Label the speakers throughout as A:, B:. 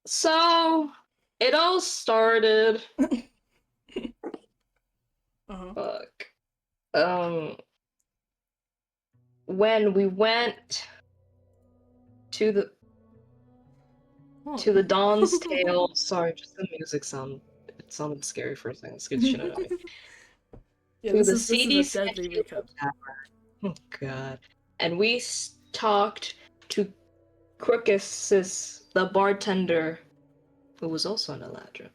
A: So it all started. Fuck. When we went to the Dawn's Tale. Sorry, just the music it sounded scary for a second. It scared the shit out of me.
B: Yeah,
A: To
B: this
A: the
B: is a deadly
A: CDC
B: recap.
A: Oh god. And we talked to Crookus, the bartender, who was also an Eladrin.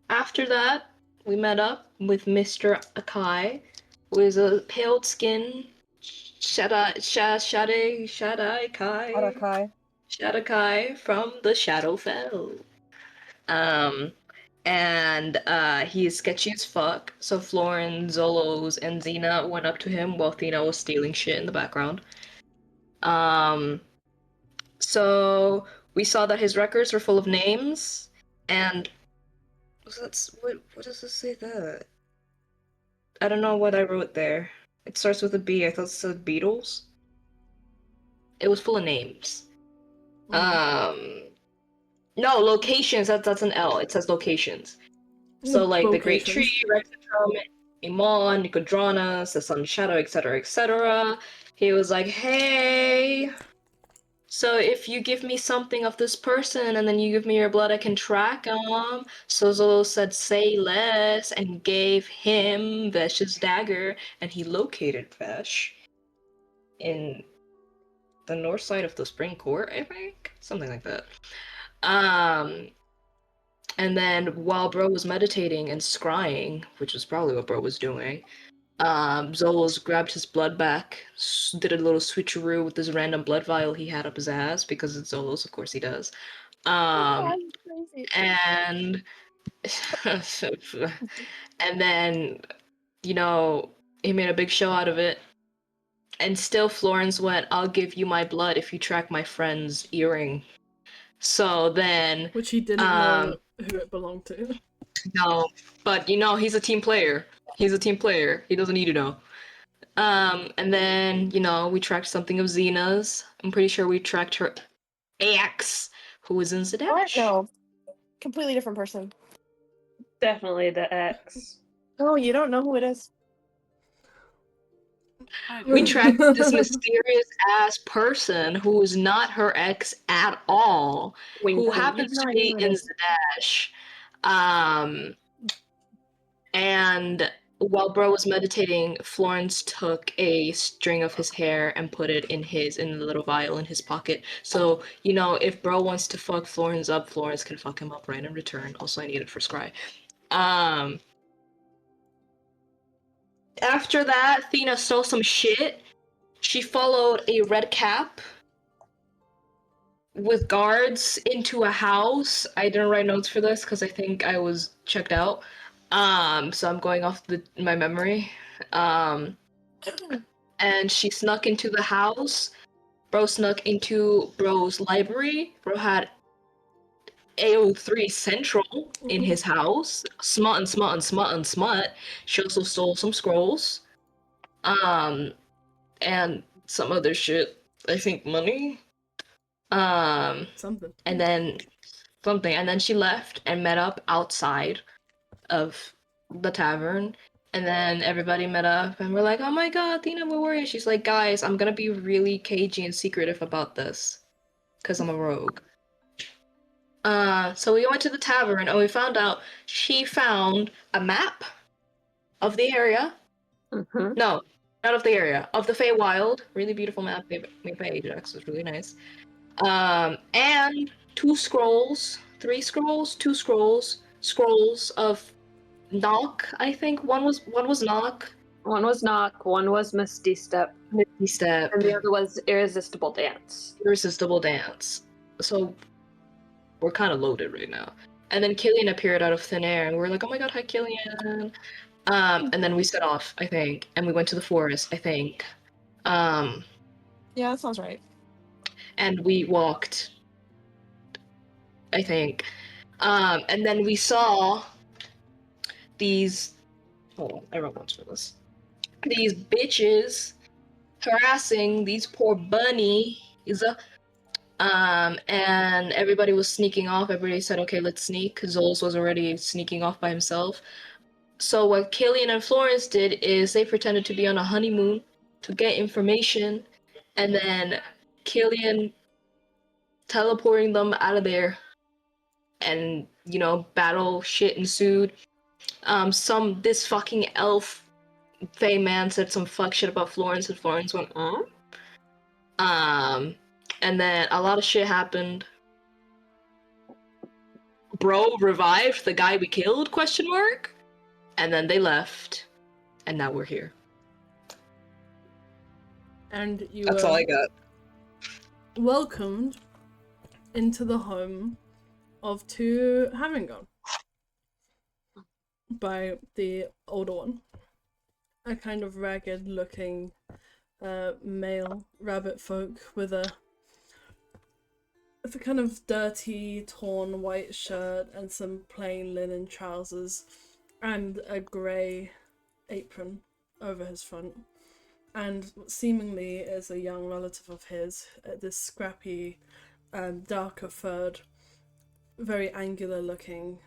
A: After that, we met up with Mr. Akai, who is a pale skin Shadakai from the Shadowfell. And he is sketchy as fuck. So Florin, Zolos, and Xena went up to him while Thena was stealing shit in the background. So we saw that his records were full of names, and what does this say that? I don't know what I wrote there. It starts with a B. I thought it said Beatles. It was full of names. No, locations. That's an L. It says locations. So like the Great Tree, Rexitrum, Imon, Nicodranas, the Sun Shadow, etc., etc. He was like, hey. So if you give me something of this person and then you give me your blood, I can track him. So Zolo said, say less, and gave him Vesh's dagger, and he located Vesh in the north side of the Spring Court, I think? Something like that. And then while Bro was meditating and scrying, which was probably what Bro was doing, Zolos grabbed his blood back, did a little switcheroo with this random blood vial he had up his ass, because it's Zolos, of course he does. And and then, you know, he made a big show out of it. And still Florence went, I'll give you my blood if you track my friend's earring. So then...
B: Which he didn't know who it belonged to.
A: No, but you know, he's a team player. He's a team player. He doesn't need to know. And then, you know, we tracked something of Xena's. I'm pretty sure we tracked her ex, who was in Zadash.
C: What? No. Completely different person.
D: Definitely the ex.
C: Oh, you don't know who it is.
A: We tracked this mysterious ass person who is not her ex at all, who happens to be in Zadash. And while Bro was meditating, Florence took a string of his hair and put it in the little vial in his pocket. So, you know, if Bro wants to fuck Florence up, Florence can fuck him up right in return. Also, I need it for Scry. After that, Athena stole some shit. She followed a red cap with guards into a house. I didn't write notes for this because I think I was checked out. So I'm going off my memory. And she snuck into the house. Bro snuck into Bro's library. Bro had AO3 Central in his house. Smut and smut and smut and smut. She also stole some scrolls. And some other shit. I think money.
B: Something.
A: And then she left and met up outside of the tavern, and then everybody met up and we're like, oh my god, Athena, where were you? She's like, guys, I'm gonna be really cagey and secretive about this because I'm a rogue. So we went to the tavern and we found out she found a map of the area. No, not of the area, of the Feywild. Really beautiful map made by Ajax. It was really nice. And 2 scrolls, 3 scrolls, 2 scrolls of Knock, I think. One was Knock.
D: One was Knock, one was Misty Step.
A: Misty Step.
D: And the other was Irresistible Dance.
A: Irresistible Dance. So we're kind of loaded right now. And then Killian appeared out of thin air, and we're like, oh my god, hi Killian. And then we set off, I think, and we went to the forest, I think.
C: Yeah, that sounds right.
A: And we walked, I think. And then we saw these... Hold on, I wrote notes for this. These bitches harassing these poor bunnies And everybody was sneaking off. Everybody said, okay, let's sneak. Zoles was already sneaking off by himself. So what Killian and Florence did is they pretended to be on a honeymoon to get information, and then Killian teleporting them out of there, and battle shit ensued. This fucking elf Fey man said some fuck shit about Florence, and Florence went, and then a lot of shit happened. Bro revived the guy we killed, ? And then they left, and now we're here.
B: And you
A: That's all I got.
B: welcomed into the home of two Hammington by the older one. A kind of ragged looking male rabbit folk with a kind of dirty, torn white shirt and some plain linen trousers and a grey apron over his front. And seemingly is a young relative of his, this scrappy, darker furred, very angular looking,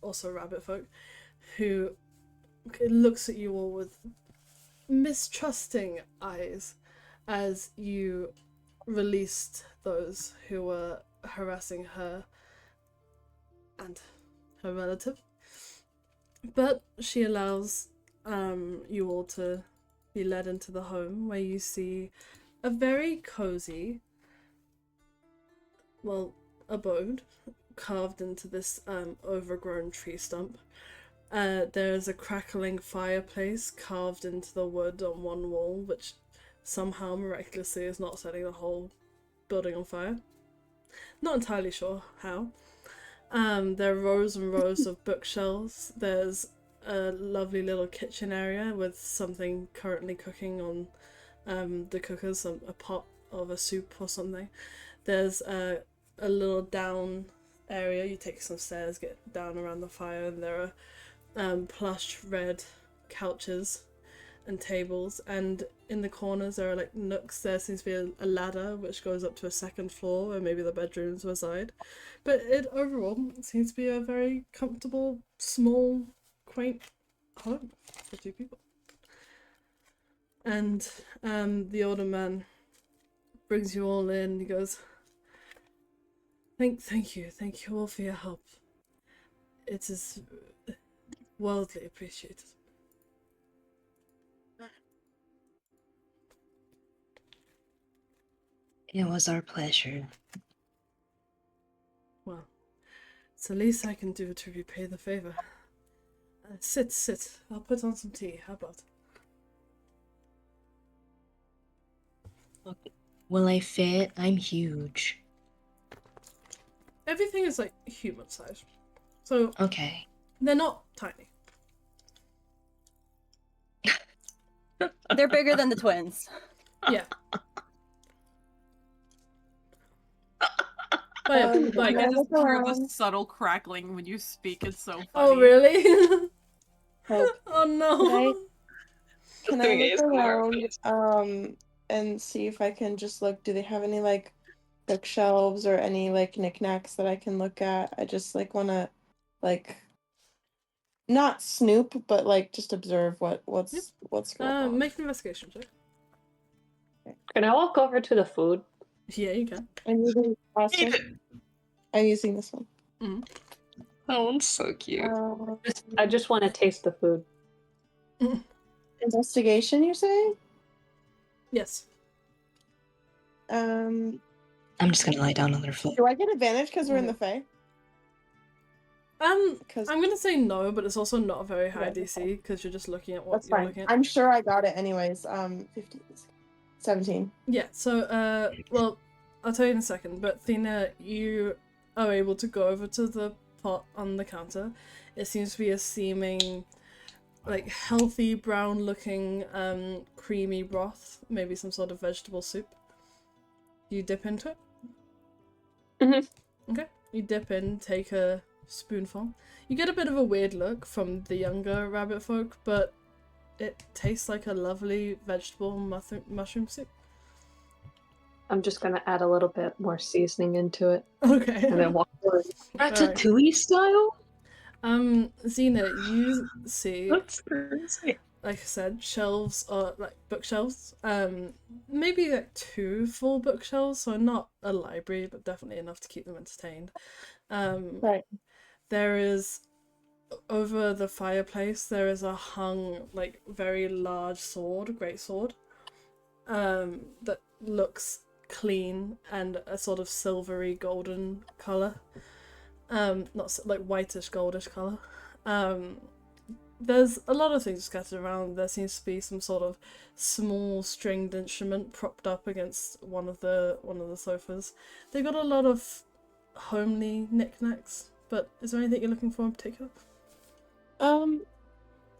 B: also rabbit folk, who looks at you all with mistrusting eyes as you released those who were harassing her and her relative. But she allows you all to be led into the home, where you see a very cozy, abode carved into this overgrown tree stump. There's a crackling fireplace carved into the wood on one wall, which somehow miraculously is not setting the whole building on fire. Not entirely sure how. There are rows and rows of bookshelves. There's a lovely little kitchen area with something currently cooking on the cookers, a pot of a soup or something. There's a little down area. You take some stairs, get down around the fire, and there are plush red couches and tables, and in the corners there are nooks. There seems to be a ladder which goes up to a second floor where maybe the bedrooms reside, but it overall seems to be a very comfortable, small, quaint home for two people. And the older man brings you all in. He goes, thank you all for your help. It is wildly appreciated.
A: It was our pleasure.
B: Well, it's the least I can do to repay the favor. Sit. I'll put on some tea. How about?
A: Look, will I fit? I'm huge.
B: Everything is human size, so
A: Okay.
B: they're not tiny.
E: They're bigger than the twins.
B: Yeah. But
C: I
F: I
C: can
F: just
C: look
F: hear
C: around.
F: the subtle crackling when you speak. It's so funny.
B: oh really?
C: Hope.
B: Oh no.
C: Can I
A: Doing
C: look
A: ASMR.
C: around and see if I can just look? Do they have any bookshelves or any knickknacks that I can look at? I just want to not snoop, but just observe what's going on.
B: Make an investigation check.
D: Can I walk over to the food?
B: Yeah, you can.
C: I'm using the last one. I'm using this one.
A: That one's so cute.
D: I just want to taste the food.
C: Investigation, you're saying?
B: Yes.
C: Um,
A: I'm just gonna lie down on their floor.
C: do I get advantage because we're in the Fae? Because
B: I'm gonna say no, but it's also not a very high
C: Yeah,
B: DC because you're just looking at what
C: that's
B: you're
C: fine.
B: looking at.
C: I'm sure I got it anyways. 15, 17.
B: Yeah, so, well, I'll tell you in a second, but Thena, you are able to go over to the pot on the counter. It seems to be a seeming, healthy, brown-looking, creamy broth, maybe some sort of vegetable soup. You dip into it?
D: Mm-hmm.
B: Okay. You dip in, take a spoonful. You get a bit of a weird look from the younger rabbit folk, but it tastes like a lovely vegetable mushroom soup.
D: I'm just gonna add a little bit more seasoning into it
B: Okay.
D: and then walk forward.
A: Ratatouille style?
B: Xena, you see,
A: That's crazy.
B: like I said, shelves or like bookshelves. Maybe like 2 full bookshelves, so not a library, but definitely enough to keep them entertained.
C: Right.
B: There is over the fireplace. There is a hung like very large sword, great sword. That looks clean and a sort of silvery golden color. Not like whitish goldish color. There's a lot of things scattered around. There seems to be some sort of small stringed instrument propped up against one of the sofas. They've got a lot of homely knickknacks. But is there anything you're looking for in particular?
C: I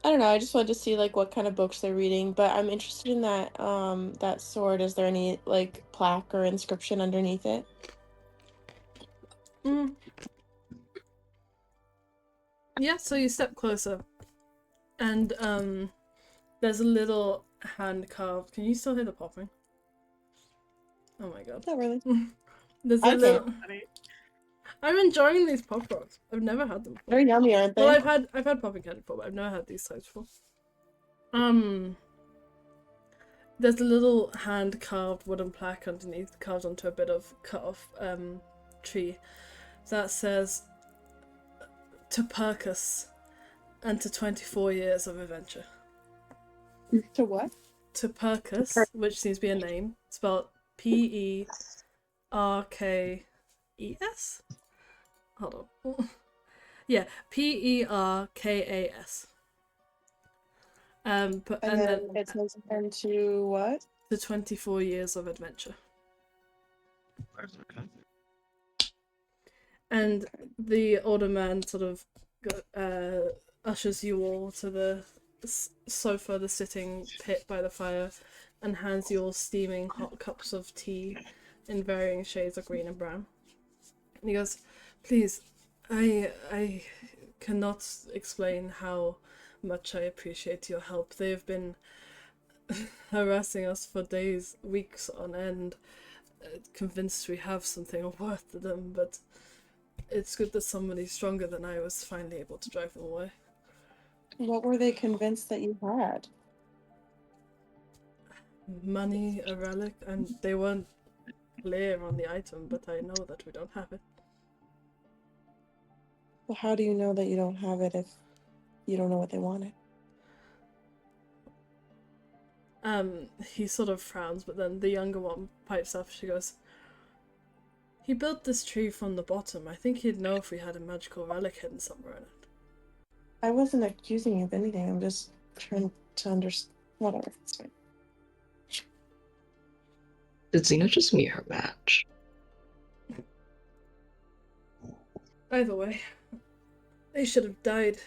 C: don't know. I just wanted to see like what kind of books they're reading, but I'm interested in that sword. Is there any like plaque or inscription underneath it?
B: Yeah, so you step closer, and there's a little hand carved. Can you still hear the popping? Oh my god.
C: Not really.
B: There's a
C: I
B: little.
C: can't.
B: I'm enjoying these pop rocks. I've never had them before.
C: They're yummy, aren't they?
B: Well, I've had popping candy before, but I've never had these types before. There's a little hand carved wooden plaque underneath, carved onto a bit of cut off tree, that says, "To Percus, and to 24 years of adventure."
C: To what?
B: To Percus, which seems to be a name, spelled Perkes. Hold on. Yeah, Perkas. And then
C: it says into what?
B: the 24 years of adventure. And the older man sort of ushers you all to the sofa, the sitting pit by the fire, and hands you all steaming hot cups of tea in varying shades of green and brown. And he goes, "Please, I cannot explain how much I appreciate your help. They have been harassing us for days, weeks on end, convinced we have something of worth to them, but it's good that somebody stronger than I was finally able to drive them away."
C: What were they convinced that you had?
B: Money, a relic, and they weren't clear on the item, but I know that we don't have it.
C: Well, how do you know that you don't have it if you don't know what they wanted?
B: He sort of frowns, but then the younger one pipes up. She goes, "He built this tree from the bottom. I think he'd know if we had a magical relic hidden somewhere in it."
C: I wasn't accusing you of anything. I'm just trying to understand. Whatever. It's fine.
A: Did Xena just meet her match?
B: Either way, they should have died.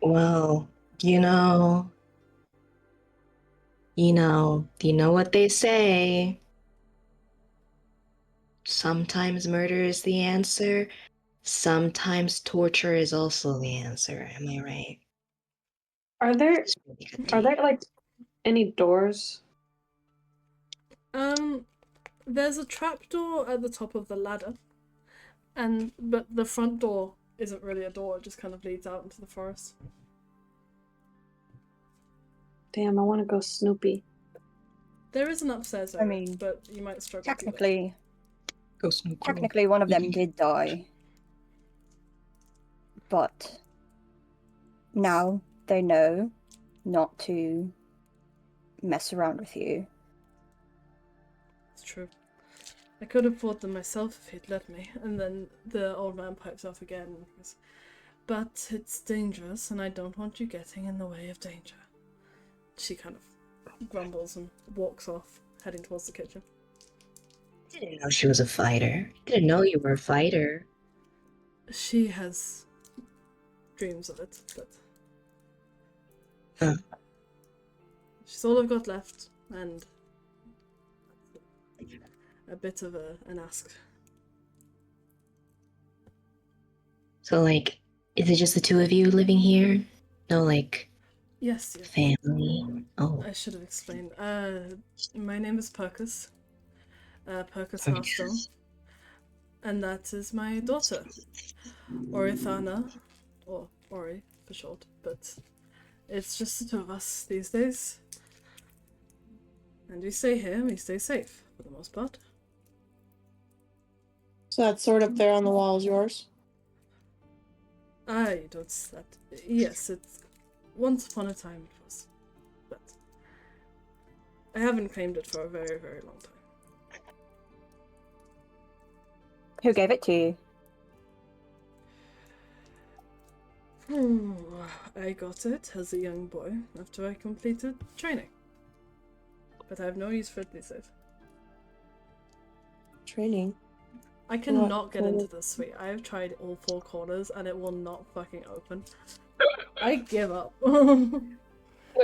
A: Well, you know, what they say? Sometimes murder is the answer. Sometimes torture is also the answer. Am I right?
D: Are there
A: It's really good
D: like any doors?
B: There's a trapdoor at the top of the ladder, but the front door isn't really a door. It just kind of leads out into the forest.
D: Damn, I want to go Snoopy.
B: There is an upstairs area, but you might struggle.
E: Technically, one of them did die. But now they know not to mess around with you.
B: It's true. I could have fought them myself if he'd let me. And then the old man pipes off again and goes, "But it's dangerous, and I don't want you getting in the way of danger." She kind of grumbles and walks off, heading towards the kitchen.
A: I didn't know she was a fighter. I didn't know you were a fighter.
B: She has dreams of it, but she's all I've got left, and a bit of an ask.
A: So, like, is it just the two of you living here? No, like,
B: Yes, yes.
G: family. Oh,
B: I should have explained. My name is Perkus. Perkus
G: very
B: Hearthstone.
G: good.
B: And that is my daughter, Orithana, or Ori for short, but it's just the two of us these days. And we stay here, we stay safe, for the most part.
C: So that sword up there on the wall is yours?
B: I don't that. Yes, it's once upon a time it was, but I haven't claimed it for a very, very long time.
E: Who gave it to you?
B: I got it as a young boy after I completed training. But I have no use for it these days.
C: Training.
B: I cannot get into this suite. I have tried all four corners and it will not fucking open. I give up.
A: Quick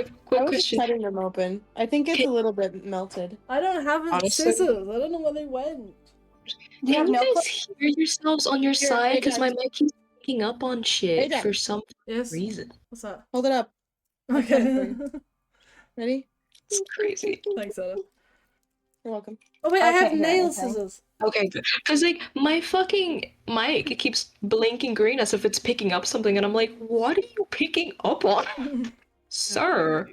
C: I was just
A: question.
C: cutting them open. I think it's a little bit melted.
B: I don't have
A: Honestly-
B: scissors. I don't know where they went.
E: You have
A: Can you
E: no
A: guys hear yourselves on your side? Because my mic keeps picking up on shit
C: Ajax.
A: for some
B: Yes.
A: reason.
B: What's that?
C: Hold it up.
B: Okay.
C: Ready?
A: It's crazy.
B: Thanks, Anna.
C: You're welcome.
B: Oh wait, I have
E: can't hear
B: nail
E: anything.
B: scissors.
A: Okay, because like my fucking mic it keeps blinking green as if it's picking up something, and I'm like, what are you picking up on, sir?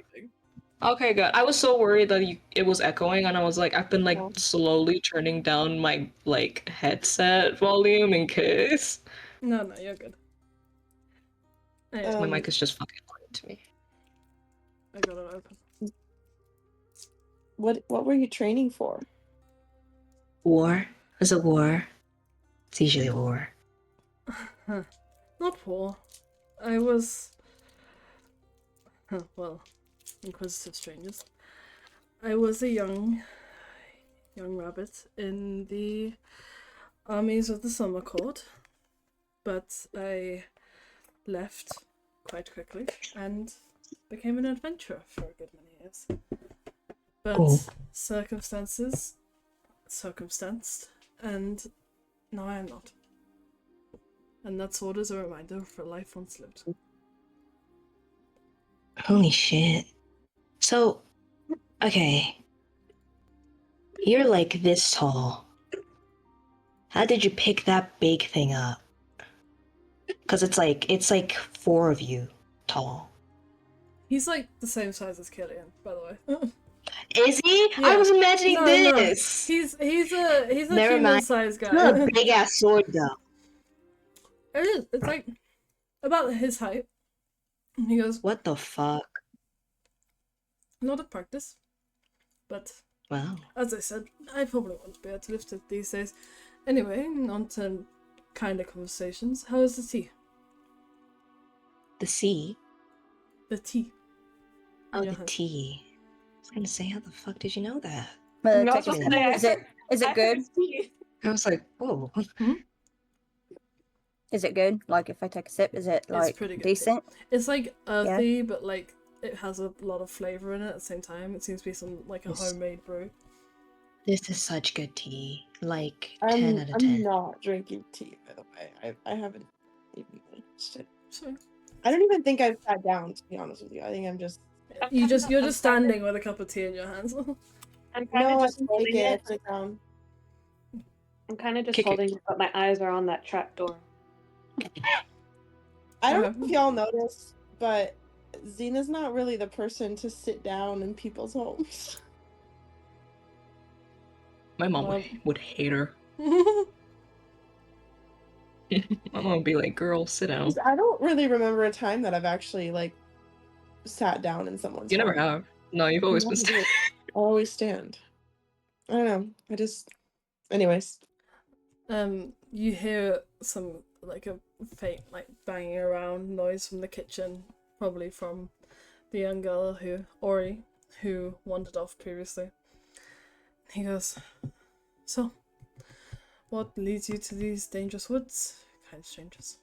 A: Okay, good. I was so worried that it was echoing, and I was like, I've been like slowly turning down my like headset volume in case.
B: No, you're good. Anyway,
A: My mic is just fucking lying to me.
B: I got it open.
C: What were you training for?
G: War. Is it war? It's usually war.
B: Not poor. I was... well, inquisitive strangers. I was a young rabbit in the armies of the Summer Court, but I left quite quickly and became an adventurer for a good many years. But
G: Cool.
B: circumstanced, and now I am not. And that sword is a reminder of a life once lived.
G: Holy shit. So, okay. You're like this tall. How did you pick that big thing up? Because it's like 4 of you tall.
B: He's like the same size as Killian, by the way.
G: Is he?
B: Yeah.
G: I was imagining
B: No.
G: this.
B: He's a
G: Never
B: human
G: mind.
B: sized
G: It's not
B: guy.
G: a big ass sword though.
B: It is. It's like about his height. And he goes,
G: What the fuck?
B: not at practice, but
G: Wow.
B: as I said, I probably won't be able to lift it these days. Anyway, on to kind of conversations. How is the tea?
G: The sea?
B: The tea.
G: Oh,
B: in
G: the
B: your hand.
G: tea. I was gonna say, how the fuck did you know that?
E: But
D: No,
E: take a
D: it's
E: sip.
D: okay.
E: Is it good?
G: I was like, whoa.
E: Is it good? Like if I take a sip, is it like
B: pretty good.
E: decent?
B: It's like earthy, but like it has a lot of flavor in it at the same time. It seems to be some like a
G: Yes.
B: homemade brew.
G: This is such good tea. Like,
C: I'm
G: 10 out of 10.
C: not drinking tea, by the way. I haven't even finished it.
B: So
C: I don't even think I've sat down, to be honest with you. I think I'm just...
B: you're just standing with a cup of tea in your hands.
D: I'm kind
C: No,
D: of
C: I
D: just
C: can
D: holding
C: take it.
D: it.
C: I sit down.
D: I'm kind of just
A: Kick it.
D: holding it, but my eyes are on that trap door.
C: I don't
B: Okay.
C: know if y'all noticed, but Xena's not really the person to sit down in people's homes.
A: My mom
B: Well-
A: would hate her. My mom would be like, "Girl, sit down."
C: I don't really remember a time that I've actually, like, sat down in someone's
A: You never
C: home.
A: have. No, you've always
C: No,
A: been.
C: I do. I always stand. I don't know. I just... Anyways.
B: You hear some like a faint like banging around noise from the kitchen, probably from the young girl Ori, who wandered off previously. He goes, "So, what leads you to these dangerous woods, kind strangers?"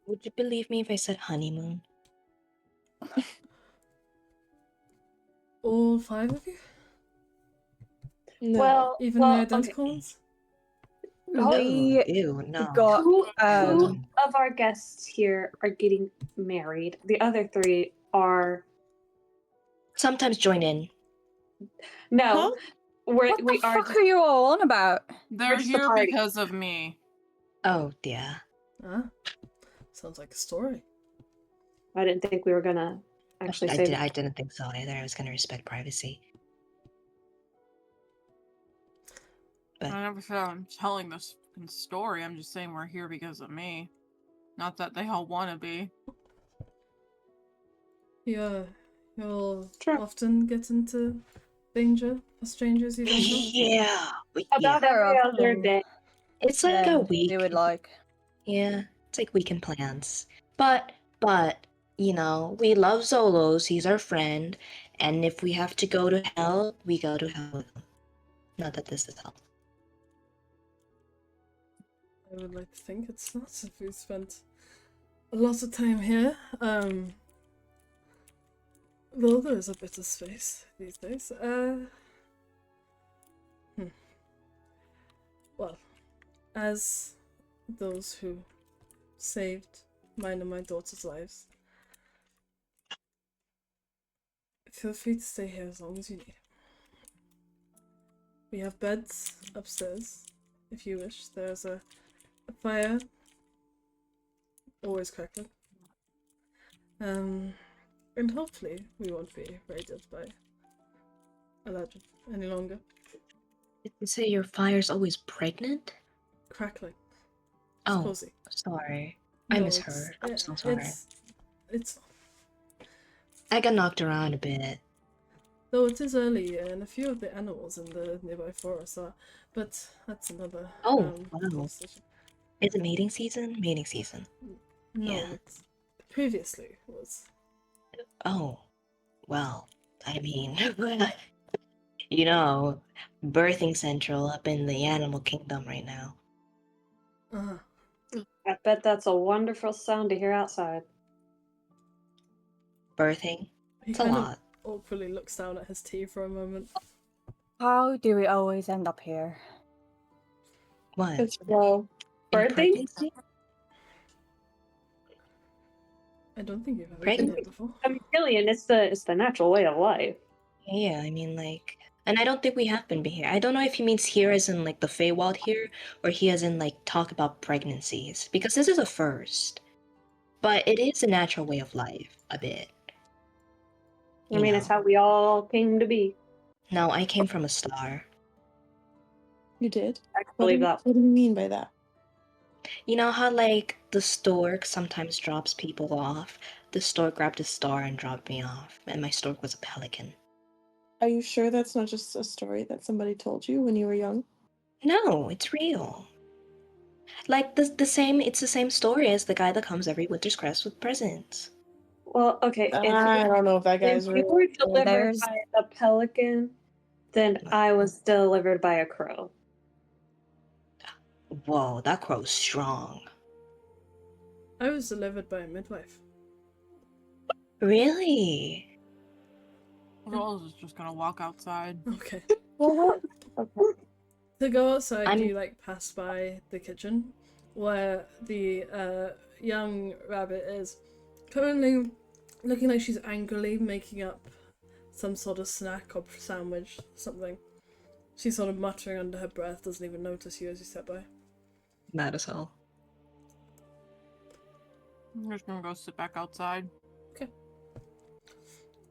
G: Would you believe me if I said honeymoon?
B: All 5 of you?
C: No.
B: Even the identical ones?
E: We
G: Ew, no.
E: got
D: Two
E: um
D: of our guests here are getting married. The other three are
G: Sometimes join in.
D: no.
E: what
D: We
E: the
D: are
E: fuck
D: just
E: are you all on about?
F: They're
D: just the
F: here
D: party.
F: because of me.
G: Oh dear.
B: Ah, sounds like a story.
D: I didn't think we were gonna actually say
G: I didn't think so either. I was gonna respect privacy. But
F: I never said I'm telling this fucking story. I'm just saying we're here because of me. Not that they all want to be.
B: Yeah, you'll
D: Sure.
B: often get into danger with strangers you don't know.
G: yeah.
D: about every other day.
G: It's like a
E: Then
G: week.
E: we would like.
G: Yeah, it's like weekend plans. But you know, we love Zolos. He's our friend, and if we have to go to hell, we go to hell with him. Not that this is hell.
B: I would like to think it's not if we spent a lot of time here. Though there's a bit of space these days. Well, as those who saved mine and my daughter's lives, feel free to stay here as long as you need. We have beds upstairs, if you wish. There's a fire, always crackling. And hopefully we won't be raided by a legend any longer.
G: Did you say your fire's always pregnant?
B: Crackling.
G: Oh,
B: Cozy.
G: sorry. I
B: No,
G: misheard. I'm so sorry.
B: It's
G: I got knocked around a bit.
B: though it is early and a few of the animals in the nearby forest are, but that's another
G: Oh, wow.
B: conversation.
G: Is it mating season? Mating season.
B: No,
G: Yeah.
B: it previously was.
G: Oh, well, I mean, you know, birthing central up in the animal kingdom right now.
D: I bet that's a wonderful sound to hear outside.
G: Birthing?
B: He
G: It's a
B: kind
G: lot.
B: of awkwardly looks down at his tea for a moment.
E: How do we always end up here?
G: What?
C: It's low.
G: In
D: Birthing?
G: pregnancy?
B: I don't think you've ever been
G: Pregnant?
B: here before.
D: I mean, Gillian, it's the natural way of life.
G: Yeah, I mean, like, and I don't think we have been here. I don't know if he means here as in, like, the Feywild here, or he as in, like, talk about pregnancies. Because this is a first. But it is a natural way of life, a bit.
D: I mean, it's how we all came to be.
G: No, I came from a star.
C: You did?
D: I can believe that.
C: What do you mean by that?
G: You know how, like, the stork sometimes drops people off? The stork grabbed a star and dropped me off, and my stork was a pelican.
C: Are you sure that's not just a story that somebody told you when you were young?
G: No, it's real. Like, it's the same story as the guy that comes every Winter's Crest with presents.
D: Well, okay.
C: I don't know if that guy's
D: If you
C: real.
D: were delivered
E: There's-
D: by a pelican, then I was delivered by a crow.
G: Whoa, that crow's strong.
B: I was delivered by a midwife.
G: Really?
F: Rose is just gonna walk outside.
B: Okay.
C: Well, what? Okay.
B: To go outside,
G: I'm-
B: you like pass by the kitchen where the young rabbit is currently looking like she's angrily making up some sort of snack or sandwich, something. She's sort of muttering under her breath, doesn't even notice you as you step by.
G: Mad as hell.
F: I'm just gonna go sit back outside.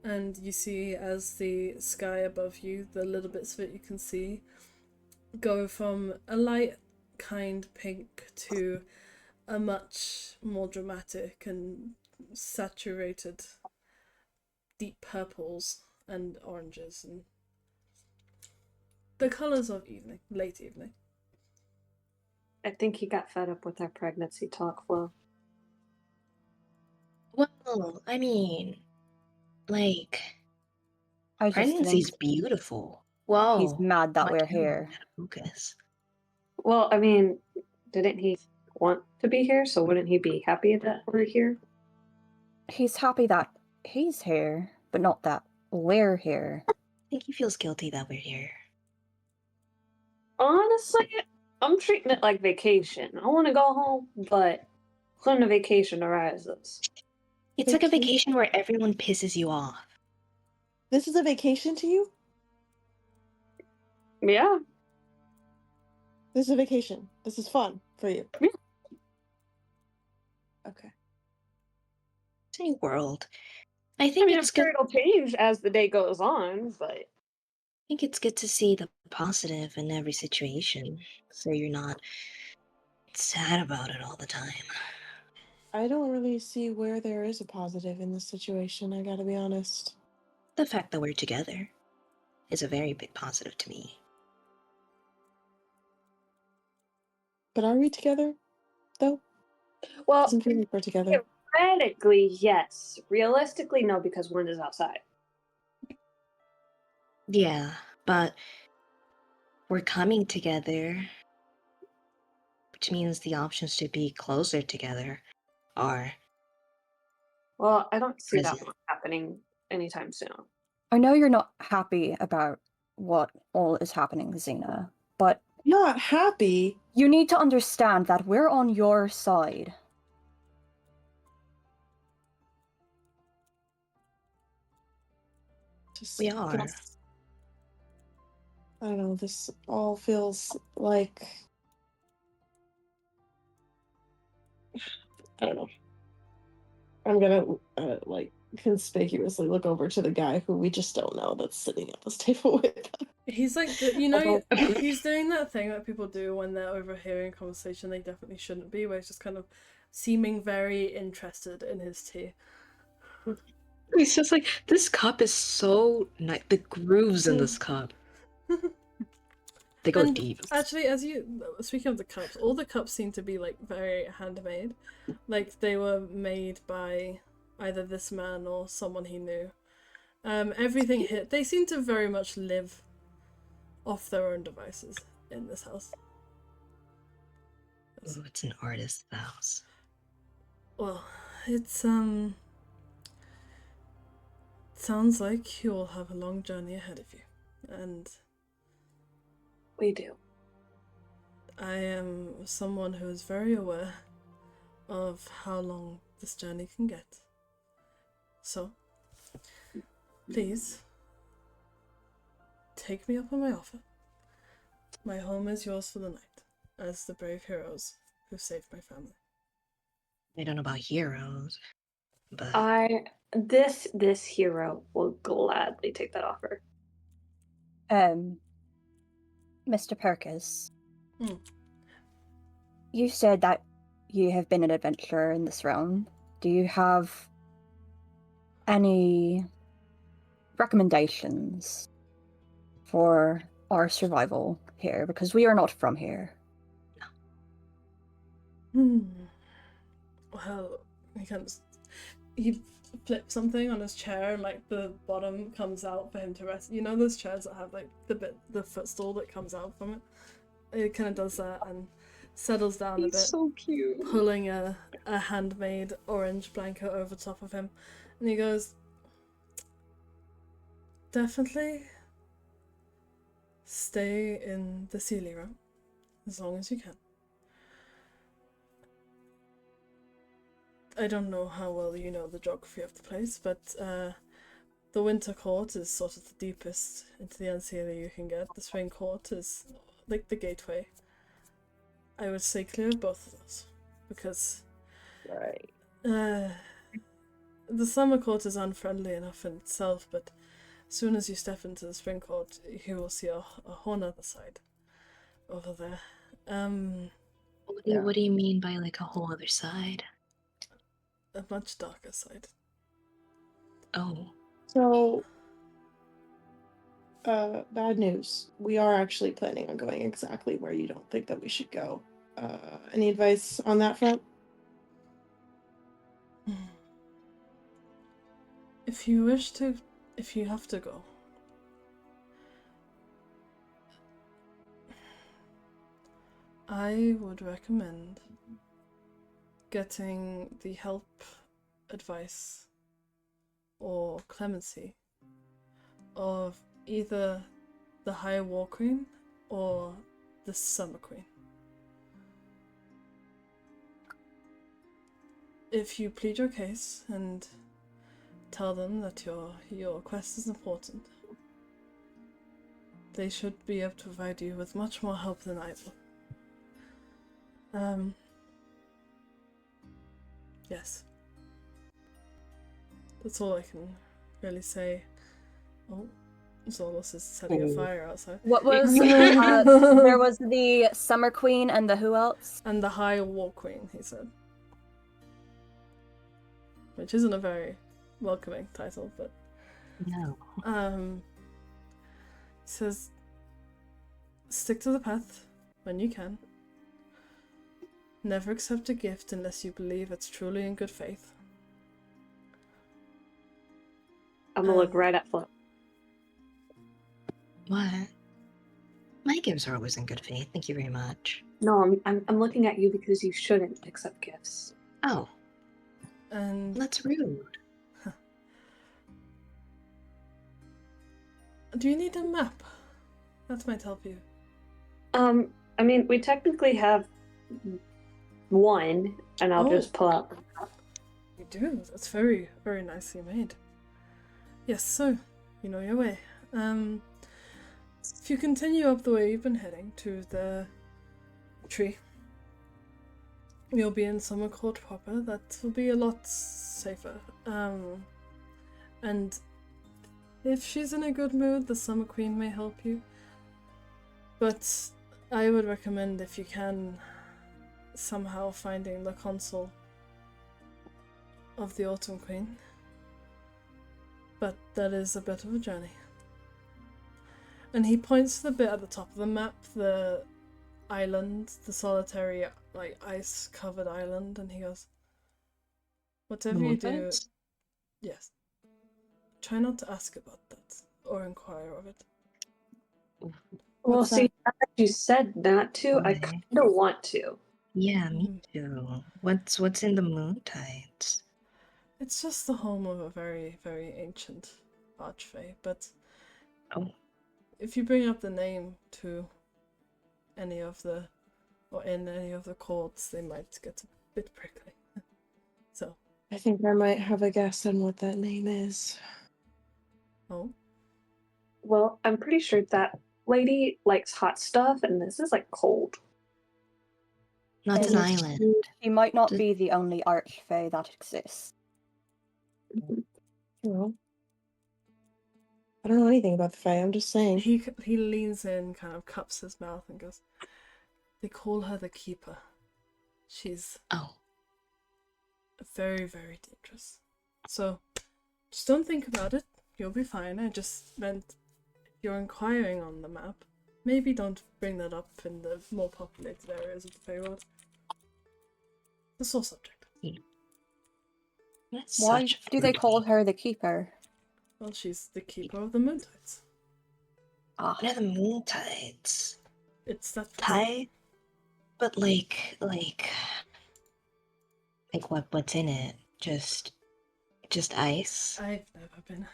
B: And you see as the sky above you, the little bits of it you can see, go from a light kind pink to a much more dramatic and saturated deep purples and oranges and the colours of evening, late evening.
D: I think he got fed up with our pregnancy talk, Flo.
G: Well, I mean, like,
E: I just
G: pregnancy's
E: think
G: beautiful. Whoa.
E: he's mad that
G: why
E: we're
G: can't we
E: here.
G: Focus.
D: Well, I mean, didn't he want to be here? So wouldn't he be happy that we're here?
E: He's happy that he's here, but not that we're here.
G: I think he feels guilty that we're here.
D: Honestly, I'm treating it like vacation. I want to go home, but when a vacation arises.
G: It's like a vacation where everyone pisses you off.
C: This is a vacation to you?
D: Yeah.
C: This is a vacation. This is fun for you.
D: Yeah.
C: Okay.
G: It's a new world. I
D: I
G: think
D: mean, I'm
G: it's
D: sure
G: good.
D: it'll change as the day goes on, but
G: I think it's good to see the positive in every situation, so you're not sad about it all the time.
C: I don't really see where there is a positive in this situation, I gotta be honest.
G: The fact that we're together is a very big positive to me.
C: But are we together, though?
D: well,
C: Doesn't feel like we're together.
D: theoretically, yes. Realistically, no, because wind is outside.
G: Yeah, but we're coming together, which means the options to be closer together are
D: Well, I don't see that
G: present.
D: one happening anytime soon.
E: I know you're not happy about what all is happening, Xena, but
C: Not happy.
E: you need to understand that we're on your side.
C: Just
G: We are.
C: feels- I don't know, this all feels like... I don't know. I'm gonna, like, conspicuously look over to the guy who we just don't know that's sitting at this table with us.
B: He's like, he's doing that thing that people do when they're overhearing a conversation they definitely shouldn't be, where he's just kind of seeming very interested in his tea.
A: It's just like, this cup is so nice. The grooves in this cup. They go
B: And
A: deep.
B: actually, speaking of the cups, all the cups seem to be like very handmade, like they were made by either this man or someone he knew. Everything here, they seem to very much live off their own devices in this house.
G: Ooh, it's an artist's house.
B: Well, it's sounds like you will have a long journey ahead of you, and
D: We do.
B: I am someone who is very aware of how long this journey can get. So, please, take me up on my offer. My home is yours for the night, as the brave heroes who saved my family.
G: I don't know about heroes, but
D: This hero will gladly take that offer.
E: Mr. Perkis,
B: Hmm.
E: you said that you have been an adventurer in this realm. Do you have any recommendations for our survival here? Because we are not from here.
B: Well, he flips something on his chair and like the bottom comes out for him to rest. You know those chairs that have like the footstool that comes out from it? It kind of does that and settles down a bit,
D: so cute.
B: pulling a handmade orange blanket over top of him, and he goes, definitely stay in the Sealy room as long as you can. I don't know how well you know the geography of the place, but the Winter Court is sort of the deepest into the Unseelie you can get. The Spring Court is like the gateway. I would say clear of both of those, because
C: Right.
B: the Summer Court is unfriendly enough in itself, but as soon as you step into the Spring Court, you will see a whole other side over there.
G: what do you mean by like a whole other side?
B: A much darker side.
G: Oh,
C: So, bad news. We are actually planning on going exactly where you don't think that we should go. Any advice on that front?
B: If you have to go, I would recommend getting the help, advice, or clemency of either the High War Queen or the Summer Queen. if you plead your case and tell them that your quest is important, they should be able to provide you with much more help than I will. Yes. That's all I can really say. Oh, Zolos is setting a fire outside.
E: What was there was the Summer Queen and the who else?
B: And the High War Queen, he said. Which isn't a very welcoming title, but
G: No.
B: he says, stick to the path when you can. Never accept a gift unless you believe it's truly in good faith.
D: I'm gonna look right at Flo.
G: What? My gifts are always in good faith. Thank you very much.
D: No, I'm looking at you because you shouldn't accept gifts.
G: Oh,
B: And
G: that's rude.
B: do you need a map? That might help you.
D: I mean, we technically have one, and I'll
B: Oh.
D: just pull out.
B: You do. That's very, very nicely made. Yes, so you know your way. If you continue up the way you've been heading to the tree, you'll be in Summer Court proper. That will be a lot safer. And if she's in a good mood, the Summer Queen may help you. But I would recommend, if you can, somehow finding the console of the Autumn Queen. But that is a bit of a journey. And he points to the bit at the top of the map, the island, the solitary, like, ice-covered island, and he goes, whatever you do,
G: Nymrods?
B: yes, try not to ask about that, or inquire of it.
D: Well,
C: What's
D: see, now that you said not to, I
G: Okay.
D: kind of want to.
G: Yeah, me too. What's in the moon tides?
B: It's just the home of a very, very ancient archfey, but
G: Oh.
B: if you bring up the name to any of the, or in any of the courts, they might get a bit prickly. So,
C: I think I might have a guess on what that name is.
B: oh,
D: Well, I'm pretty sure that lady likes hot stuff, and this is like cold.
G: Not an
E: And
G: island.
E: She might not
G: Does-
E: be the only archfey that exists.
C: Well, I don't know anything about the Fae. I'm just saying.
B: he leans in, kind of cups his mouth, and goes, they call her the Keeper. She's
G: Oh.
B: very, very dangerous. So, just don't think about it. You'll be fine. I just meant if you're inquiring on the map, maybe don't bring that up in the more populated areas of the Feywild. The sore subject.
G: That's
E: Why
G: such a
E: do they call
G: fruity-
E: her the Keeper?
B: Well, she's the Keeper of the Moon Tides.
E: Ah,
G: What are the moon tides?
B: It's that
G: Tide? But what's in it? Just ice?
B: I've never been.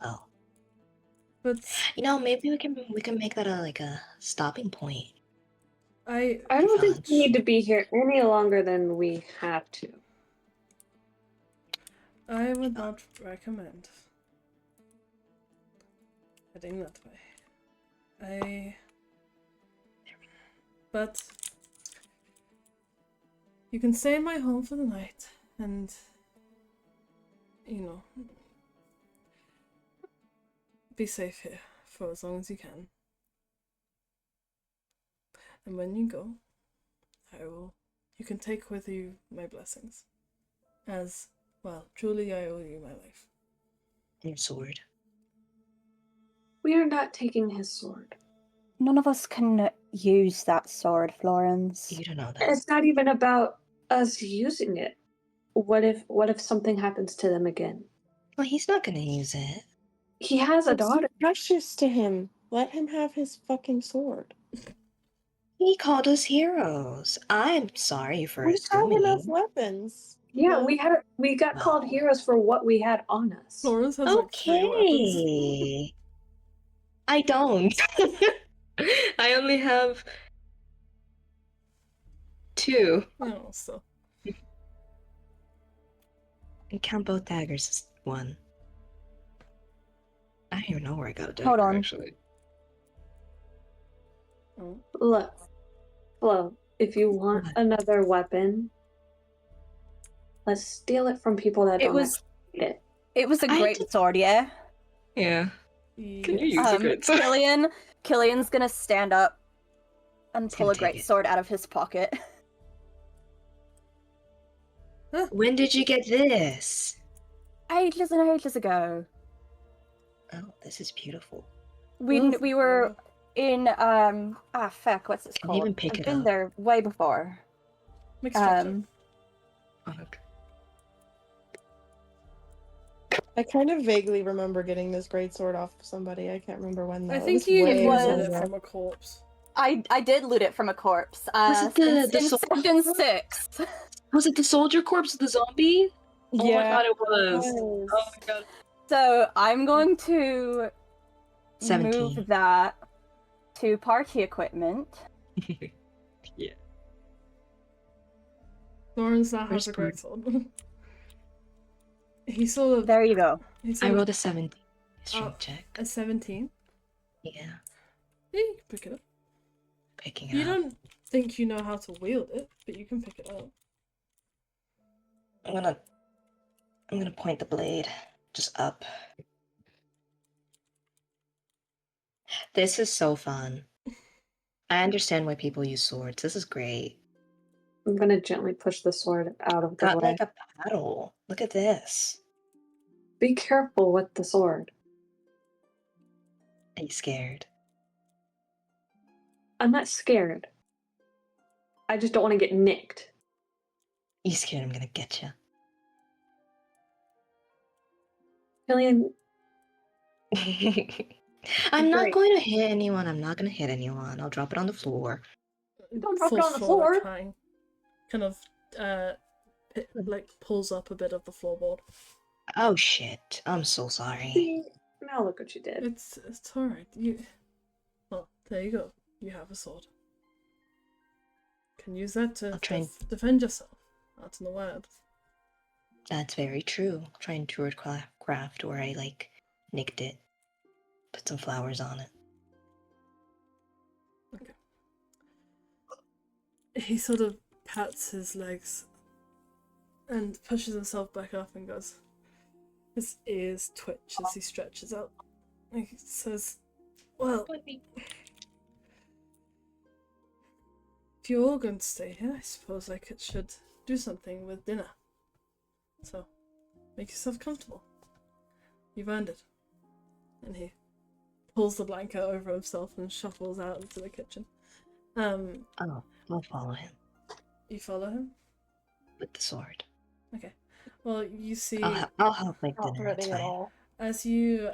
G: Oh.
B: But
G: Maybe we can make that a stopping point.
B: I
D: I don't think
G: Fudge.
D: we need to be here any longer than we have to.
B: would not recommend heading that way. But you can stay in my home for the night and, be safe here for as long as you can. And when you go, you can take with you my blessings. As, well, truly I owe you my life.
G: Your sword.
D: We are not taking his sword.
E: none of us can use that sword, Florence.
G: You don't know that.
D: It's not even about us using it. What if something happens to them again?
G: Well, he's not gonna use it.
D: He has a
C: It's
D: daughter.
C: precious to him. Let him have his fucking sword.
G: He called us heroes. I'm sorry for
C: We have enough
G: assuming.
C: weapons.
D: Yeah,
C: No?
D: we got called heroes for what we had on us.
B: Florence has like 3 weapons.
G: Okay. I don't. I only have 2.
B: No, so
G: And count both daggers as one. I don't even know where I got a dagger,
E: Hold on.
G: actually.
B: Oh.
D: Look, Flo, if you want
G: What?
D: another weapon, let's steal it from people that
E: It
D: don't
E: was-
D: actually need it.
E: It was a
G: I
E: great
G: did-
E: sword, yeah?
G: Yeah. Can you
B: Yes.
G: use a great sword?
E: Killian's gonna stand up and
G: He's
E: pull
G: gonna
E: a great
G: take it.
E: sword out of his pocket.
G: When did you get this?
E: Ages and ages ago.
G: Oh, this is beautiful.
E: We
B: Oof,
E: we were in fuck, what's it
G: Can you
E: called?
G: even pick
E: I've
G: it
E: been
G: up?
E: there way before.
B: Mixed check.
G: Oh, okay.
C: I kind of vaguely remember getting this great sword off of somebody. I can't remember when though.
B: I
C: It
B: think
C: was
B: you
C: way
E: was-
B: looted it
C: ago.
B: from a corpse.
E: I did loot it from a corpse.
G: Was it the
E: in
G: sol-
E: Section 6.
G: Was it the soldier corpse of the zombie? Oh my
C: Yeah.
G: god, it was.
C: Yes.
G: Oh my god.
E: So I'm going to
G: 17.
E: move that to party equipment.
G: Yeah.
B: Lawrence now
G: Where's
B: has a
G: Blue?
B: great sword. He sort of.
E: There you go.
B: He
G: I
B: sort of
G: rolled a 17 strength
B: Oh.
G: check.
B: a 17.
G: Yeah.
B: Yeah, you can pick it up.
G: Picking it
B: You
G: up.
B: don't think you know how to wield it, but you can pick it up.
G: I'm gonna point the blade just up. This is so fun. I understand why people use swords. This is great.
D: I'm gonna gently push the sword out of the
G: Got
D: way.
G: like a paddle. Look at this.
D: Be careful with the sword.
G: Are you scared?
D: I'm not scared. I just don't want to get nicked.
G: You scared I'm gonna get you.
D: Killian,
G: I'm not
D: Great.
G: going to hit anyone. I'm not gonna hit anyone. I'll drop it on the floor.
D: Don't drop it
B: Falls
D: on the
B: forward,
D: floor.
B: Trying, kind of, like pulls up a bit of the floorboard.
G: Oh shit. I'm so sorry.
D: see, now look what you did.
B: It's all right. Well, there you go. You have a sword. Can use that to
G: I'll try and-
B: defend yourself out in the wild.
G: That's very true. Trying to craft where I like nicked it. Put some flowers on it.
B: He sort of pats his legs and pushes himself back up and goes. His ears twitch as he stretches out. And he says, "Well, if you're all going to stay here, I suppose I should do something with dinner. So, make yourself comfortable. You've earned it." And he pulls the blanket over himself and shuffles out into the kitchen.
G: Oh, I'll follow him
B: You follow him?
G: with the sword.
B: Okay. Well, you see,
G: I'll help make
C: Not
G: dinner. It's
C: threatening at
G: fine.
C: all.
B: as you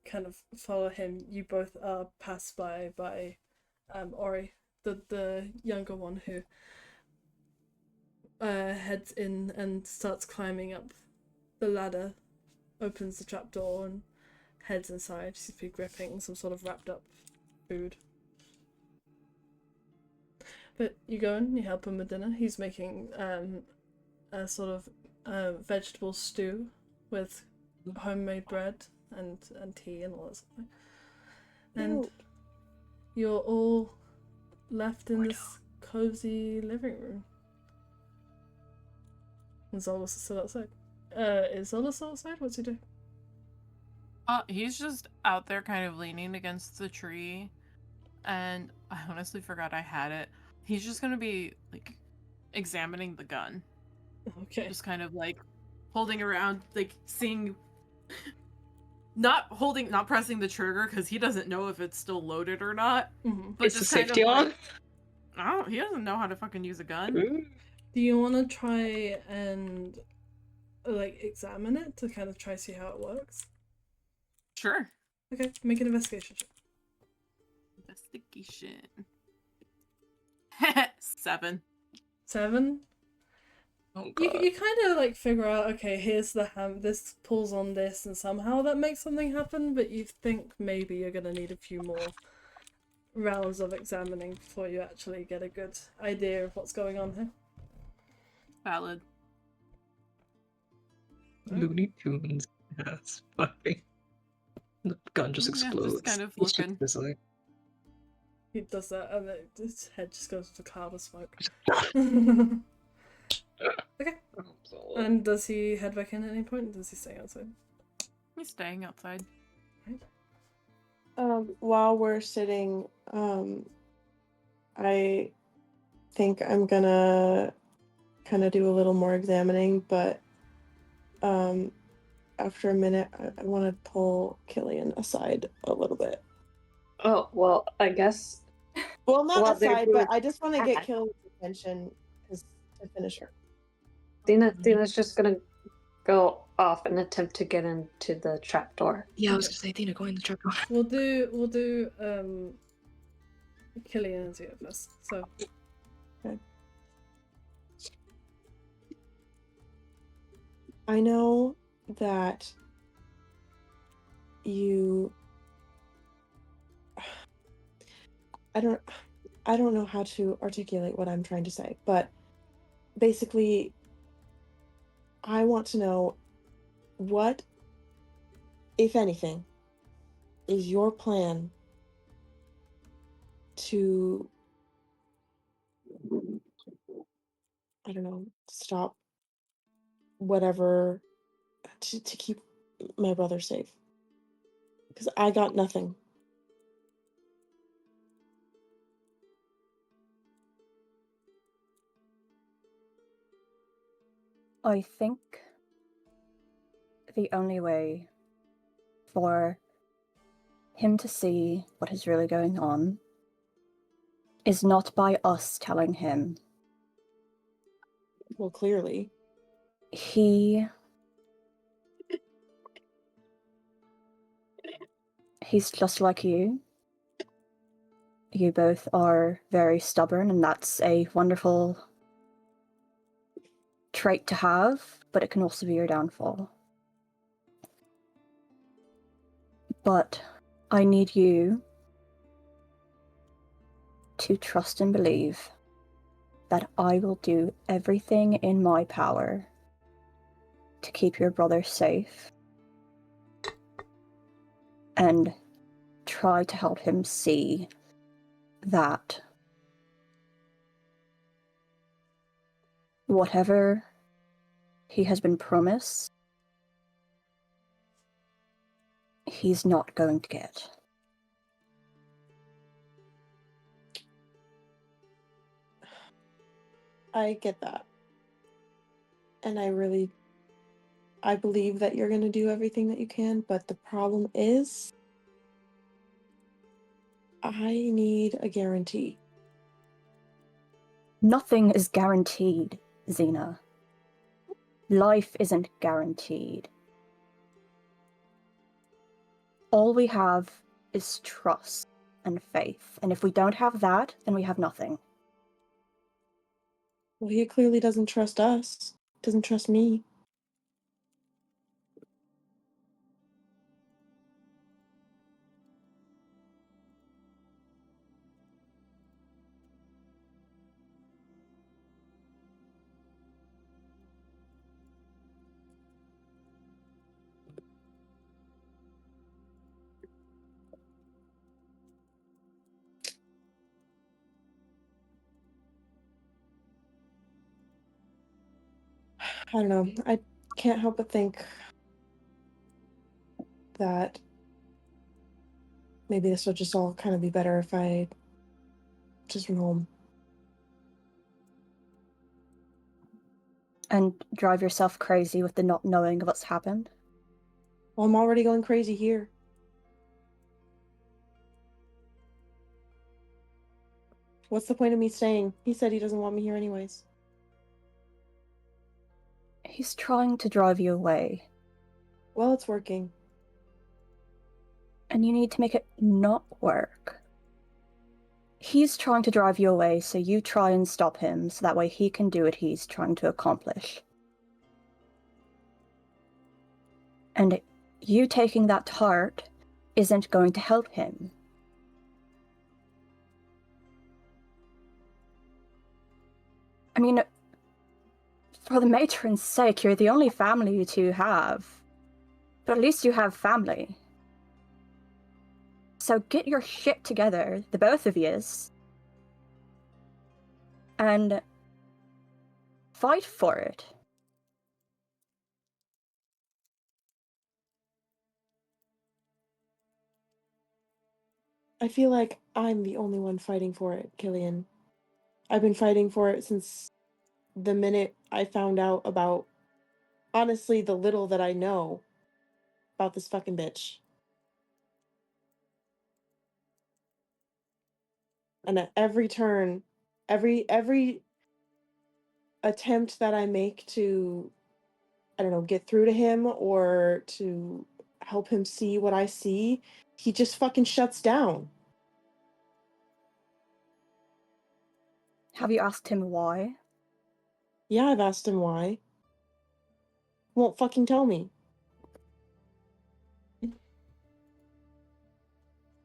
B: kind of follow him, you both are passed by Ori, the younger one who heads in and starts climbing up the ladder, opens the trapdoor and heads inside. She's been gripping some sort of wrapped up food. But you go in, you help him with dinner. He's making a sort of vegetable stew with homemade bread and tea and all that stuff. And
C: Cute.
B: you're all left in this cozy living room. And Zolas is still outside. Is Zolas still outside? What's he doing?
F: He's just out there kind of leaning against the tree. And I honestly forgot I had it. He's just gonna be, like, examining the gun.
B: Okay.
F: Just kind of, like, holding around, like, seeing... Not pressing the trigger, because he doesn't know if it's still loaded or not.
B: Mm-hmm.
F: But
G: Is the
F: just kind
G: safety
F: of,
G: on?
F: Like, he doesn't know how to fucking use a gun.
B: Do you want to try and, like, examine it to kind of try see how it works?
F: Sure.
B: Okay, make an investigation check.
F: Investigation. 7.
B: 7?
G: Oh
B: You
G: god.
B: kind of like figure out, okay, here's the this pulls on this and somehow that makes something happen, but you think maybe you're gonna need a few more rounds of examining before you actually get a good idea of what's going on here.
F: Valid.
A: Looney Tunes. That's funny. The gun just
F: Yeah,
A: explodes.
F: just kind of
A: It's just
F: looking.
A: this, like,
B: He does that, and his head just goes to a cloud of smoke. Okay. And does he head back in at any point? Does he stay outside?
F: He's staying outside.
C: While we're sitting, I think I'm gonna kind of do a little more examining, but after a minute, I want to pull Killian aside a little bit.
D: Oh, well, I guess.
C: Well, not
D: Well, they're
C: aside, but
D: doing
C: I just want to get
D: that.
C: Killian's attention to finish her.
D: Dina's just gonna go off and attempt to get into the trapdoor.
A: Yeah, I was gonna say, Athena, go in the trapdoor.
B: We'll do Killian and Zia first. So
C: Okay. I know that you. I don't know how to articulate what I'm trying to say, but basically, I want to know what, if anything, is your plan to, I don't know, stop whatever, to keep my brother safe. Because I got nothing.
E: I think the only way for him to see what is really going on is not by us telling him.
C: Well, clearly.
E: He's just like you. You both are very stubborn, and that's a wonderful trait to have, but it can also be your downfall. But I need you to trust and believe that I will do everything in my power to keep your brother safe and try to help him see that whatever he has been promised, he's not going to get.
C: I get that. And I believe that you're going to do everything that you can, but the problem is, I need a guarantee.
E: Nothing is guaranteed, Xena. Life isn't guaranteed. All we have is trust and faith, and if we don't have that, then we have nothing.
C: Well, he clearly doesn't trust us. Doesn't trust me. I don't know. I can't help but think that maybe this will just all kind of be better if I just went home.
E: And drive yourself crazy with the not knowing of what's happened.
C: Well, I'm already going crazy here. What's the point of me staying? He said he doesn't want me here anyways.
E: He's trying to drive you away,
C: Well, it's working.
E: and you need to make it not work. He's trying to drive you away, so you try and stop him, so that way he can do what he's trying to accomplish. And you taking that to heart isn't going to help him. I mean, For the matron's sake, you're the only family you two have. But at least you have family. So get your shit together, the both of yous, and fight for it.
C: I feel like I'm the only one fighting for it, Killian. I've been fighting for it since the minute I found out about, honestly, the little that I know about this fucking bitch. And at every turn, every attempt that I make to, I don't know, get through to him or to help him see what I see, he just fucking shuts down.
E: Have you asked him why?
C: Yeah, I've asked him why. Won't fucking tell me.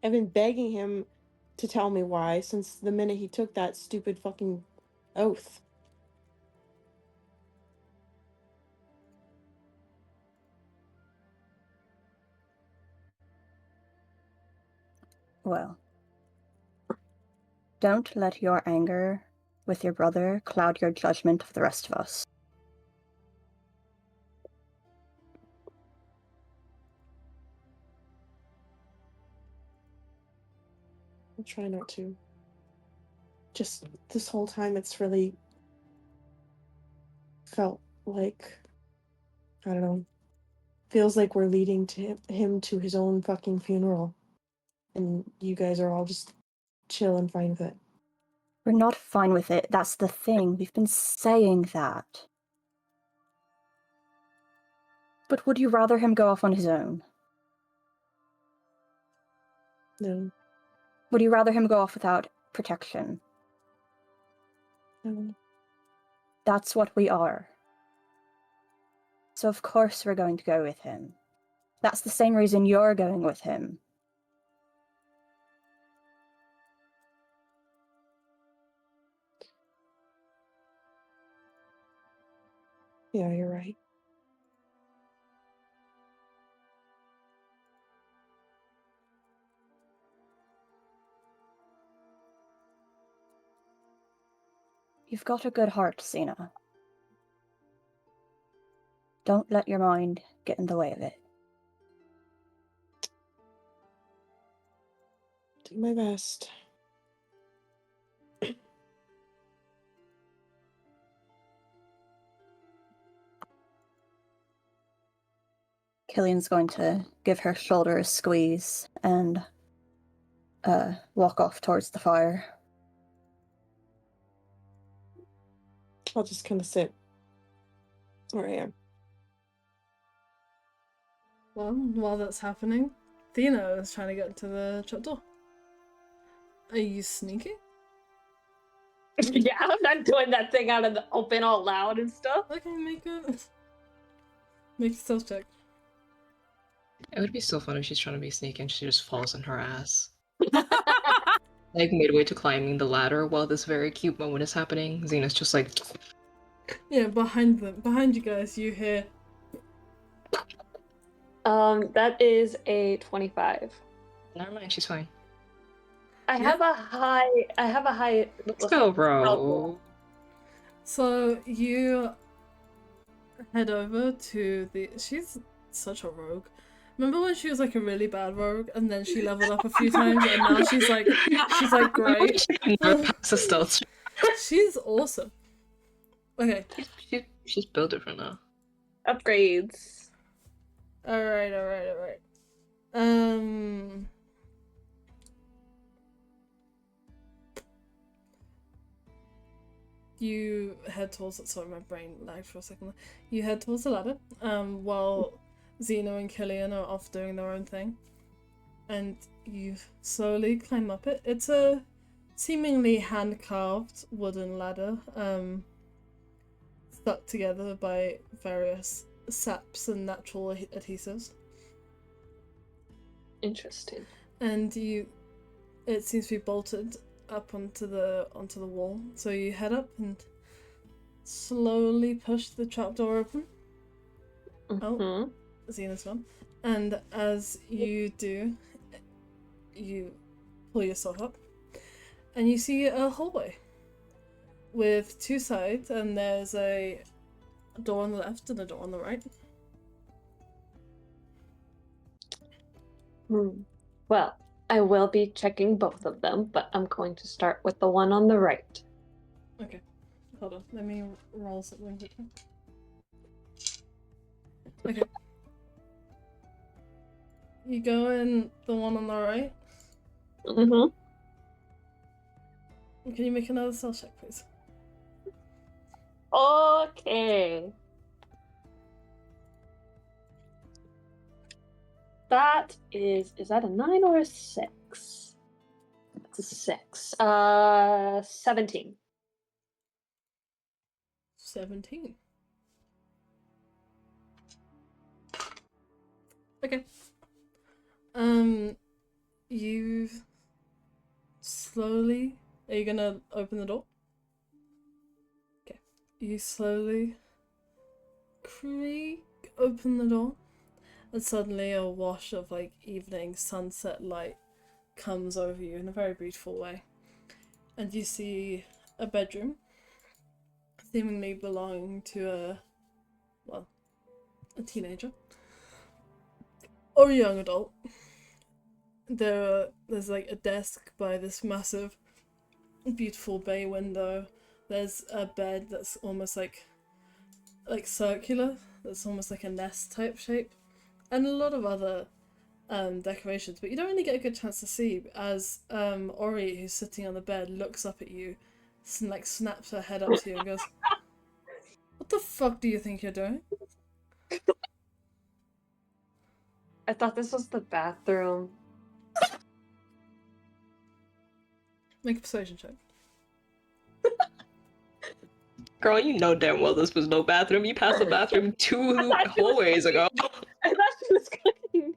C: I've been begging him to tell me why since the minute he took that stupid fucking oath.
E: Well, don't let your anger with your brother cloud your judgment of the rest of us.
C: I'll try not to. Just this whole time it's really felt like, I don't know, feels like we're leading to him to his own fucking funeral. And you guys are all just chill and fine with it.
E: We're not fine with it, that's the thing. We've been saying that. But would you rather him go off on his own?
C: No.
E: Would you rather him go off without protection?
C: No.
E: That's what we are. So of course we're going to go with him. That's the same reason you're going with him.
C: Yeah, you're right.
E: You've got a good heart, Cena. Don't let your mind get in the way of it.
C: Do my best.
E: Killian's going to give her shoulder a squeeze and walk off towards the fire.
C: I'll just kind of sit where I am.
B: Well, while that's happening, Thena is trying to get into the trapdoor. Are you sneaking?
A: Yeah, I'm not doing that thing out in the open all loud and stuff.
B: Okay, make a stealth check.
G: It would be so fun if she's trying to be sneaky and she just falls on her ass. Like midway to climbing the ladder while this very cute moment is happening, Xena's just like...
B: Yeah, behind you guys, you hear.
D: That is a 25.
G: Never mind, she's fine.
D: I have a high.
G: Let's go, bro.
B: So you head over to the. She's such a rogue. Remember when she was like a really bad rogue, and then she leveled up a few times, and now she's like great.
G: Never pass a stealth.
B: She's awesome. Okay.
G: She's built different now.
D: Upgrades.
B: Alright. You head towards. Sorry, my brain lagged for a second. You head towards the ladder. While Xena and Killian are off doing their own thing, and you slowly climb up it. It's a seemingly hand-carved wooden ladder, stuck together by various saps and natural adhesives.
D: Interesting.
B: And it seems to be bolted up onto the wall. So you head up and slowly push the trapdoor open.
D: Mhm.
B: Xena's gone. And as you do, you pull yourself up, and you see a hallway with two sides, and there's a door on the left and a door on the right.
D: Well, I will be checking both of them, but I'm going to start with the one on the right.
B: Okay, hold on. Let me roll something quickly. Okay. You go in the one on the right.
D: Mm-hmm.
B: Can you make another stealth check, please?
D: Okay. That is that a 9 or a 6? It's a 6. 17.
B: 17. Okay. You slowly... Are you gonna open the door? Okay. You slowly creak open the door, and suddenly a wash of like evening sunset light comes over you in a very beautiful way. And you see a bedroom, seemingly belonging to a teenager or a young adult. There's like a desk by this massive, beautiful bay window. There's a bed that's almost like circular. That's almost like a nest type shape, and a lot of other decorations. But you don't really get a good chance to see as Ori, who's sitting on the bed, looks up at you, like snaps her head up to you and goes, "What the fuck do you think you're doing?"
D: I thought this was the bathroom.
B: Make a persuasion check.
G: Girl, you know damn well this was no bathroom. You passed the bathroom 2 hallways ago.
D: I thought she was cooking.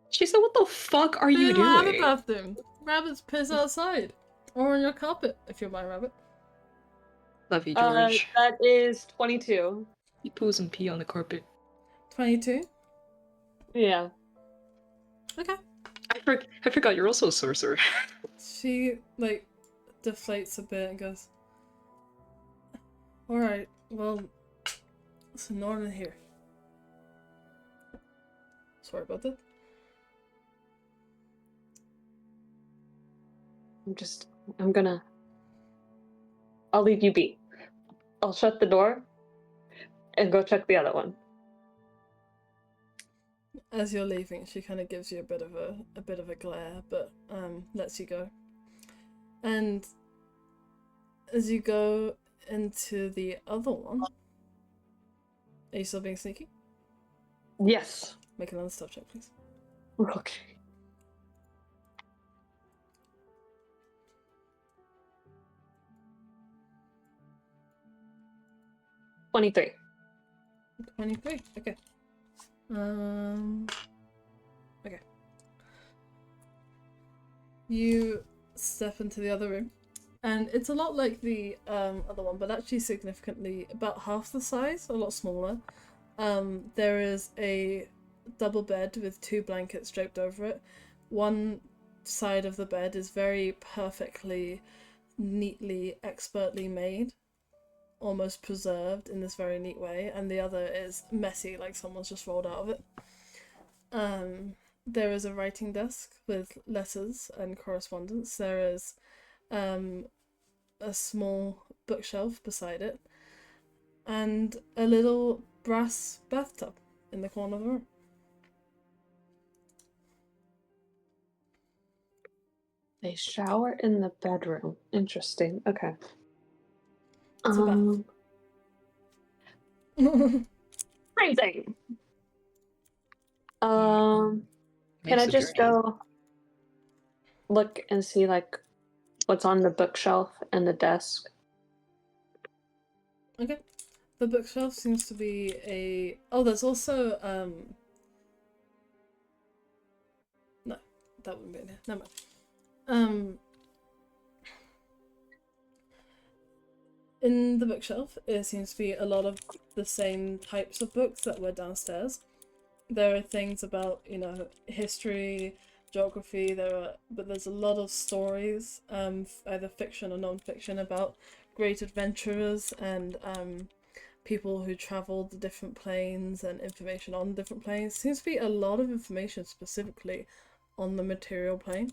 G: She said, "What the fuck are you
B: You don't have a
G: doing?"
B: bathroom. Rabbits piss outside. Or on your carpet, if you're my rabbit.
G: Love you, George.
D: That is 22.
G: You poo some pee on the carpet.
B: 22?
D: Yeah.
B: Okay.
G: I forgot you're also a sorcerer.
B: She, like, deflates a bit and goes, "Alright, well, it's not in here. Sorry about that."
D: I'll leave you be. I'll shut the door and go check the other one.
B: As you're leaving, she kind of gives you a bit of a glare, but lets you go. And as you go into the other one, are you still being sneaky?
D: Yes.
B: Make another stealth check, please.
D: Okay. $23.
B: 23. Okay. Okay. You step into the other room, and it's a lot like the other one, but actually significantly about half the size, a lot smaller. There is a double bed with 2 blankets draped over it. One side of the bed is very perfectly, neatly, expertly made, almost preserved in this very neat way, and the other is messy, like someone's just rolled out of it. There is a writing desk with letters and correspondence. There is a small bookshelf beside it, and a little brass bathtub in the corner of the room.
D: They shower in the bedroom. Interesting. Okay.
B: It's a bath.
D: Crazy. Can
G: Makes
D: I
G: the
D: just
G: journey.
D: go look and see like what's on the bookshelf and the desk?
B: Okay. The bookshelf seems to be a... Oh, there's also, no, that wouldn't be in here. Never mind. In the bookshelf, it seems to be a lot of the same types of books that were downstairs. There are things about, history, geography, but there's a lot of stories, either fiction or non-fiction, about great adventurers and people who traveled the different planes and information on different planes. Seems to be a lot of information specifically on the material plane.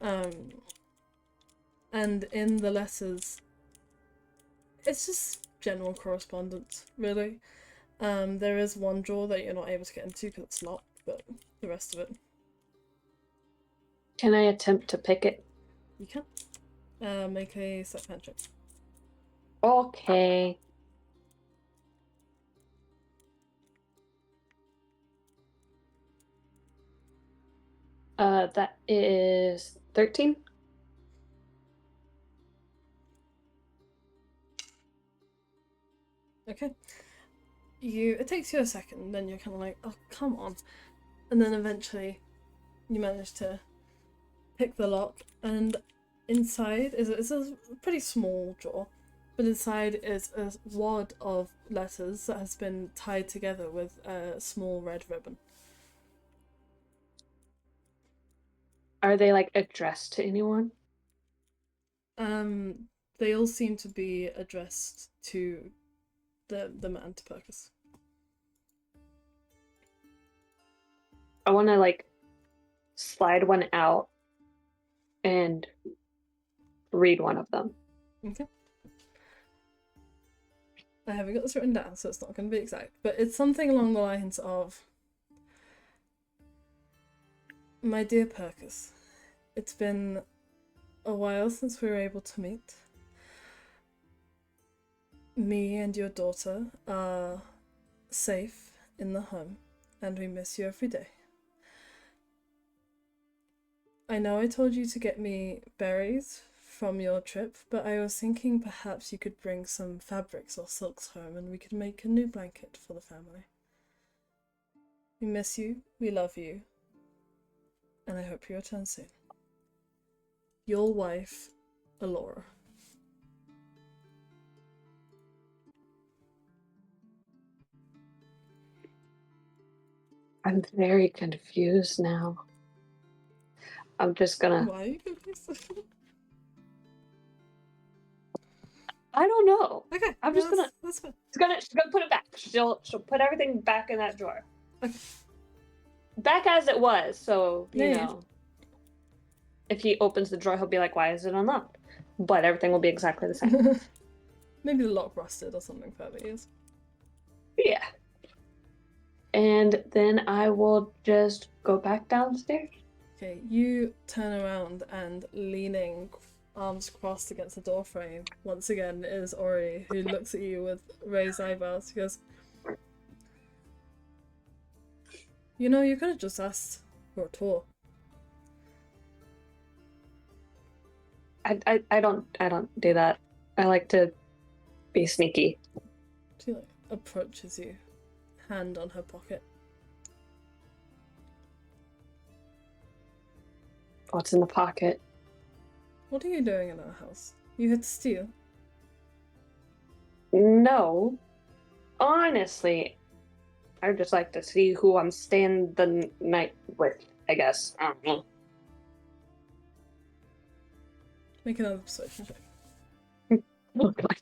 B: And in the letters, it's just general correspondence, really. There is one drawer that you're not able to get into because it's locked, but the rest of it,
D: Can I attempt to pick it?
B: you can. Make a set pen check.
D: Okay. That is 13.
B: Okay. It takes you a second, then you're kind of like, oh, come on. And then eventually you manage to pick the lock, and inside it's a pretty small drawer, but inside is a wad of letters that has been tied together with a small red ribbon.
D: Are they like addressed to anyone?
B: They all seem to be addressed to the man to Perkus.
D: I want to like slide one out and read one of them.
B: Okay. I haven't got this written down, so it's not going to be exact, but it's something along the lines of, "My dear Perkus, it's been a while since we were able to meet. Me and your daughter are safe in the home, and we miss you every day. I know I told you to get me berries from your trip, but I was thinking perhaps you could bring some fabrics or silks home and we could make a new blanket for the family. We miss you, we love you, and I hope you return soon. Your wife, Alora."
D: I'm very confused now. I'm just gonna.
B: Why are you confused?
D: I don't know.
B: Okay,
D: I'm just gonna.
B: That's fine.
D: She's gonna put it back. She'll put everything back in that drawer.
B: Okay.
D: Back as it was. So you
B: Yeah.
D: know, if he opens the drawer, he'll be like, "Why is it unlocked?" But everything will be exactly the same.
B: Maybe the lock rusted or something for the years.
D: Yeah. And then I will just go back downstairs.
B: Okay, you turn around and leaning, arms crossed against the doorframe, once again is Ori, who looks at you with raised eyebrows. He goes, "You could have just asked for a tour."
D: I don't do that. I like to be sneaky.
B: She approaches you, hand on her pocket.
D: What's in the pocket?
B: "What are you doing in our house? You had to steal?"
D: No. Honestly, I just like to see who I'm staying the night with, I guess. I don't know.
B: Make another persuasion check.
D: Oh, God.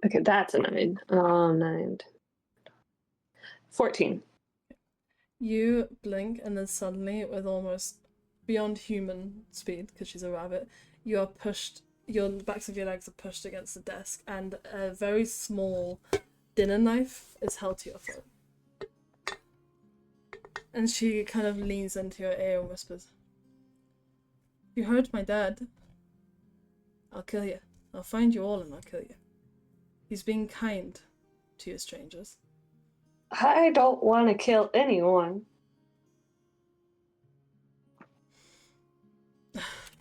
D: Okay, that's a 9. 9. 14.
B: You blink, and then suddenly, with almost beyond human speed, because she's a rabbit, you are pushed, your backs of your legs are pushed against the desk, and a very small dinner knife is held to your throat. And she kind of leans into your ear and whispers, "You hurt my dad. I'll kill you. I'll find you all and I'll kill you. He's being kind to you strangers."
D: I don't want to kill anyone.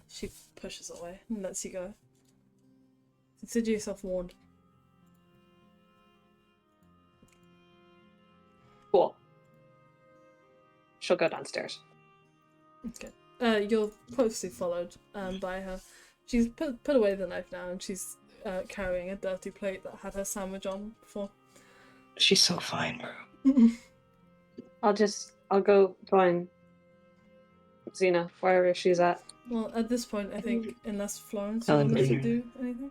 B: She pushes away and lets you go. Consider yourself warned.
D: Cool. She'll go downstairs.
B: Okay. You're closely followed by her. She's put away the knife now, and she's carrying a dirty plate that had her sandwich on before.
G: She's so fine, bro.
D: I'll go join Xena wherever she's at.
B: Well, at this point, I think, unless Florence, you
G: Oh,
B: wanted to
G: yeah.
B: do anything?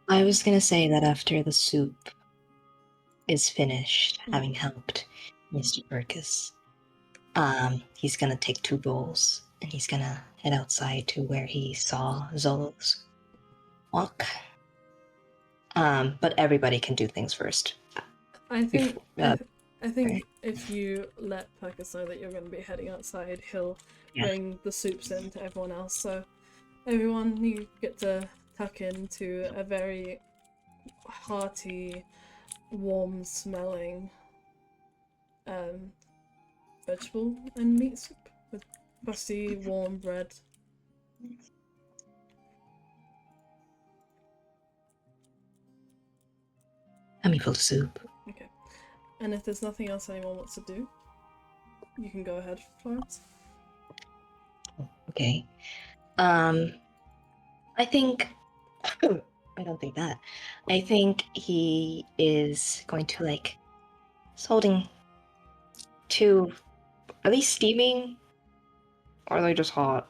G: I was gonna say that after the soup is finished, having helped Mr. Burkus, he's gonna take 2 bowls and he's gonna head outside to where he saw Zolos walk. But everybody can do things first.
B: I think I think
G: right.
B: if you let Purkis know that you're going to be heading outside, he'll
G: Yeah.
B: bring the soups in to everyone else. So everyone, you get to tuck into a very hearty, warm-smelling vegetable and meat soup with crusty, warm bread.
G: Let me fill the soup.
B: Okay. And if there's nothing else anyone wants to do, you can go ahead, Florence.
G: Okay. I think I don't think that. I think he is going to he's holding 2. Are they steaming? Or are they just hot?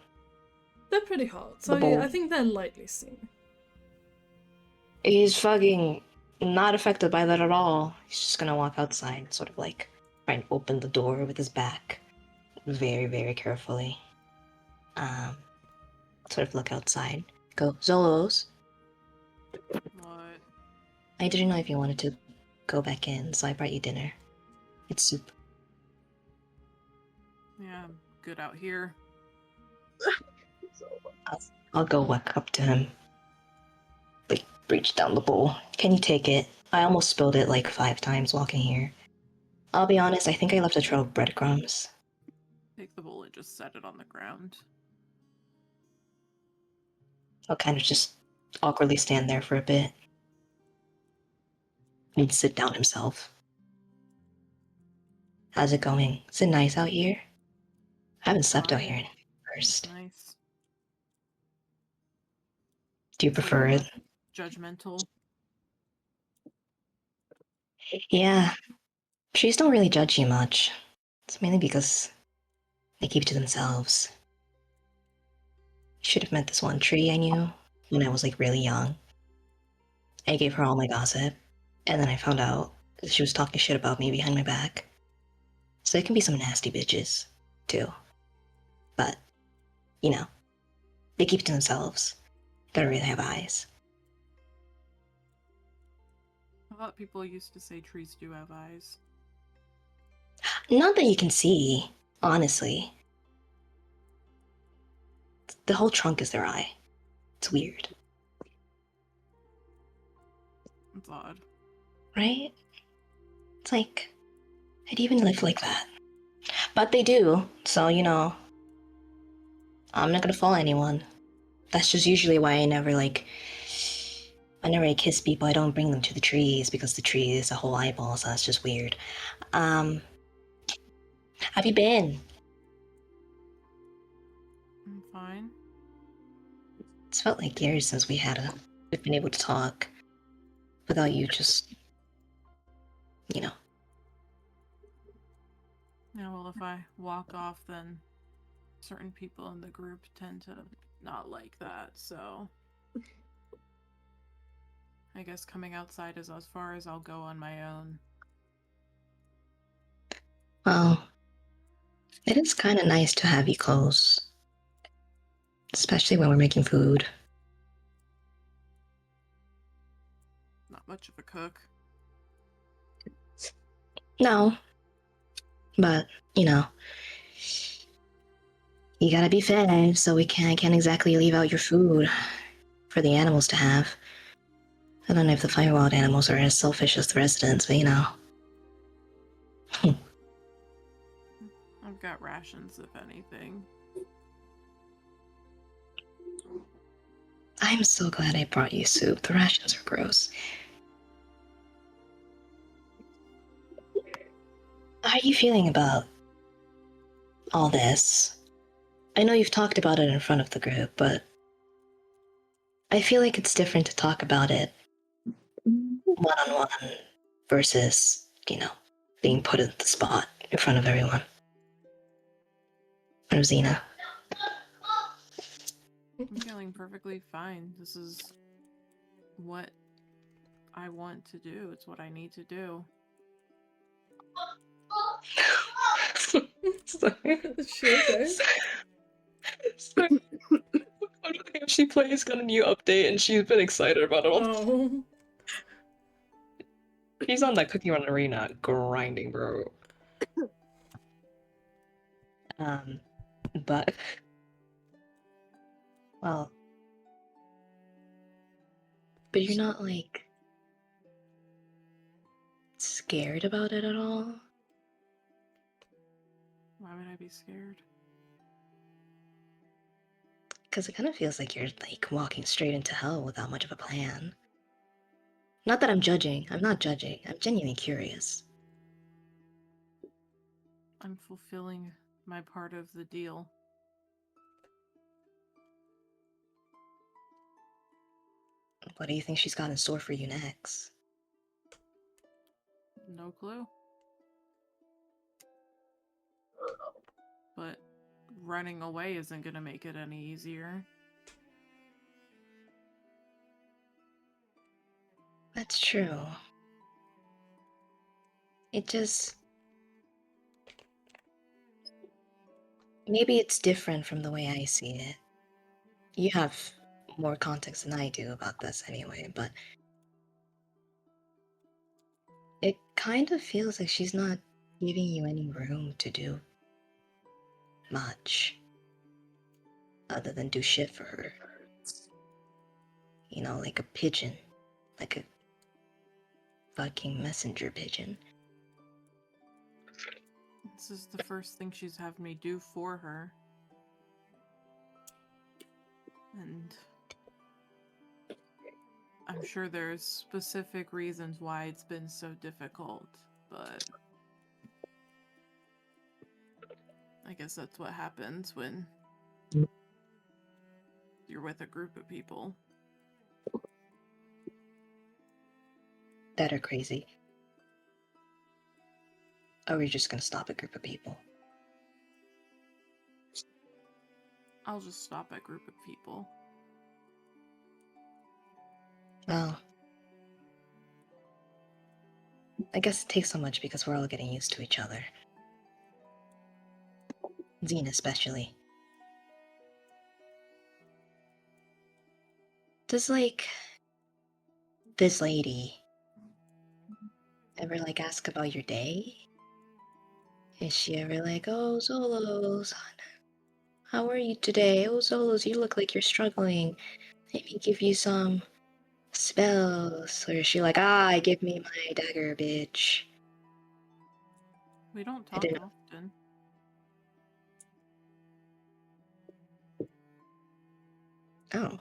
B: They're pretty hot, so
G: The bowl.
B: I think they're lightly steaming.
G: He's fucking not affected by that at all. He's just gonna walk outside, sort of try and open the door with his back. Very, very carefully. Sort of look outside. Go, Zolos.
F: What?
G: I didn't know if you wanted to go back in, so I brought you dinner. It's soup.
F: Yeah, I'm good out here.
G: I'll go walk up to him. Reach down the bowl. Can you take it? I almost spilled it 5 times walking here. I'll be honest, I think I left a trail of breadcrumbs.
F: Take the bowl and just set it on the ground.
G: I'll kind of just awkwardly stand there for a bit. He'd sit down himself. How's it going? Is it nice out here? I haven't slept out here in first.
F: Nice.
G: Do you prefer it?
F: Judgmental.
G: Yeah. Trees don't really judge you much. It's mainly because they keep to themselves. You should have met this one tree I knew when I was really young. I gave her all my gossip, and then I found out that she was talking shit about me behind my back. So they can be some nasty bitches, too. But, they keep to themselves. They don't really have eyes.
F: I thought people used to say trees do have eyes.
G: Not that you can see, honestly. The whole trunk is their eye. It's weird.
F: It's odd.
G: Right? It's I'd even live like that. But they do, so, I'm not gonna fall anyone. That's just usually why whenever I kiss people, I don't bring them to the trees, because the tree is a whole eyeball, so that's just weird. Have you been?
F: I'm fine.
G: It's felt like years since we've been able to talk without you just,
F: Yeah, well, if I walk off, then certain people in the group tend to not like that, so I guess coming outside is as far as I'll go on my own.
G: Well, it is kind of nice to have you close. Especially when we're making food.
F: Not much of a cook.
G: No. But, you gotta be fed, so I can't exactly leave out your food for the animals to have. I don't know if the Feywild animals are as selfish as the residents, but
F: I've got rations, if anything.
G: I'm so glad I brought you soup. The rations are gross. How are you feeling about all this? I know you've talked about it in front of the group, but I feel like it's different to talk about it one-on-one versus, being put at the spot in front of everyone. Rosina.
F: I'm feeling perfectly fine. This is what I want to do. It's what I need to do.
A: Sorry.
B: Is she okay?
A: Sorry. One of the games she plays got a new update and she's been excited about it all.
B: Oh.
A: She's on that Cookie Run Arena grinding, bro.
G: But, well, but you're not, like, scared about it at all?
F: Why would I be scared?
G: Because it kind of feels like you're, like, walking straight into hell without much of a plan. Not that I'm judging. I'm not judging. I'm genuinely curious.
F: I'm fulfilling my part of the deal.
G: What do you think she's got in store for you next?
F: No clue. But running away isn't gonna make it any easier.
G: That's true. It just... Maybe it's different from the way I see it. You have more context than I do about this anyway, but... It kind of feels like she's not giving you any room to do much. Other than do shit for her. Like a pigeon. Like a fucking messenger pigeon.
F: This is the first thing she's having me do for her. And I'm sure there's specific reasons why it's been so difficult, but I guess that's what happens when you're with a group of people.
G: That are crazy. Or we're just gonna stop a group of people.
F: I'll just stop at group of people.
G: Well, I guess it takes so much because we're all getting used to each other. Zine especially. Does, like, this lady ever, like, ask about your day? Is she ever like, oh, Zolos, how are you today? Oh, Zolos, you look like you're struggling. Let me give you some spells. Or is she like, give me my dagger, bitch?
F: We don't
G: I
F: talk
G: didn't-
F: often.
G: Oh.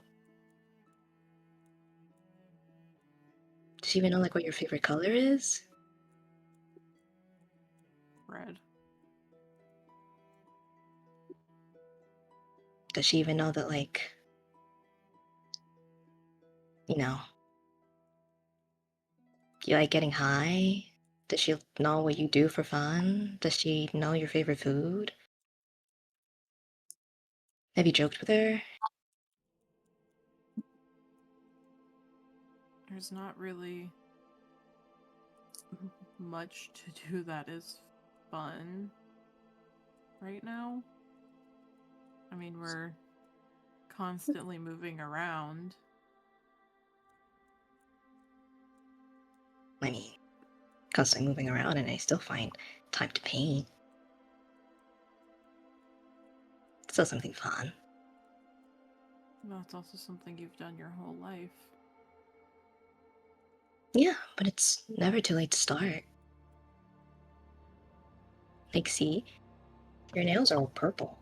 G: Does she even know, like, what your favorite color is?
F: Red.
G: Does she even know that, like, you like getting high? Does she know what you do for fun? Does she know your favorite food? Have you joked with her?
F: There's not really much to do that is fun right now. I mean, we're constantly moving around.
G: I mean, constantly moving around and I still find time to paint. Still something fun.
F: That's also something you've done your whole life.
G: Yeah, but it's never too late to start. Like, see? Your nails are all purple.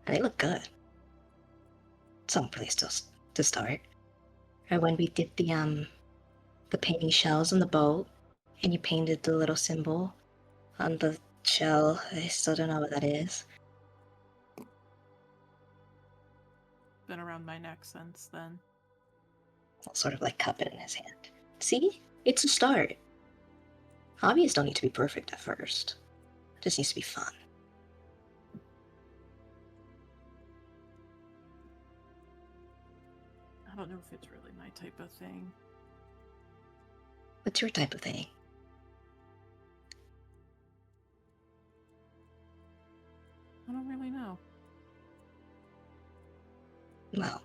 G: And they look good. Some place to start. Or when we did the painting shells on the boat, and you painted the little symbol on the shell. I still don't know what that is.
F: been around my neck since then.
G: I'll sort of like cup it in his hand. See? It's a start. Hobbies don't need to be perfect at first. It just needs to be fun.
F: I don't know if it's really my type of thing.
G: What's your type of thing?
F: I don't really know.
G: Well,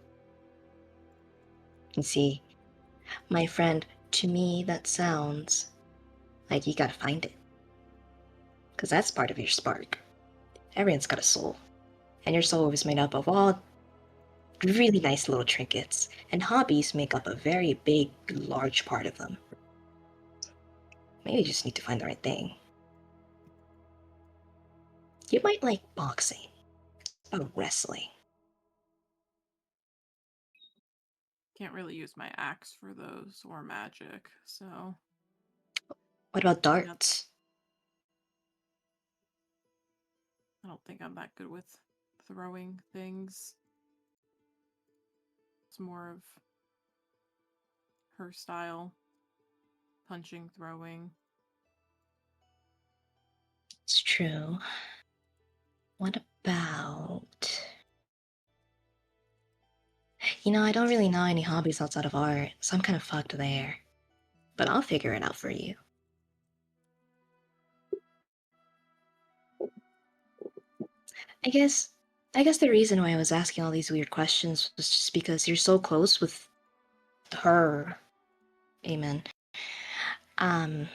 G: you see, my friend, to me that sounds like you gotta find it. Because that's part of your spark. Everyone's got a soul. And your soul is made up of all really nice little trinkets. And hobbies make up a very big, large part of them. Maybe you just need to find the right thing. You might like boxing. Or wrestling.
F: Can't really use my axe for those or magic, so.
G: What about darts?
F: I don't think I'm that good with throwing things. It's more of her style. Punching, throwing.
G: It's true. What about... You know, I don't really know any hobbies outside of art, so I'm kind of fucked there. But I'll figure it out for you. I guess the reason why I was asking all these weird questions was just because you're so close with her. Amen. That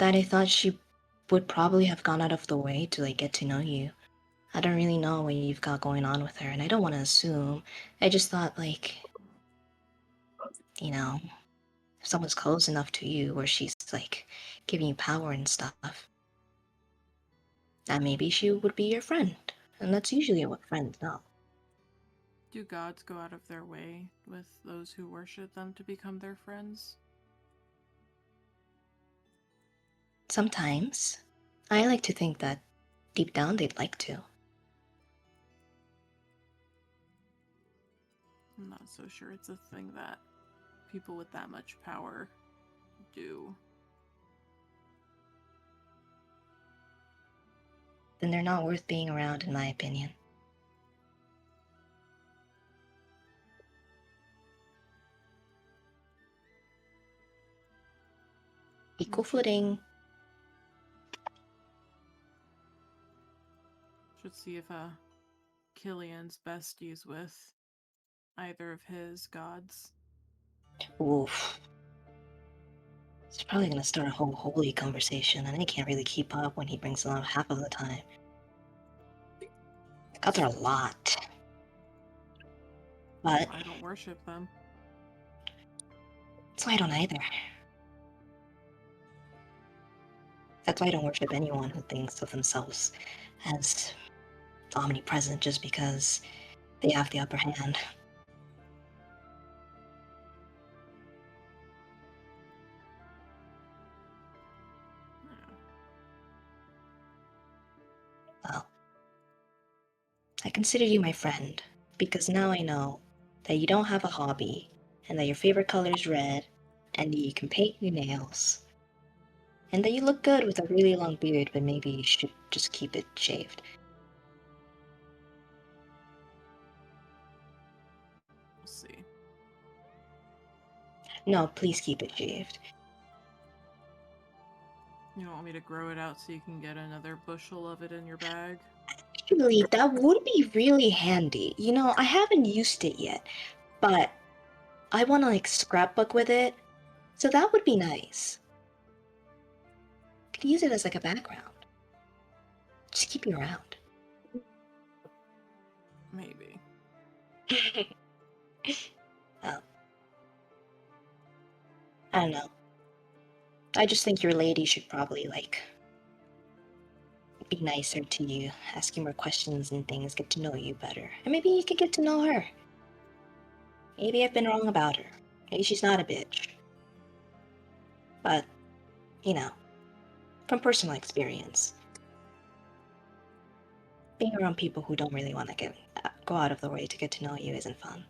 G: I thought she would probably have gone out of the way to like get to know you. I don't really know what you've got going on with her, and I don't want to assume. I just thought, like, you know, if someone's close enough to you where she's, like, giving you power and stuff, that maybe she would be your friend. And that's usually what friends know.
F: Do gods go out of their way with those who worship them to become their friends?
G: Sometimes. I like to think that deep down they'd like to.
F: I'm not so sure it's a thing that people with that much power do.
G: Then they're not worth being around, in my opinion. Equal footing.
F: Should see if Killian's besties with either of his gods.
G: Oof. It's probably gonna start a whole holy conversation, and I can't really keep up when he brings them up half of the time. Gods are a lot. But
F: I don't worship them.
G: that's why I don't either. That's why I don't worship anyone who thinks of themselves as omnipresent just because they have the upper hand. Well, I consider you my friend, because now I know that you don't have a hobby, and that your favorite color is red, and you can paint your nails, and that you look good with a really long beard, but maybe you should just keep it shaved.
F: We'll see.
G: No, please keep it shaved.
F: You don't want me to grow it out so you can get another bushel of it in your bag?
G: Actually, that would be really handy. You know, I haven't used it yet, but I want to, like, scrapbook with it, so that would be nice. Could use it as, like, a background. Just keep you around.
F: Maybe.
G: Well, I don't know. I just think your lady should probably, like, be nicer to you, ask you more questions and things, get to know you better. And maybe you could get to know her. Maybe I've been wrong about her. Maybe she's not a bitch. But, you know, from personal experience, being around people who don't really want to get go out of the way to get to know you isn't fun.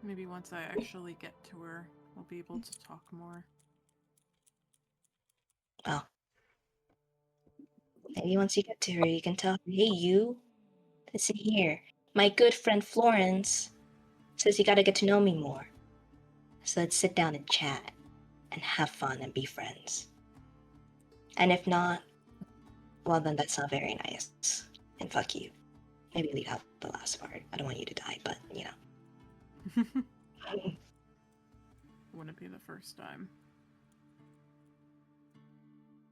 F: Maybe once I actually get to her, I'll be able to talk more.
G: Well, maybe once you get to her, you can tell her, hey, you, listen here. My good friend Florence says you gotta get to know me more. So let's sit down and chat and have fun and be friends. And if not, well, then that's not very nice. And fuck you. Maybe leave out the last part. I don't want you to die, but, you know.
F: Wouldn't be the first time.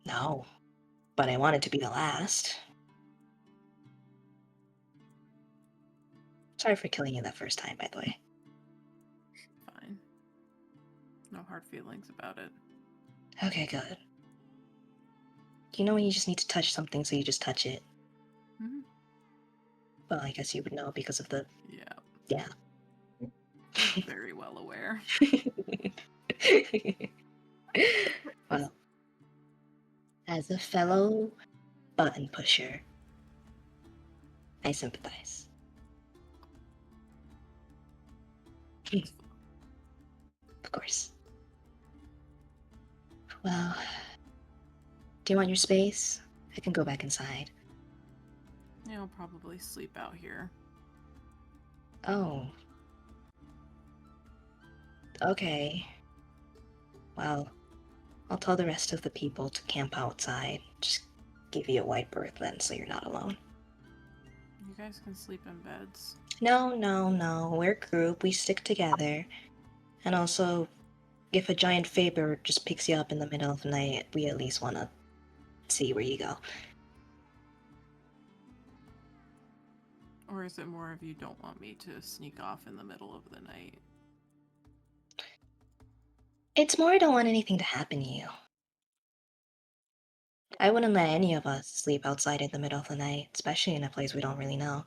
G: No. But I want it to be the last. Sorry for killing you that first time, by the way.
F: Fine. No hard feelings about it.
G: Okay, good. You know when you just need to touch something, so you just touch it?
F: Mm-hmm.
G: Well, I guess you would know because of the...
F: Yeah.
G: Yeah.
F: Very well aware.
G: Well, as a fellow button pusher, I sympathize. Of course. Well, do you want your space? I can go back inside.
F: Yeah, I'll probably sleep out here.
G: Oh. Okay. Well, I'll tell the rest of the people to camp outside. Just give you a white berth then so you're not alone.
F: You guys can sleep in beds.
G: No. We're a group. We stick together. And also, if a giant Faber just picks you up in the middle of the night, we at least want to see where you go.
F: Or is it more of you don't want me to sneak off in the middle of the night?
G: It's more I don't want anything to happen to you. I wouldn't let any of us sleep outside in the middle of the night, especially in a place we don't really know.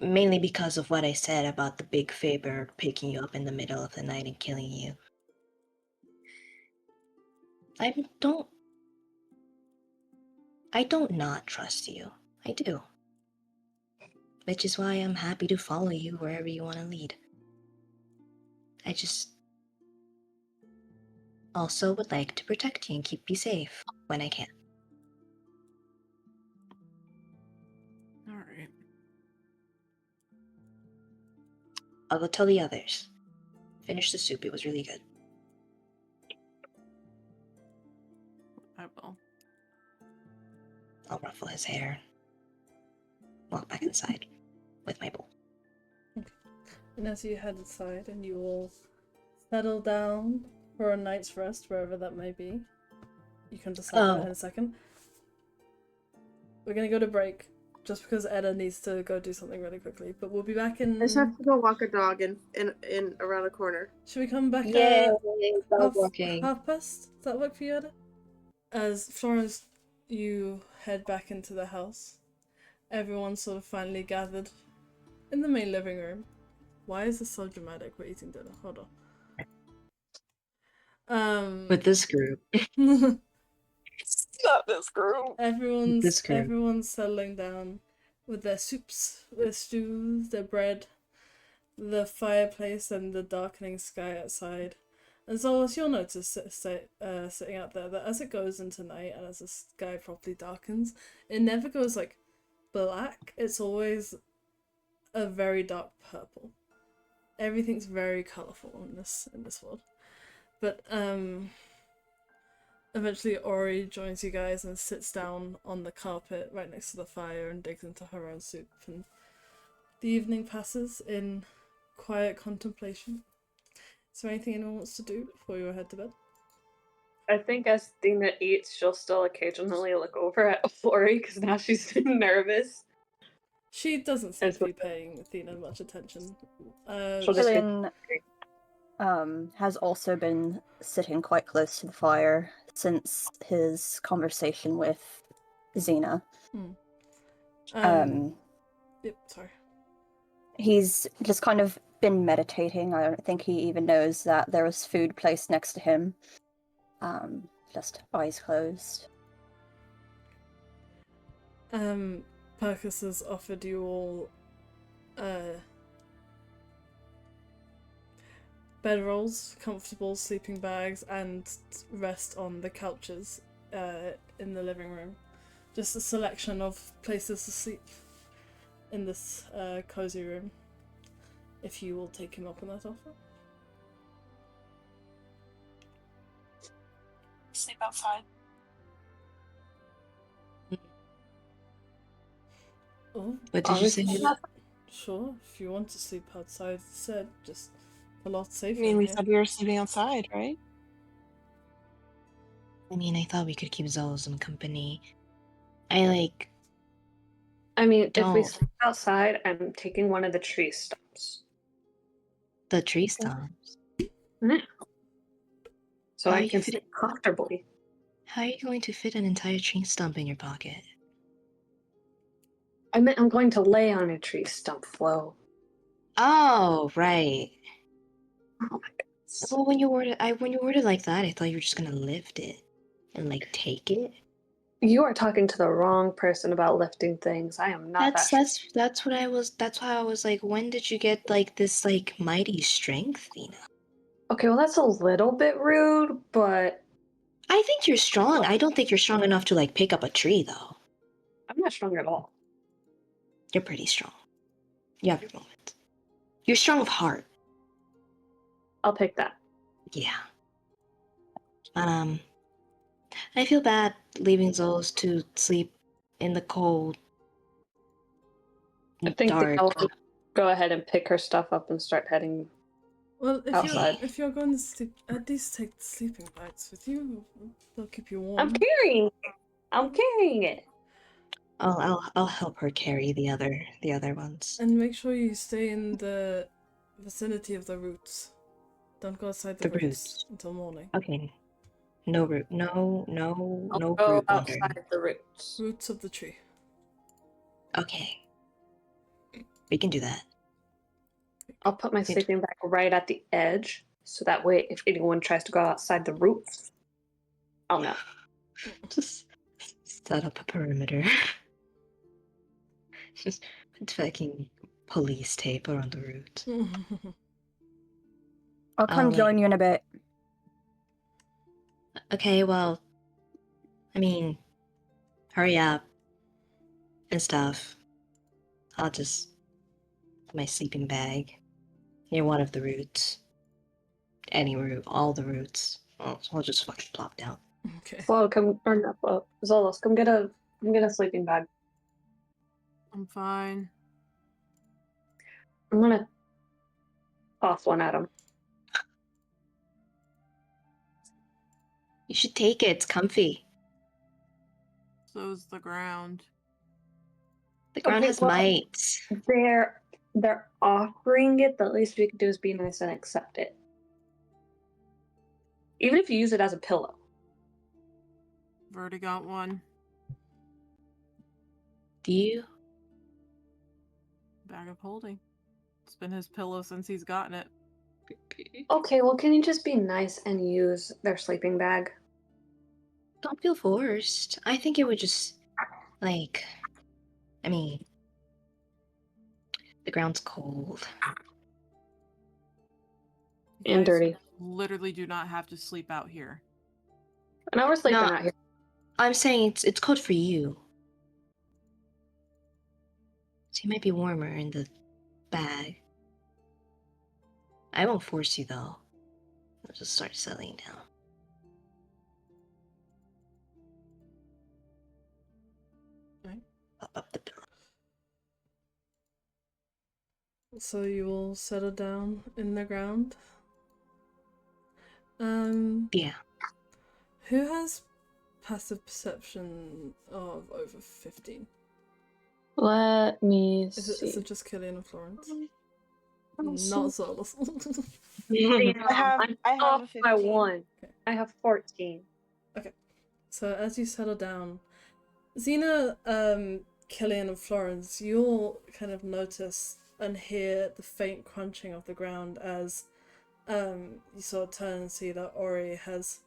G: Mainly because of what I said about the big Faber picking you up in the middle of the night and killing you. I don't not trust you. I do. Which is why I'm happy to follow you wherever you want to lead. I just also would like to protect you and keep you safe when I can.
F: Alright.
G: I'll go tell the others. Finish the soup, it was really good.
F: I will.
G: I'll ruffle his hair. Walk back inside with my bowl.
B: And as you head inside and you all settle down for a night's rest, wherever that may be, you can decide that in a second. We're gonna go to break, just because Edda needs to go do something really quickly. But we'll be back in.
C: I just have to go walk a dog in around the corner.
B: Should we come back?
G: Yay,
B: Half
G: walking.
B: past? Does that work for you, Edda? As Florence, you head back into the house. Everyone's sort of finally gathered in the main living room. Why is this so dramatic? We're eating dinner. Hold on.
G: With this group.
C: Not this group.
B: Everyone's settling down with their soups, their stews, their bread, the fireplace, and the darkening sky outside. And so, as you'll notice, sitting out there, that as it goes into night and as the sky properly darkens, it never goes like black. It's always a very dark purple. Everything's very colourful in this world. But eventually Ori joins you guys and sits down on the carpet right next to the fire and digs into her own soup, and the evening passes in quiet contemplation. Is there anything anyone wants to do before you head to bed?
D: I think as Dina eats, she'll still occasionally look over at Ori because now she's nervous.
B: She doesn't seem to be paying Athena much attention.
E: Helen has also been sitting quite close to the fire since his conversation with Xena.
B: Yep, sorry.
E: He's just kind of been meditating. I don't think he even knows that there was food placed next to him. Just eyes closed.
B: Percus has offered you all bedrolls, comfortable sleeping bags, and rest on the couches in the living room. Just a selection of places to sleep in this cozy room, if you will take him up on that offer.
H: Sleep outside.
B: Oh,
G: What did you say?
B: sure, if you want to sleep outside instead, just a lot
C: I
B: safer.
C: mean, we
B: here.
C: said we were sleeping outside, right?
G: I mean, I thought we could keep Zoe some company. I
D: if we
G: Don't.
D: sleep outside, I'm taking one of the tree stumps.
G: the tree stumps.
D: So
G: How
D: I
G: are you
D: can
G: fitting-
D: sleep comfortably.
G: How are you going to fit an entire tree stump in your pocket?
D: I meant I'm going to lay on a tree stump, Flo.
G: Oh, right.
D: Oh my goodness.
G: Well, when you worded like that, I thought you were just gonna lift it and take it.
D: You are talking to the wrong person about lifting things. I am not that.
G: That's what I was. That's why I was like, when did you get this mighty strength, Thina?
D: Okay, well that's a little bit rude, but
G: I think you're strong. I don't think you're strong enough to pick up a tree though.
D: I'm not strong at all.
G: You're pretty strong. You have your moments. You're strong of heart.
D: I'll take that.
G: Yeah. I feel bad leaving Zoles to sleep in the cold,
D: I think
G: dark.
D: I'll go ahead and pick her stuff up and start heading.
B: Well,
D: Outside.
B: if you're going to sleep, at least take the sleeping bags with you. They'll keep you warm.
D: I'm carrying it.
G: I'll help her carry the other ones.
B: And make sure you stay in the vicinity of the roots. Don't go outside the roots until morning.
G: Okay. No root. No
D: I'll go
G: root
D: outside
G: wandering.
D: the roots.
B: Roots of the tree.
G: Okay. We can do that.
D: I'll put my sleeping bag right at the edge, so that way if anyone tries to go outside the roots, I'll know.
G: Just set up a perimeter. Just put fucking police tape around the root.
E: I'll come
G: like-
E: join you in a bit.
G: Okay, well, I mean, hurry up and stuff. I'll just put my sleeping bag near one of the roots. Any root, all the roots. I'll just fucking plop down.
B: Okay.
D: Flo, come or not Flo. Zolos, come get a sleeping bag.
F: I'm fine.
D: I'm gonna toss one at him.
G: You should take it. It's comfy.
F: So's the ground.
G: The ground
D: Okay,
G: has
D: well-
G: mites.
D: They're offering it. The least we can do is be nice and accept it. Even if you use it as a pillow.
F: I've already got one.
G: Do you?
F: Bag of holding. It's been his pillow since he's gotten it.
D: Okay, well, can you just be nice and use their sleeping bag?
G: Don't feel forced. I think it would just, I mean, the ground's cold.
F: You
D: And
F: guys
D: dirty.
F: Literally do not have to sleep out here.
D: And we're sleeping
G: No.
D: out here.
G: I'm saying it's cold for you. So you might be warmer in the bag. I won't force you though. I'll just start settling down.
B: Right.
G: Up the pillow.
B: So you will settle down in the ground.
G: Yeah.
B: Who has passive perception of over 15?
D: Let me
B: Is
D: see.
B: it just Killian and Florence?
D: I don't
B: Not
D: see.
B: Zolas.
D: I'm
C: I have
D: off
C: a
D: by
C: 15.
D: one.
B: Okay.
D: I have 14.
B: So as you settle down, Xena, Killian and Florence, you'll kind of notice and hear the faint crunching of the ground as you sort of turn and see that Ori has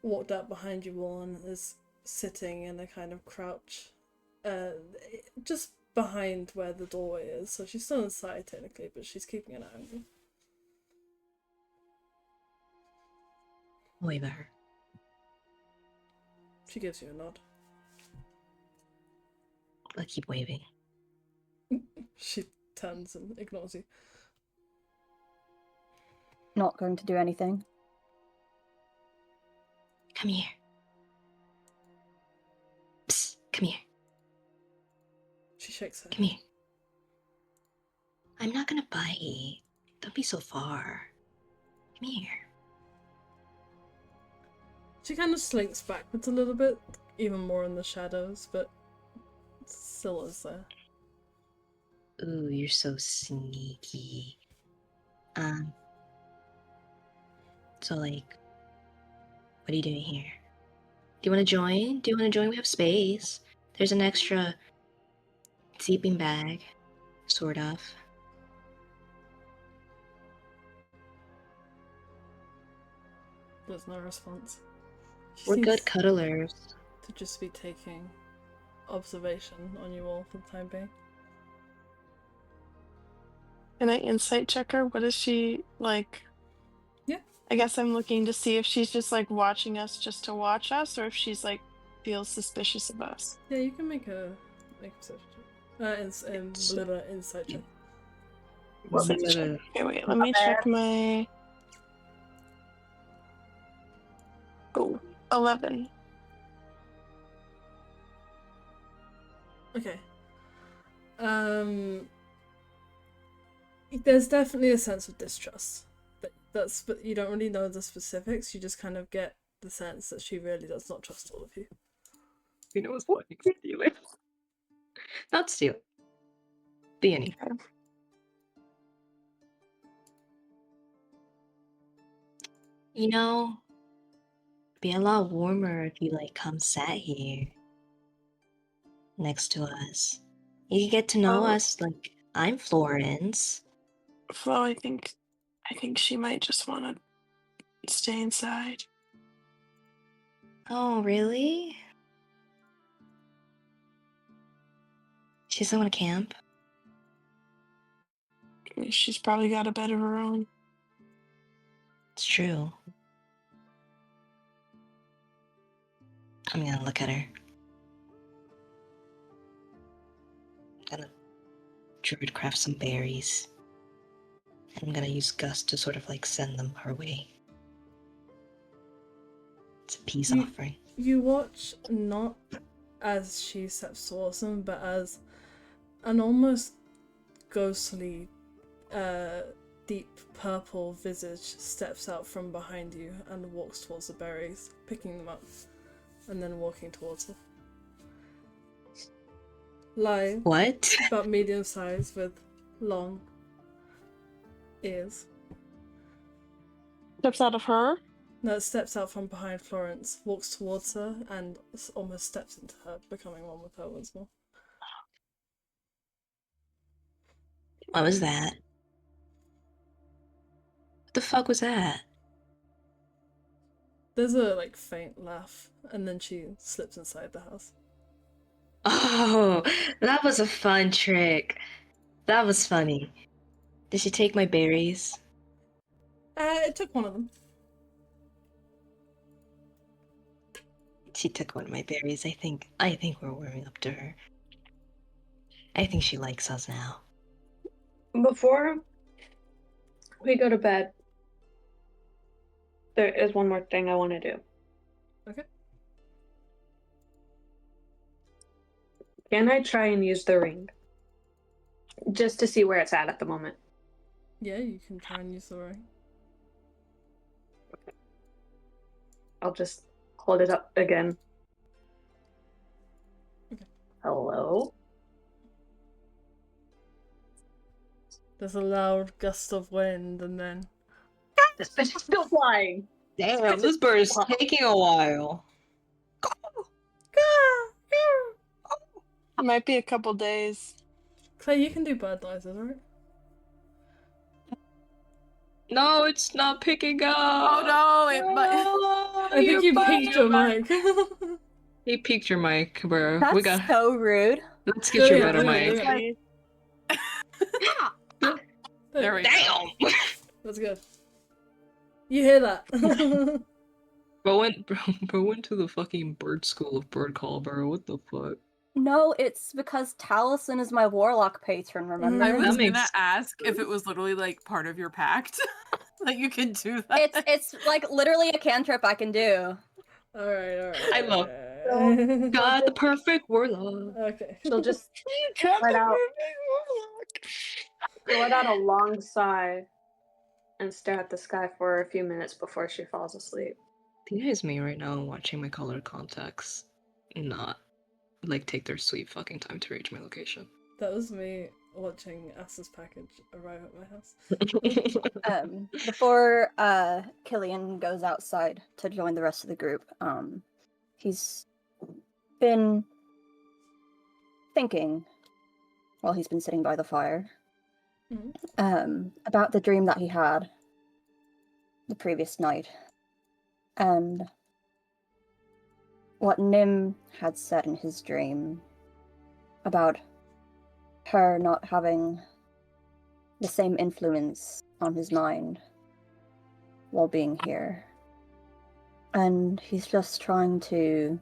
B: walked up behind you all and is sitting in a kind of crouch just behind where the doorway is. So she's still inside technically, but she's keeping an eye on you.
G: Wave at her.
B: She gives you a nod.
G: I'll keep waving.
B: She turns and ignores you.
E: Not going to do anything.
G: Come here. Psst, come here.
B: She shakes her.
G: Come here. I'm not gonna bite. Don't be so far. Come here.
B: She kind of slinks backwards a little bit, even more in the shadows, but still is there.
G: Ooh, you're so sneaky. So like, what are you doing here? Do you want to join? Do you want to join? We have space. There's an extra sleeping bag, sort of.
B: There's no response. She
G: We're
B: seems
G: good cuddlers.
B: to just be taking observation on you all for the time being.
C: Can I insight check her? What is she like?
B: Yeah.
C: I guess I'm looking to see if she's just like watching us just to watch us, or if she's like feels suspicious of us.
B: Yeah, you can make a perception check. Little insight check.
C: Insight check. Okay, wait. Let me check my. Oh, 11.
B: Okay. There's definitely a sense of distrust. But you don't really know the specifics. You just kind of get the sense that she really does not trust all of you.
A: You know what? Stealing. Not stealing. Be any.
G: You know, be a lot warmer if you like come sat here next to us. You can get to know us. Like, I'm Florence.
C: Flo, I think she might just want to stay inside.
G: Oh, really? She doesn't want to camp?
C: She's probably got a bed of her own.
G: It's true. I'm gonna look at her. I'm gonna druidcraft some berries. I'm gonna use Gus to sort of like send them her way. It's a peace offering.
B: You watch not as she steps towards them, but as an almost ghostly, deep purple visage steps out from behind you and walks towards the berries, picking them up, and then walking towards her. Live.
G: What?
B: About medium size with long ears.
C: Steps out of her?
B: No, it steps out from behind Florence, walks towards her, and almost steps into her, becoming one with her once more.
G: What was that? What the fuck was that?
B: There's a like faint laugh, and then she slips inside the house.
G: Oh, that was a fun trick. That was funny. Did she take my berries?
B: It took one of them.
G: She took one of my berries. I think we're warming up to her. I think she likes us now.
D: Before we go to bed, there is one more thing I want to do.
B: Okay.
D: Can I try and use the ring? Just to see where it's at the moment.
B: Yeah, you can try and use the ring.
D: I'll just hold it up again.
B: Okay.
D: Hello?
B: There's a loud gust of wind, and then
D: This bitch is still flying!
A: Damn, this bird is taking a while.
C: It might be a couple days.
B: Clay, you can do bird noises, right?
A: No, it's not picking up.
F: Oh no, it might.
B: I think you picked your mic.
A: He peaked your mic, bro.
E: That's
A: We got.
E: so rude.
A: Let's get you a
B: Yeah,
A: better
B: look at
A: mic.
B: it, look at it.
F: There we go.
A: Damn.
B: That's good. You hear that?
A: Bro went to the fucking bird school of bird call, bro. What the fuck?
E: No, it's because Taliesin is my warlock patron, remember?
F: I was
A: That
F: gonna
A: makes
F: ask if it was literally like part of your pact. That you can do that.
E: It's like literally a cantrip I can do.
B: Alright.
A: I love-
B: alright.
A: God, the perfect warlock.
B: Okay.
D: She'll just let out a long sigh and stare at the sky for a few minutes before she falls asleep.
A: Tina is me right now watching my colored contacts not like take their sweet fucking time to reach my location.
B: That was me watching Asta's package arrive at my house.
E: Before Killian goes outside to join the rest of the group, he's been thinking while he's been sitting by the fire about the dream that he had the previous night and what Nym had said in his dream about her not having the same influence on his mind while being here. And he's just trying to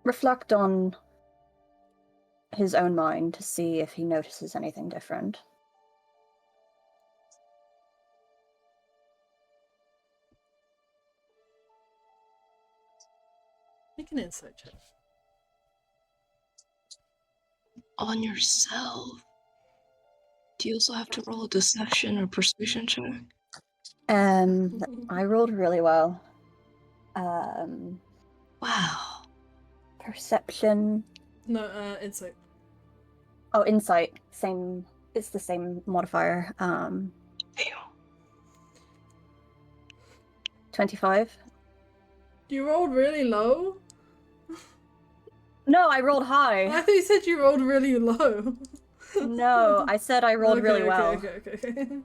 E: reflect on his own mind to see if he notices anything different.
B: Make an insight check.
A: On yourself. Do you also have to roll a deception or persuasion check?
E: I rolled really well.
A: Wow.
E: Perception.
B: No, insight.
E: Oh, insight. Same. It's the same modifier.
A: Damn.
E: 25.
B: You rolled really low?
E: No, I rolled high.
B: I thought you said you rolled really low.
E: No, I said I rolled really well.
B: Okay.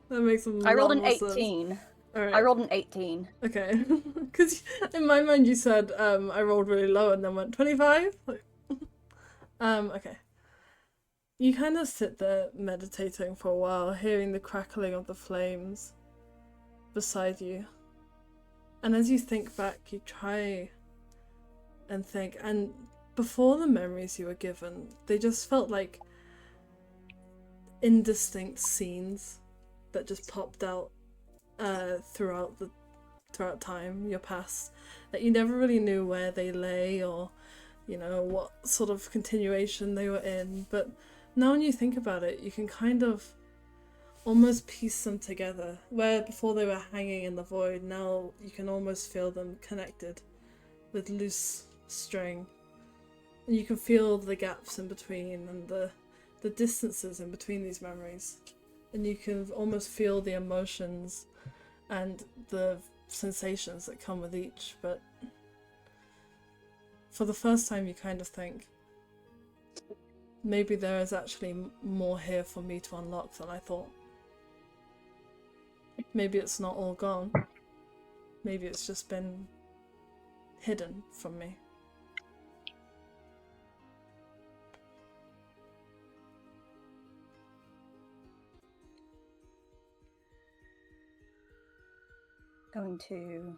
B: That makes a
E: I rolled
B: lot
E: an
B: more sense.
E: 18.
B: Alright.
E: I rolled an 18.
B: Okay. Because in my mind you said I rolled really low and then went 25? Okay. You kind of sit there meditating for a while, hearing the crackling of the flames beside you. And as you think back, you try and think, and before the memories you were given, they just felt like indistinct scenes that just popped out throughout time, your past, that you never really knew where they lay or, you know, what sort of continuation they were in. But now when you think about it, you can kind of almost piece them together. Where before they were hanging in the void, now you can almost feel them connected with loose string. And you can feel the gaps in between and the distances in between these memories. And you can almost feel the emotions and the sensations that come with each. But for the first time you kind of think, maybe there is actually more here for me to unlock than I thought. Maybe it's not all gone. Maybe it's just been hidden from me.
E: Going to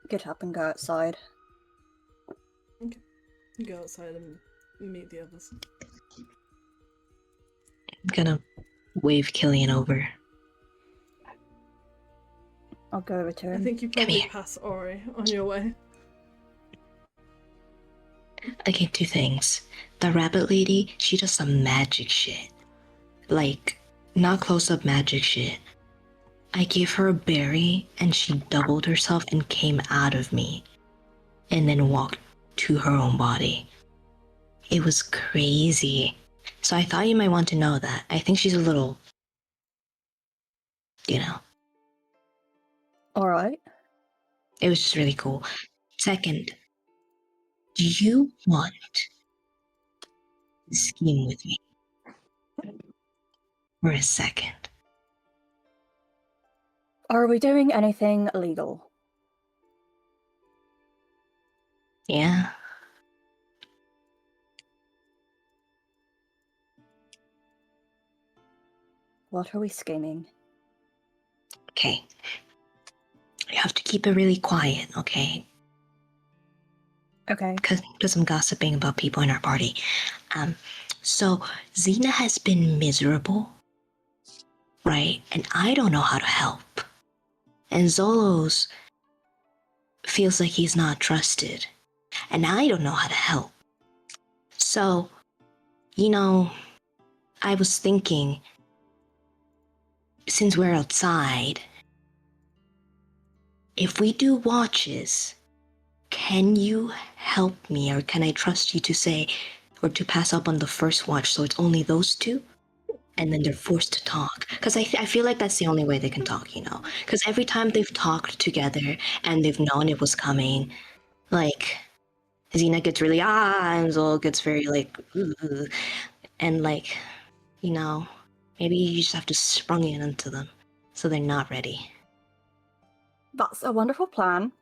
E: get up and go outside.
B: Okay. Go outside and meet the others.
G: I'm gonna wave Killian over.
E: I'll go over to him.
B: I think you probably
G: here.
B: pass Ori on your way.
G: Okay, two things. The rabbit lady, she does some magic shit. Like, not close-up magic shit. I gave her a berry, and she doubled herself and came out of me. And then walked to her own body. It was crazy. So I thought you might want to know that. I think she's a little... you know.
E: Alright.
G: It was just really cool. Second, do you want to scheme with me? For a second.
E: Are we doing anything illegal?
G: Yeah.
E: What are we scheming?
G: Okay. You have to keep it really quiet, okay?
E: Okay.
G: Because I'm gossiping about people in our party. So Xena has been miserable, right? And I don't know how to help. And Zolos feels like he's not trusted. And I don't know how to help. So, I was thinking, since we're outside, if we do watches, can you help me, or can I trust you to say, or to pass up on the first watch so it's only those two? And then they're forced to talk. Because I feel like that's the only way they can talk, Because every time they've talked together and they've known it was coming, like, Xena gets really, and Zol gets very, like, ugh. And, like, maybe you just have to sprung it into them so they're not ready.
E: That's a wonderful plan.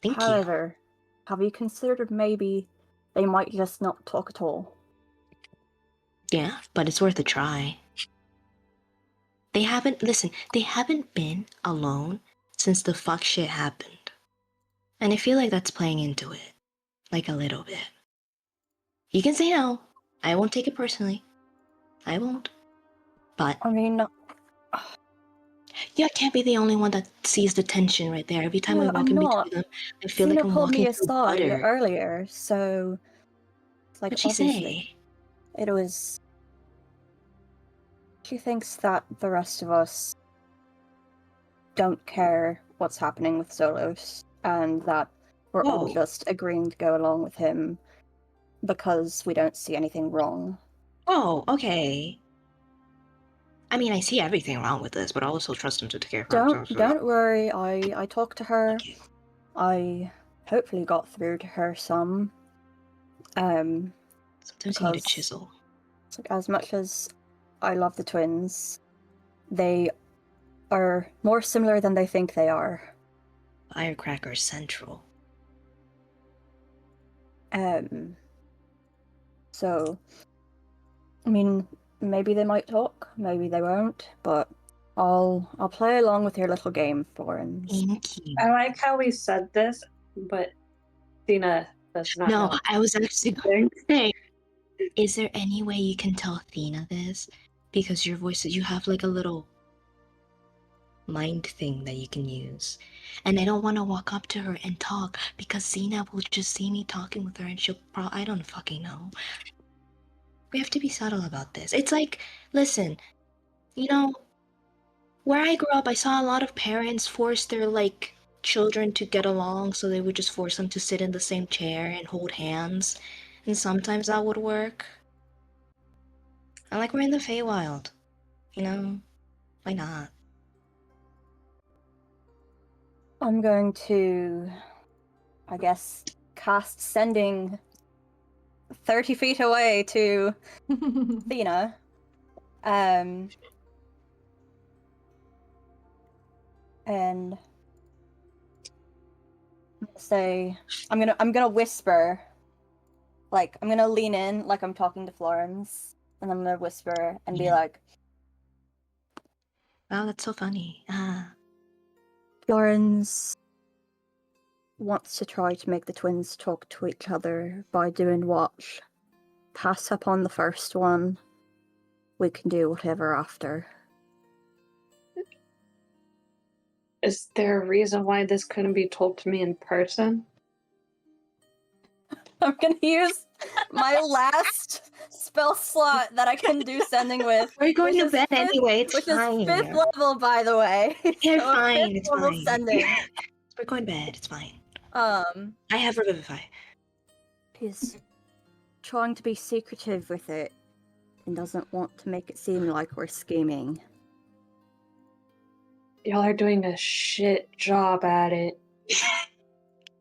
G: Thank you.
E: However, have you considered maybe they might just not talk at all?
G: Yeah, but it's worth a try. They haven't been alone since the fuck shit happened. And I feel like that's playing into it. Like a little bit. You can say no. I won't take it personally. I won't. But
E: I mean,
G: I can't be the only one that sees the tension right there. Every time I walk in between them, I feel like
E: Xena
G: I'm
E: pulled me
G: walking through
E: aside
G: butter.
E: earlier, so it's like
G: What'd she
E: obviously
G: say?
E: it was. She thinks that the rest of us don't care what's happening with Zolos, and that we're all
G: Whoa.
E: just agreeing to go along with him because we don't see anything wrong.
G: Oh, okay. I mean, I see everything wrong with this, but I also trust him to take care of her.
E: Don't worry. I talked to her.
G: Okay.
E: I hopefully got through to her some.
G: Sometimes you need a
E: because
G: chisel.
E: as much as I love the twins, they are more similar than they think they are.
G: Firecracker Central.
E: So, I mean, maybe they might talk, maybe they won't, but I'll play along with your little game, Florence.
G: Thank you.
D: I like how we said this, but Athena does not know.
G: No, I was actually going to say, is there any way you can tell Athena this? Because your voice, you have like a little mind thing that you can use. And I don't want to walk up to her and talk because Xena will just see me talking with her and she'll I don't fucking know. We have to be subtle about this. It's like, listen, where I grew up, I saw a lot of parents force their, like, children to get along, so they would just force them to sit in the same chair and hold hands. And sometimes that would work. And like, we're in the Feywild. Why not?
E: I'm going to, I guess, cast Sending 30 feet away to Athena. And say, I'm gonna whisper, like, I'm gonna lean in like I'm talking to Florence, and I'm gonna whisper and be like,
G: Wow, that's so funny.
E: Florence wants to try to make the twins talk to each other by doing watch. Pass up on the first one. We can do whatever after.
D: Is there a reason why this couldn't be told to me in person?
E: I'm gonna use my last spell slot that I can do Sending with.
G: We're going to bed
E: fifth,
G: anyway, it's
E: which
G: fine.
E: is 5th level, by the way.
G: You're
E: So
G: fine,
E: 5th
G: it's
E: level
G: fine.
E: Sending.
G: We're going to bed, it's fine.
E: I
G: have Revivify.
E: He's trying to be secretive with it and doesn't want to make it seem like we're scheming.
D: Y'all are doing a shit job at it.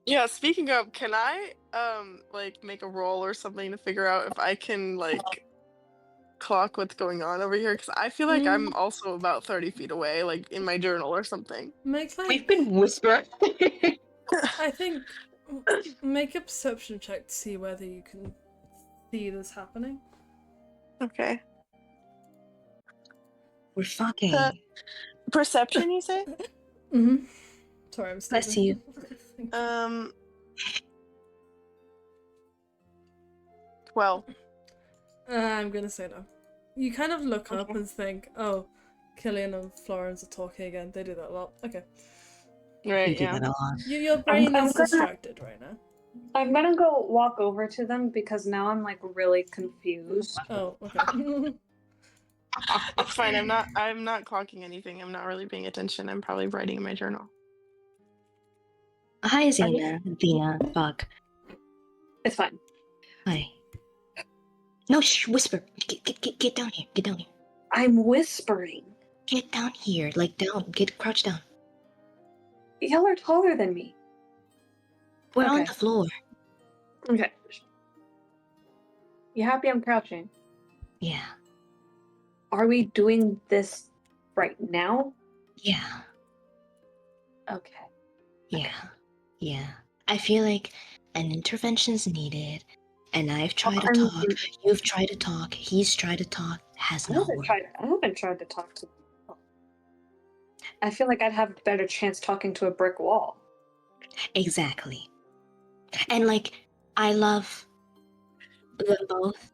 H: Yeah, speaking of, can I like make a roll or something to figure out if I can like clock what's going on over here? Because I feel like I'm also about 30 feet away, like in my journal or something.
B: Make like
A: We've been whispering.
B: I think make a perception check to see whether you can see this happening.
H: Okay.
G: We're fucking.
H: Perception, you say?
B: Mm-hmm. Sorry, I'm
G: Bless you.
H: 12.
B: I'm gonna say no. You kind of look up and think, oh, Killian and Florence are talking again. They do that a lot. Okay.
H: Right,
G: We do
H: yeah.
G: that a lot.
B: Your brain
D: I'm
B: is
D: gonna-
B: distracted right now.
D: I'm gonna go walk over to them because now I'm like really confused.
B: Oh, okay.
H: It's fine. I'm not clocking anything. I'm not really paying attention. I'm probably writing in my journal.
G: Hi, Xena. Fuck.
D: It's fine.
G: Hi. No, shh, whisper. Get down here. Get down here.
D: I'm whispering.
G: Get down here. Like, down. Crouch down.
D: Y'all are taller than me.
G: We're on
D: Okay.
G: the floor.
D: Okay. You happy I'm crouching?
G: Yeah.
D: Are we doing this right now?
G: Yeah.
D: Okay.
G: Yeah. I feel like an intervention's needed, and I've tried to
D: I'm-
G: talk. You've tried to talk. He's tried to talk. Has
D: I
G: not
D: haven't
G: worked.
D: tried to talk to them. I feel like I'd have a better chance talking to a brick wall.
G: Exactly. And like, I love them both.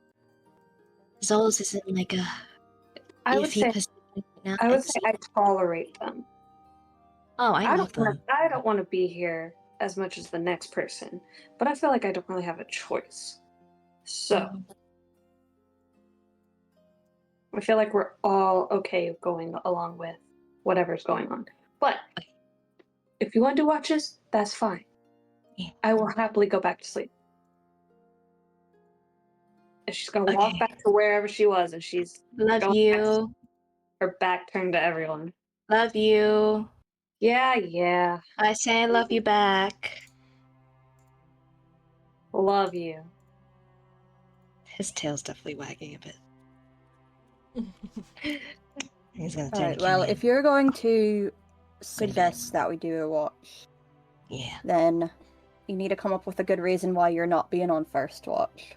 G: Zolos is in like a
D: I would
G: iffy
D: say
G: position now.
D: I would say I tolerate them.
G: Oh, I love them.
D: I don't want to be here as much as the next person, but I feel like I don't really have a choice. So I feel like we're all okay going along with whatever's going on. But if you want to do watches, that's fine.
G: Yeah.
D: I will happily go back to sleep. And she's gonna walk
G: Okay.
D: back to wherever she was, and she's
G: Love
D: going
G: you.
D: her back turned to everyone.
G: Love you.
D: Yeah.
G: I say I love you back.
D: Love you.
G: His tail's definitely wagging a bit. He's gonna turn
E: Alright,
G: to
E: well,
G: Killian.
E: if you're going to suggest that we do a watch,
G: Yeah.
E: then you need to come up with a good reason why you're not being on first watch.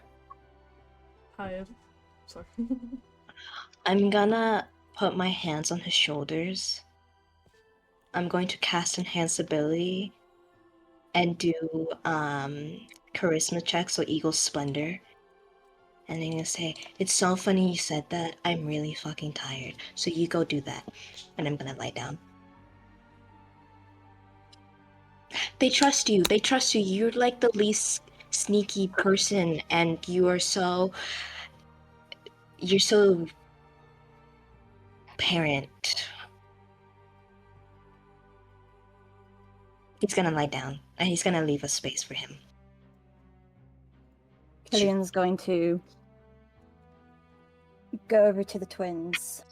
B: Tired. Sorry.
G: I'm gonna put my hands on his shoulders. I'm going to cast Enhanced Ability and do charisma check, so Eagle Splendor. And I'm gonna say, it's so funny you said that. I'm really fucking tired. So you go do that. And I'm gonna lie down. They trust you. They trust you. You're like the least sneaky person, and you're so parent. He's gonna lie down, and he's gonna leave a space for him.
E: Killian's going to go over to the twins.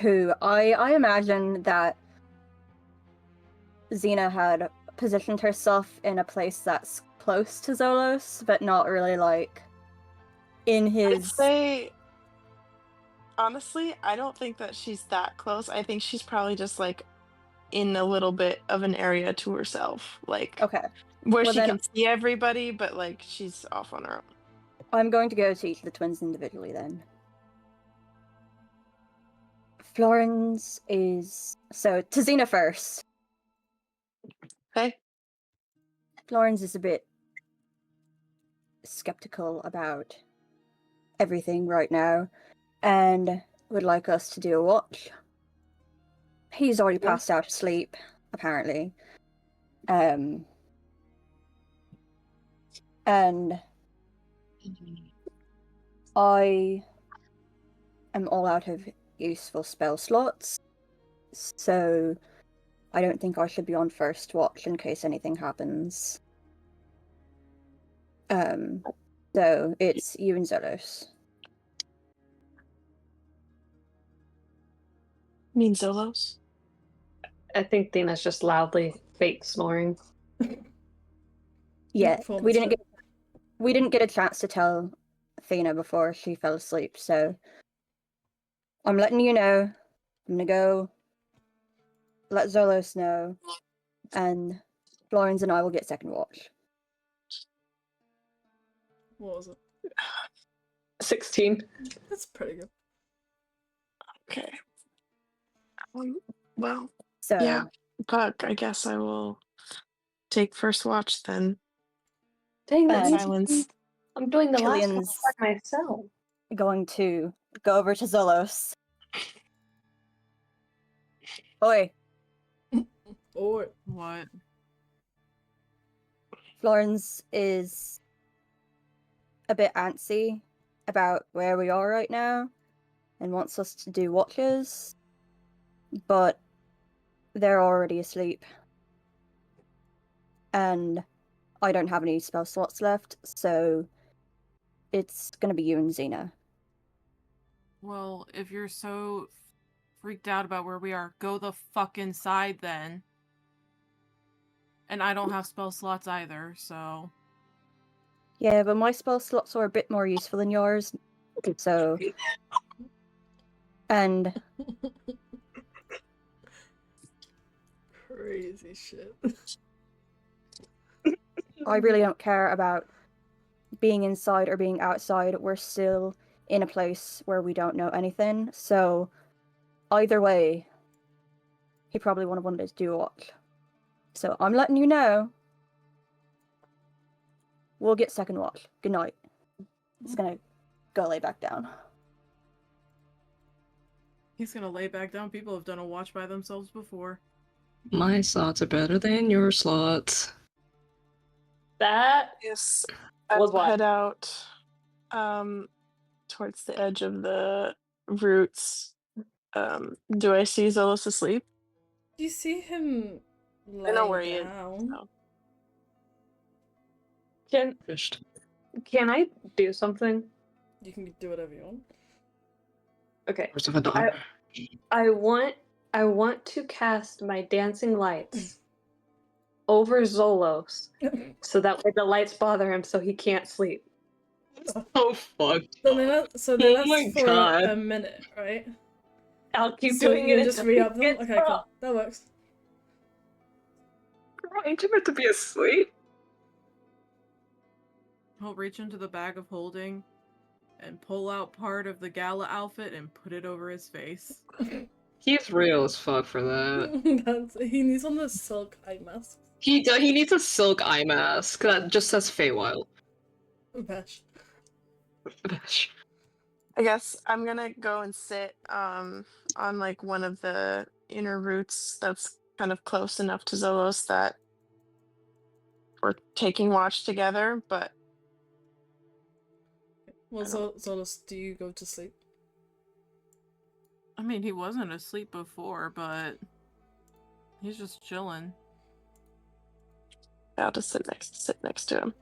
E: Who I imagine that Xena had positioned herself in a place that's close to Zolos, but not really like in
H: I'd
E: his.
H: say, honestly, I don't think that she's that close. I think she's probably just like in a little bit of an area to herself, like
E: Okay,
H: where
E: Well,
H: she
E: then-
H: can see everybody, but like she's off on her own.
E: I'm going to go to each of the twins individually then. Florence is so to Xena first.
H: Okay.
E: Florence is a bit skeptical about everything right now and would like us to do a watch. He's already passed out to sleep, apparently. And I am all out of useful spell slots, so I don't think I should be on first watch in case anything happens. So it's you and Zolos.
H: Mean Zolos?
D: I think Dina's just loudly fake snoring.
E: Yeah,
B: Performance
E: we didn't get a chance to tell Athena before she fell asleep, so I'm letting you know. I'm gonna go let Zolos know, and Florence and I will get second watch.
B: What was it?
D: 16.
B: That's pretty good.
H: Okay. Well,
E: So
H: yeah, Puck, I guess I will take first watch then.
D: Dang, that
E: And
D: means
H: Silence.
D: I'm doing the last one
E: Killian's
D: by myself.
E: going to go over to Zolos. Oi,
B: Or
F: What?
E: Florence is a bit antsy about where we are right now and wants us to do watches, but they're already asleep. And I don't have any spell slots left, so it's gonna be you and Xena.
F: Well, if you're so freaked out about where we are, go the fuck inside then. And I don't have spell slots either, so...
E: Yeah, but my spell slots are a bit more useful than yours, so... And
B: crazy shit.
E: I really don't care about being inside or being outside. We're still in a place where we don't know anything, so either way, he probably would have wanted to do watch. So I'm letting you know. We'll get second watch. Good night. It's gonna go lay back down.
F: He's gonna lay back down. People have done a watch by themselves before.
A: My slots are better than your slots.
D: That
H: Yes.
D: was
H: I'll
D: what?
H: head out towards the edge of the roots. Do I see Zolos asleep?
B: You see him
H: I know
B: lie
H: where he is.
B: down.
H: So.
D: Can I do something?
B: You can do whatever you want.
D: Okay.
A: First of a dog.
D: I want to cast my dancing lights over Zolos so that way the lights bother him so he can't sleep.
A: Oh fuck.
B: So they last
A: Oh my
B: for
A: God.
B: a minute, right?
D: I'll keep
B: So
D: doing
B: you
D: it
B: just
D: until
B: re-up
D: he
B: them?
D: gets
B: Okay, cool.
D: up.
B: That works.
A: Ain't you meant to be asleep?
F: He'll reach into the bag of holding and pull out part of the gala outfit and put it over his face.
A: He's real as fuck for that.
B: He needs one of those silk eye masks.
A: He needs a silk eye mask that just says Feywild.
B: Bash.
H: I guess I'm gonna go and sit on like one of the inner roots that's kind of close enough to Zolos that we're taking watch together, but
B: Well, Zolos, do you go to sleep?
F: I mean, he wasn't asleep before, but he's just chilling.
H: I'll just sit next to him.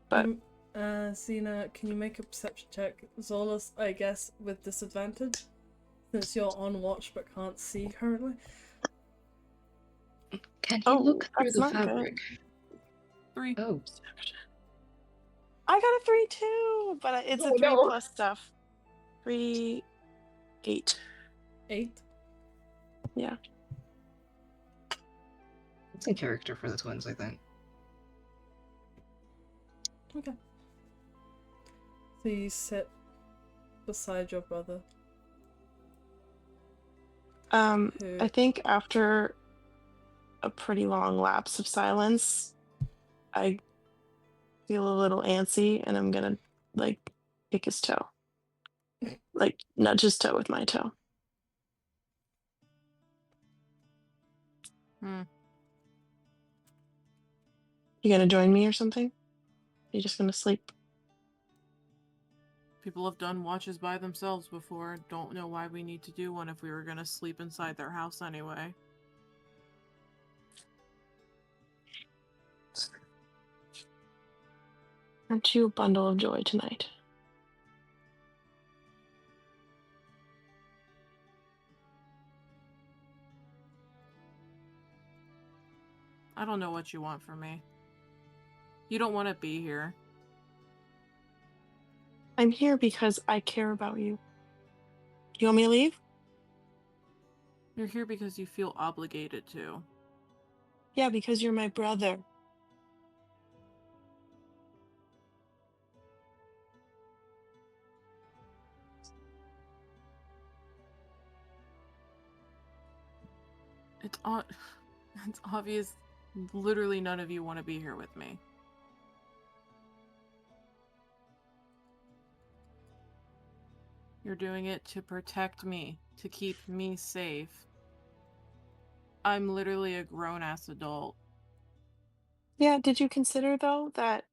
H: But
B: Xena, can you make a perception check? Zolos, I guess, with disadvantage, since you're on watch but can't see currently.
A: Can he look through
H: that's
A: the
H: not
A: fabric?
H: good.
F: 3.
A: Oh.
H: I got a 3 too, but it's a 3
D: no.
H: plus stuff. 3, 8.
B: 8.
H: Yeah.
A: It's in character for the twins, I think.
B: Okay. So you sit beside your brother.
H: I think after a pretty long lapse of silence, I feel a little antsy and I'm gonna like kick his toe. Like nudge his toe with my toe. You gonna join me or something? You just gonna sleep?
F: People have done watches by themselves before. Don't know why we need to do one if we were gonna sleep inside their house anyway.
H: Aren't you a bundle of joy tonight?
F: I don't know what you want from me. You don't want to be here.
H: I'm here because I care about you. Do you want me to leave?
F: You're here because you feel obligated to.
H: Yeah, because you're my brother.
F: It's obvious literally none of you want to be here with me. You're doing it to protect me, to keep me safe. I'm literally a grown-ass adult.
H: Yeah, did you consider, though, that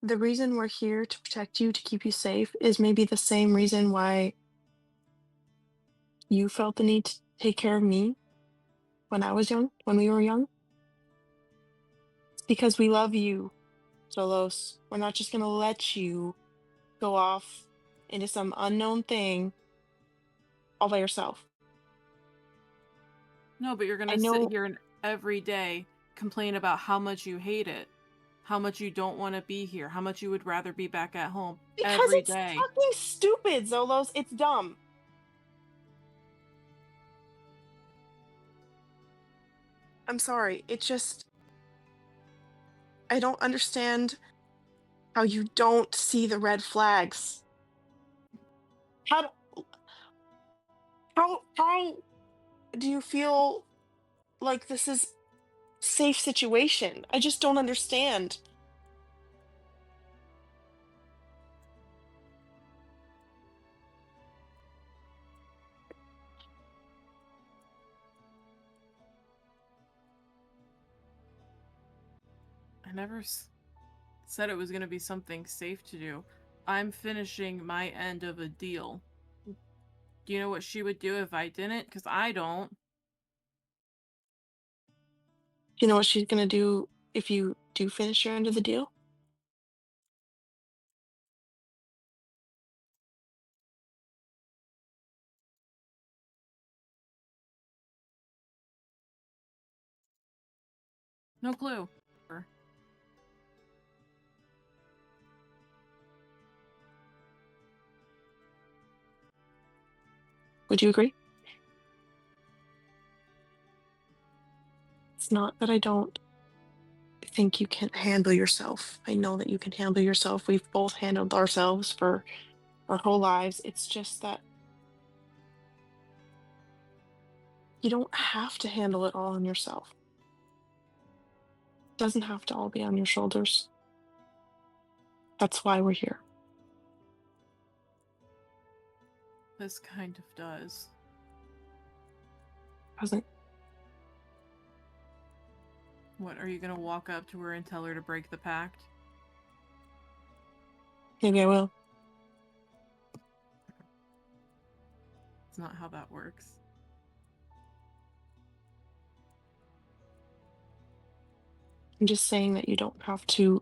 H: the reason we're here to protect you, to keep you safe, is maybe the same reason why you felt the need to take care of me when I was young, when we were young? It's because we love you, Solos. We're not just gonna let you go off into some unknown thing all by yourself.
F: No, but you're
H: I
F: gonna sit
H: know
F: here and every day complain about how much you hate it, how much you don't want to be here, how much you would rather be back at home
H: because
F: every
H: it's
F: day.
H: fucking stupid, Zolos. It's dumb. I'm sorry. It just I don't understand how you don't see the red flags. How d- how do you feel like this is safe situation? I just don't understand.
F: I never said it was gonna be something safe to do. I'm finishing my end of a deal. Do you know what she would do if I didn't? Because I don't.
H: You know what she's gonna do if you do finish your end of the deal?
F: No clue.
H: Would you agree? It's not that I don't think you can handle yourself. I know that you can handle yourself. We've both handled ourselves for our whole lives. It's just that you don't have to handle it all on yourself. It doesn't have to all be on your shoulders. That's why we're here.
F: This kind of does.
H: Doesn't.
F: What, are you gonna walk up to her and tell her to break the pact?
H: Maybe I will.
F: It's not how that works.
H: I'm just saying that you don't have to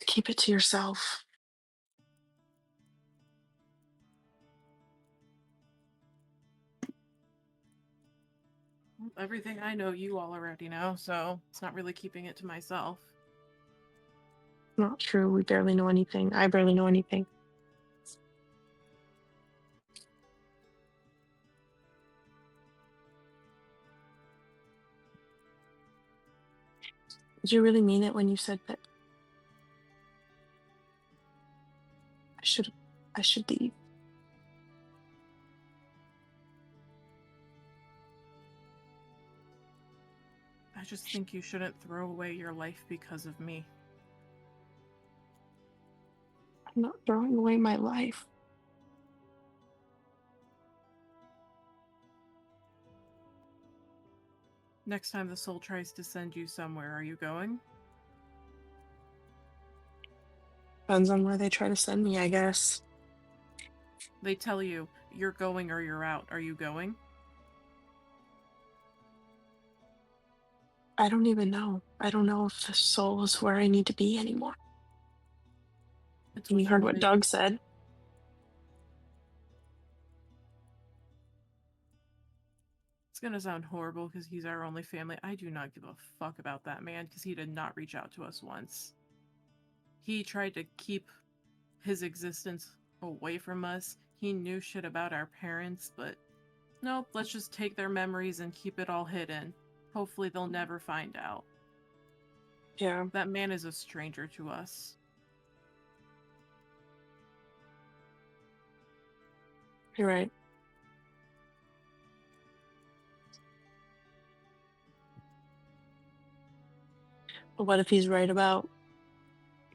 H: keep it to yourself.
F: Everything I know you all already know, so it's not really keeping it to myself.
H: Not true. We barely know anything. I barely know anything. Did you really mean it when you said that I should leave?
F: I just think you shouldn't throw away your life because of me.
H: I'm not throwing away my life.
F: Next time the soul tries to send you somewhere, are you going?
H: Depends on where they try to send me, I guess.
F: They tell you, you're going or you're out. Are you going?
H: I don't even know. I don't know if the soul is where I need to be anymore.
F: It's
H: You
F: what
H: heard
F: you
H: what
F: wanted.
H: Doug said.
F: It's gonna sound horrible because he's our only family. I do not give a fuck about that man because he did not reach out to us once. he tried to keep his existence away from us. He knew shit about our parents, but nope, let's just take their memories and keep it all hidden. Hopefully they'll never find out.
H: Yeah.
F: That man is a stranger to us.
H: You're right. But what if he's right about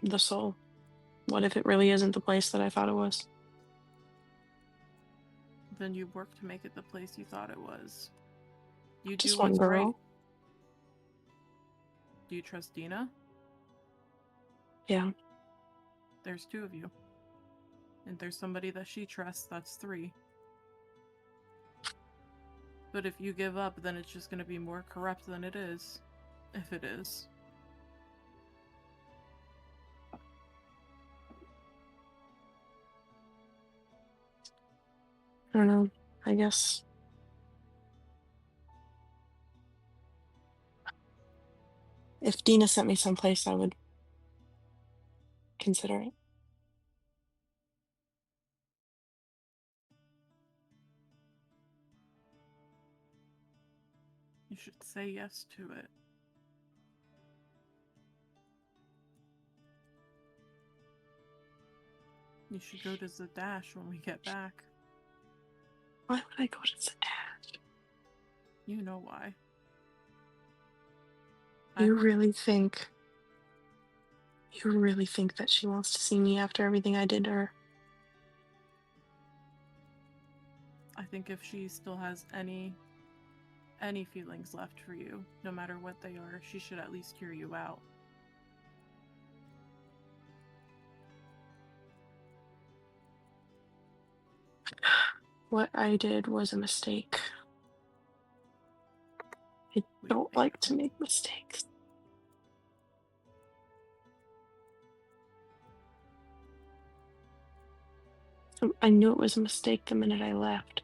H: the soul? What if it really isn't the place that I thought it was?
F: Then you work to make it the place you thought it was. You
H: Just
F: do
H: one
F: what's
H: girl.
F: right. Do you trust Dina?
H: Yeah.
F: There's 2 of you. And there's somebody that she trusts, that's 3. But if you give up, then it's just going to be more corrupt than it is. If it is.
H: I don't know. I guess. If Dina sent me someplace, I would consider it.
F: You should say yes to it. You should go to Zadash when we get back.
H: Why would I go to Zadash?
F: You know why.
H: You really think that she wants to see me after everything I did to her?
F: I think if she still has any feelings left for you, no matter what they are, she should at least hear you out.
H: What I did was a mistake. I don't like to make mistakes. I knew it was a mistake the minute I left.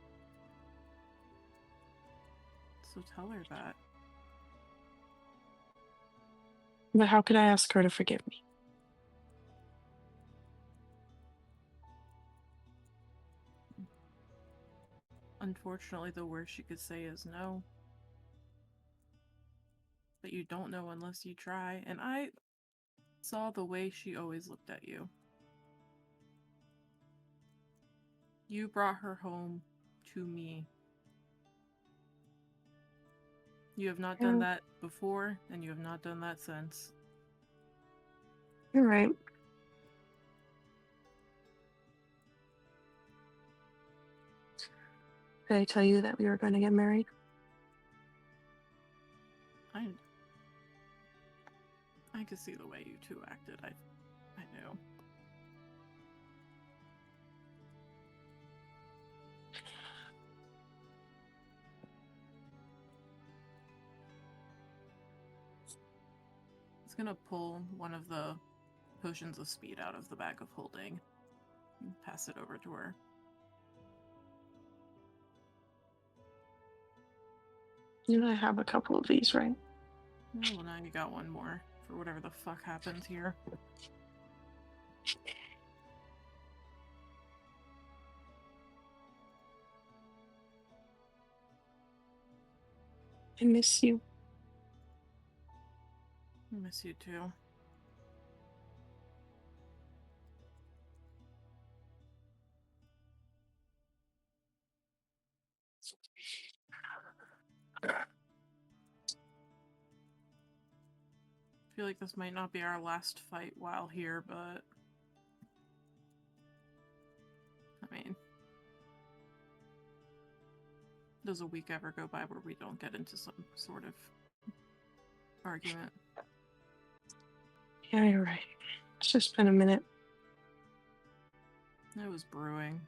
F: So tell her that.
H: But how could I ask her to forgive me?
F: Unfortunately, the worst she could say is no. But you don't know unless you try, and I saw the way she always looked at you. You brought her home to me. You have not done that before, and you have not done that since.
H: You're right. Did I tell you that we were going to get married?
F: I could see the way you 2 acted. I knew. It's gonna pull one of the potions of speed out of the bag of holding and pass it over to her.
H: You know, I have a couple of these, right?
F: Oh, well, now you got one more for whatever the fuck happens here.
H: I miss you.
F: I miss you too. I feel like this might not be our last fight while here, but I mean, does a week ever go by where we don't get into some sort of argument?
H: Yeah, you're right. It's just been a minute.
F: It was brewing.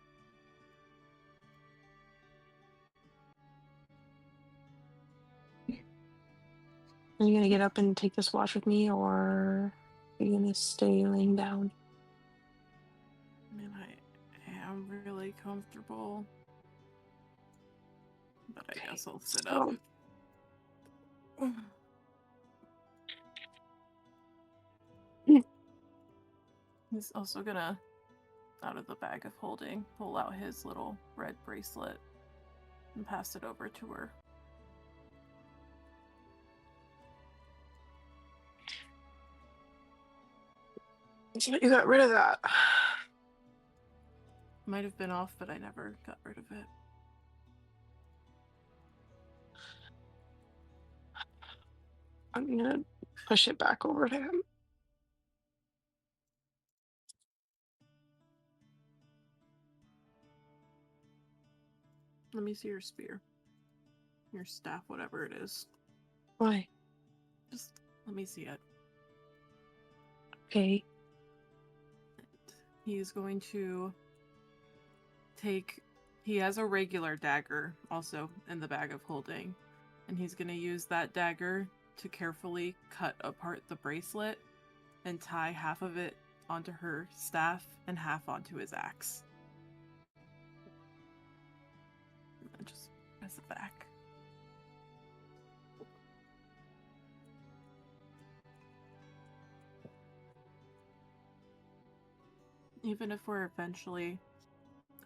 H: Are you gonna get up and take this watch with me, or are you gonna stay laying down?
F: I mean, I am really comfortable, but I guess I'll sit up. He's also gonna, out of the bag of holding, pull out his little red bracelet and pass it over to her.
H: So you got rid of that.
F: Might have been off, but I never got rid of it.
H: I'm gonna push it back over to him.
F: Let me see your spear. Your staff, whatever it is.
H: Why?
F: Just let me see it.
H: Okay.
F: He is going to take... He has a regular dagger also in the bag of holding. And he's going to use that dagger to carefully cut apart the bracelet and tie half of it onto her staff and half onto his axe. And just press it back. Even if we're eventually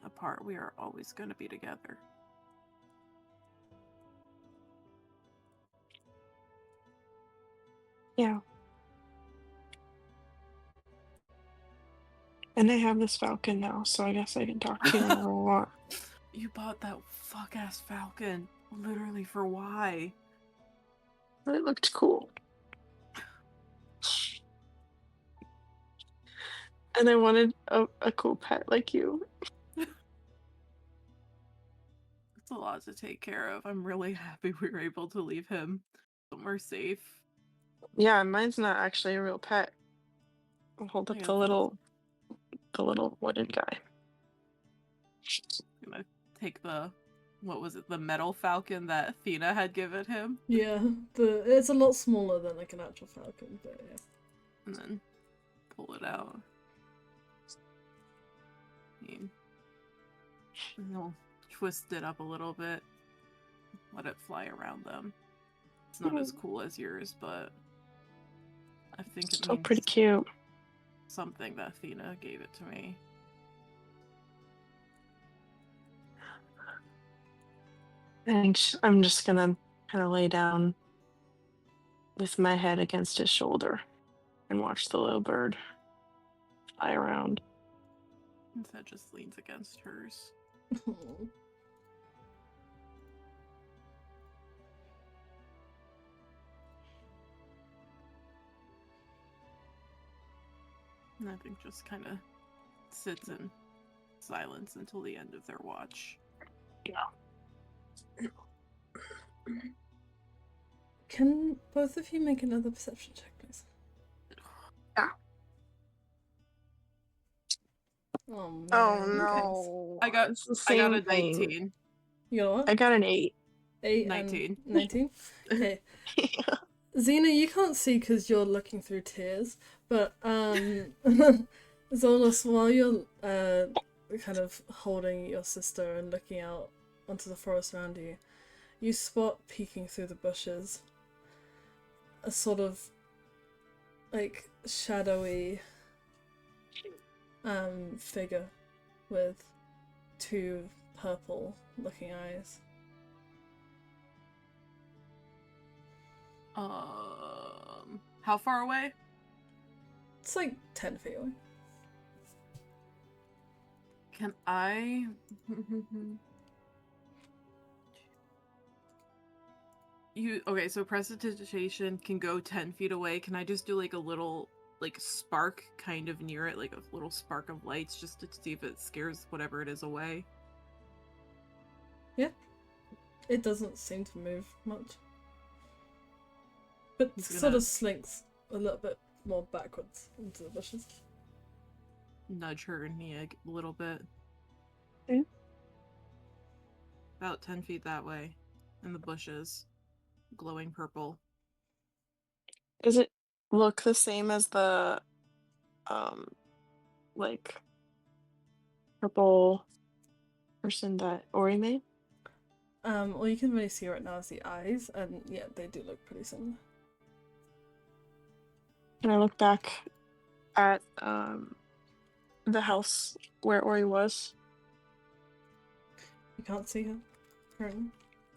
F: apart, we are always going to be together.
H: Yeah. And I have this falcon now, so I guess I can talk to you whenever I want.
F: You bought that fuck-ass falcon literally for why?
H: It looked cool. And I wanted a cool pet like you.
F: It's a lot to take care of. I'm really happy we were able to leave him somewhere safe.
H: Yeah, mine's not actually a real pet. I'll hold up the little wooden guy.
F: I'm gonna take the, what was it, the metal falcon that Athena had given him?
B: Yeah, it's a lot smaller than like an actual falcon, but yeah.
F: And then pull it out. And he'll twist it up a little bit. Let it fly around them. It's not as cool as yours, but I think it
H: Still
F: means
H: pretty cute.
F: something that Athena gave it to me.
H: Thanks. I'm just gonna kind of lay down with my head against his shoulder and watch the little bird fly around.
F: Instead, just leans against hers. And I think just kind of sits in silence until the end of their watch.
H: Yeah.
B: Can both of you make another perception check, please?
H: Yeah.
B: Oh, man.
H: Oh no.
F: I got a 19.
B: You got what?
H: I got an 8.
B: 8
F: 19.
B: 19? Okay.
H: Yeah.
B: Xena, you can't see because you're looking through tears, but Zolas, while you're kind of holding your sister and looking out onto the forest around you, you spot peeking through the bushes a sort of like shadowy figure with 2 purple looking eyes.
F: How far away?
B: It's like 10 feet away.
F: Can I? Okay, so prestidigitation can go 10 feet away. Can I just do like a little like spark kind of near it, like a little spark of lights, just to see if it scares whatever it is away?
B: Yeah. It doesn't seem to move much. But sort of slinks a little bit more backwards into the bushes.
F: Nudge her knee a little bit.
H: Okay.
F: About 10 feet that way. In the bushes. Glowing purple.
H: Does it look the same as the like purple person that Ori made?
B: All you can really see right now is the eyes, and yeah, they do look pretty similar.
H: Can I look back at the house where Ori was.
B: You can't see her currently,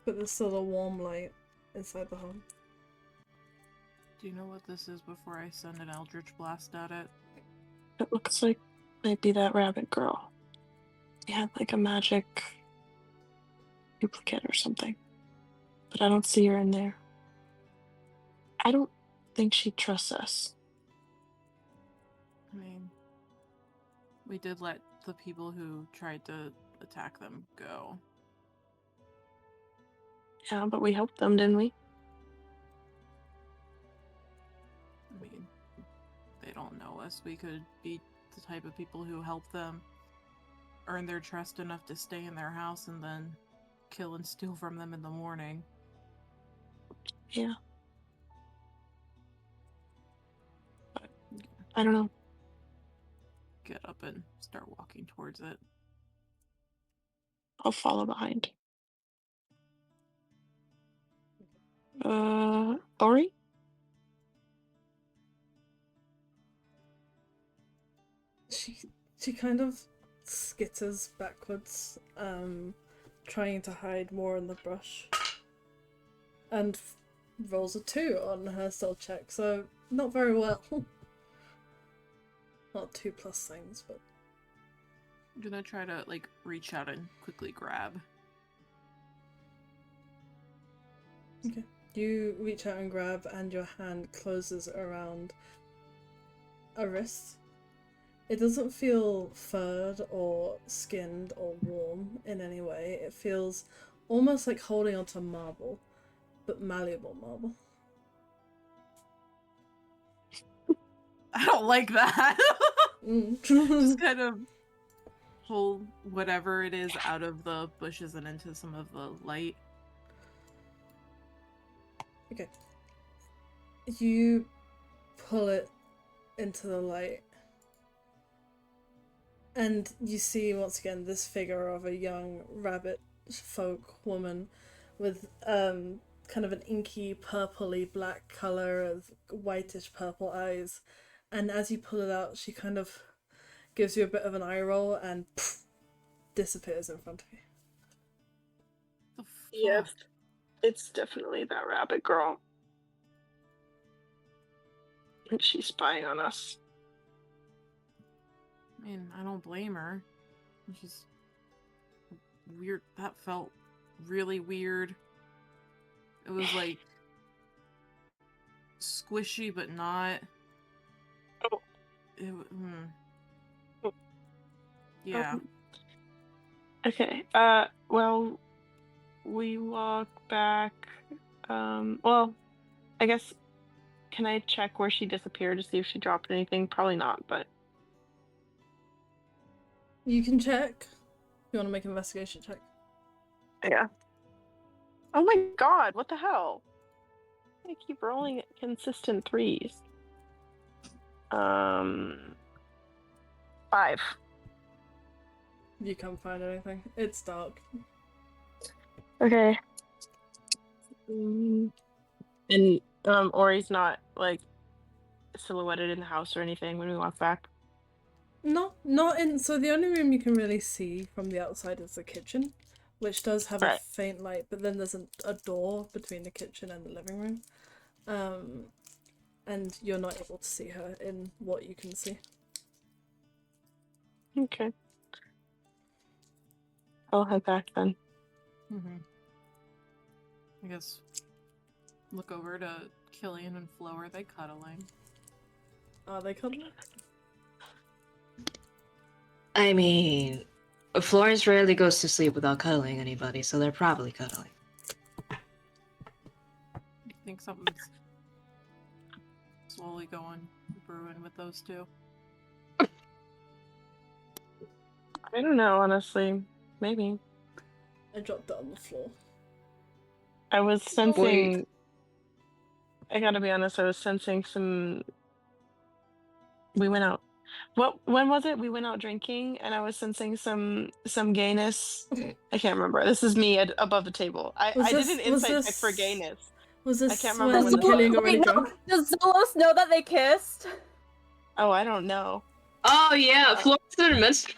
B: but there's still a warm light inside the home.
F: Do you know what this is before I send an Eldritch Blast at it?
H: It looks like maybe that rabbit girl. She had like a magic duplicate or something. But I don't see her in there. I don't think she trusts us.
F: I mean, we did let the people who tried to attack them go.
H: Yeah, but we helped them, didn't we?
F: I mean, they don't know us. We could be the type of people who help them earn their trust enough to stay in their house and then kill and steal from them in the morning.
H: Yeah. But I don't know.
F: Get up and start walking towards it.
H: I'll follow behind. Ori?
B: She kind of skitters backwards, trying to hide more in the brush, and rolls a 2 on her stealth check, so not very well. Not 2+ things, but
F: I'm gonna try to reach out and quickly grab.
B: okay. You reach out and grab, and your hand closes around a wrist. It doesn't feel furred or skinned or warm in any way. It feels almost like holding onto marble, but malleable marble.
F: I don't like that. Just kind of pull whatever it is out of the bushes and into some of the light.
B: Okay. You pull it into the light, and you see once again this figure of a young rabbit folk woman with kind of an inky purpley black color of whitish purple eyes, and as you pull it out she kind of gives you a bit of an eye roll and disappears in front of you.
F: The fuck?
H: Yep. It's definitely that rabbit girl. And she's spying on us.
F: I mean, I don't blame her. She's weird. That felt really weird. It was squishy, but not.
H: Oh.
F: Yeah.
H: Okay. Well, we walk back. Well, I guess. Can I check where she disappeared to see if she dropped anything? Probably not, but.
B: You can check. You want to make an investigation check?
H: Yeah. Oh my god, what the hell? I keep rolling consistent 3s. 5.
B: You can't find anything. It's dark.
H: Okay. And Ori's not silhouetted in the house or anything when we walk back.
B: No, not in. So the only room you can really see from the outside is the kitchen, which does have a faint light, but then there's a door between the kitchen and the living room. And you're not able to see her in what you can see.
H: Okay. I'll head back then.
F: I guess look over to Killian and Flo. Are they cuddling?
B: Are they cuddling?
G: I mean, Florence rarely goes to sleep without cuddling anybody, so they're probably cuddling.
F: I think something's slowly going brewing with those two.
H: I don't know, honestly. Maybe.
B: I dropped it on the floor.
H: I was sensing... I gotta be honest, I was sensing some... We went out. When was it? We went out drinking, and I was sensing some gayness. I can't remember. This is me above the table. I did an insight check for gayness.
B: Was this
H: I can't remember
B: when Killian got really drunk?
E: Does Zolos know that they kissed?
H: Oh, I don't know.
A: Oh yeah, Florence didn't mention.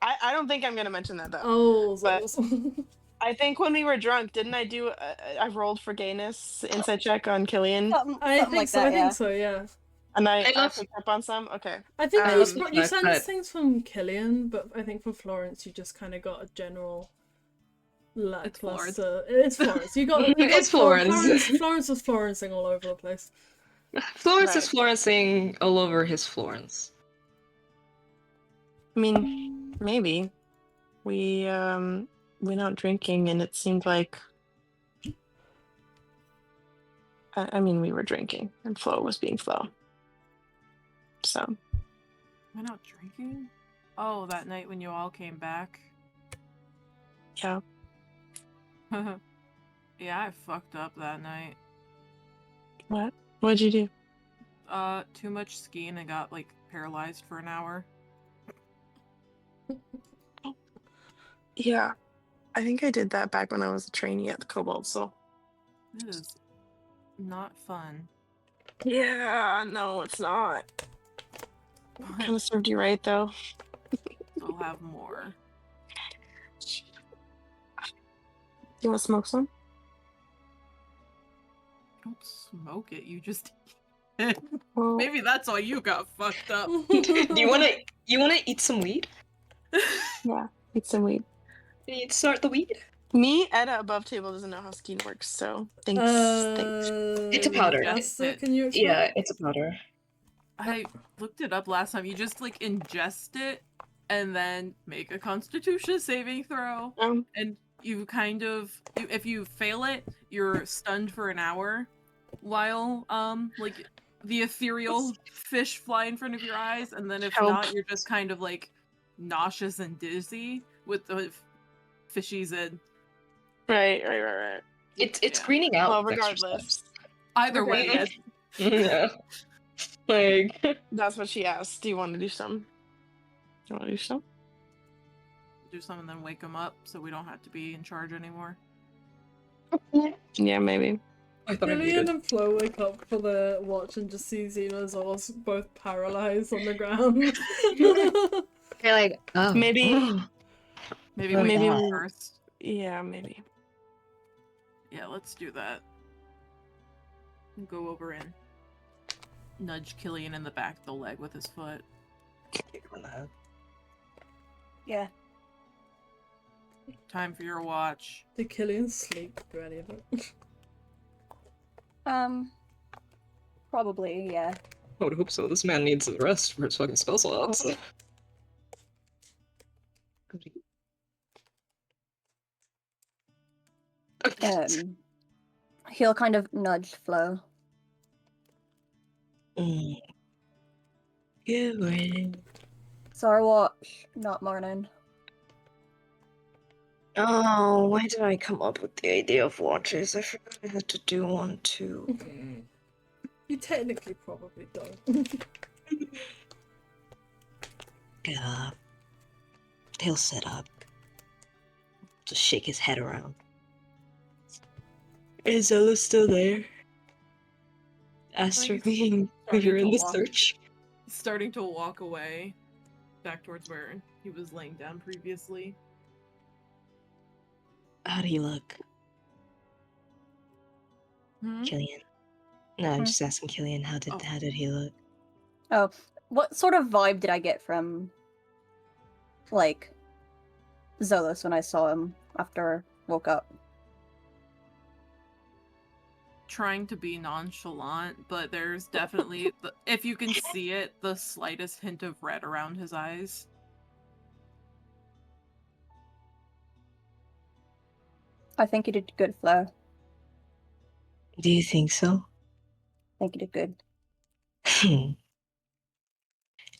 H: I don't think I'm gonna mention that though.
B: Oh,
H: But
B: Zolos.
H: I think when we were drunk, didn't I do? I rolled for gayness insight check on Killian,
B: I think
E: like
B: so.
E: that,
B: I think
E: yeah.
B: so. Yeah.
H: and I
A: love-
H: picked up on some. Okay.
B: I think
A: I
B: you,
A: love
B: you
A: the fact
B: sensed
A: that-
B: things from Killian, but I think from Florence you just kind of got a general lackluster. It's Florence. You got
A: It's Florence.
B: Florence was Florencing all over the place.
A: Florence
H: Right.
A: is Florencing all over his Florence.
H: I mean, maybe we went out drinking, and it seemed like. I mean, we were drinking, and Flo was being Flo. So.
F: Went out drinking? Oh, that night when you all came back.
H: Yeah.
F: Yeah, I fucked up that night.
H: What? What'd you do?
F: Too much skiing and got, like, paralyzed for an hour.
H: Yeah. I think I did that back when I was a trainee at the Cobalt, so.
F: It is not fun.
H: Yeah, no, it's not. Kind of served you right, though.
F: I'll have more.
H: You want to smoke some?
F: Don't smoke it, you just
H: Well,
F: maybe that's why you got fucked up.
A: Do you wanna eat some weed?
H: yeah, eat some weed.
A: You need to start the weed?
H: Me, Edda above table doesn't know how skiing works, so thanks. Thanks.
A: It's a powder.
B: Asta, can you explain?
A: Yeah, it's a powder.
F: I looked it up last time. You just like ingest it and then make a constitution saving throw. And you kind of if you fail it, you're stunned for an hour while like the ethereal fish fly in front of your eyes, and then if not, you're just kind of like nauseous and dizzy with the fishies in.
H: Right.
A: It's greening out.
H: Well,
A: with
H: regardless.
F: Either way,
A: Okay. Yeah. Like
H: That's what she asked. Do you want to do some? Do you want to do some?
F: do something, then wake them up so we don't have to be in charge anymore.
H: Yeah, maybe.
A: I thought I
B: Lillian
A: muted.
B: and Flo wake up for the watch and just see Xena's all both paralyzed on the ground.
G: You're like, oh.
H: Maybe.
F: Maybe
G: Oh,
F: wake them
G: God.
F: up first.
H: Yeah, maybe.
F: Yeah, let's do that. Go over and nudge Killian in the back of the leg with his foot.
E: Yeah.
F: Time for your watch.
B: Did Killian sleep through any of it?
E: Probably, yeah.
A: I would hope so. This man needs a rest for his fucking spell slots.
E: He'll kind of nudge Flo.
G: Good morning.
E: It's our watch, not morning.
G: Oh, why did I come up with the idea of watches? I forgot I had to do one too.
B: You technically probably don't.
G: Yeah. He'll sit up. Just shake his head around. Is Ella still there? Asked her when you're in the search.
F: He's starting to walk away back towards where he was laying down previously.
G: How do you look? Killian. No, I'm just asking Killian, how did he look?
E: Oh, what sort of vibe did I get from, like, Zolos when I saw him after I woke up?
F: Trying to be nonchalant, but there's definitely, if you can see it, the slightest hint of red around his eyes.
E: I think you did good, Flo.
G: Do you think so?
E: I think you did good.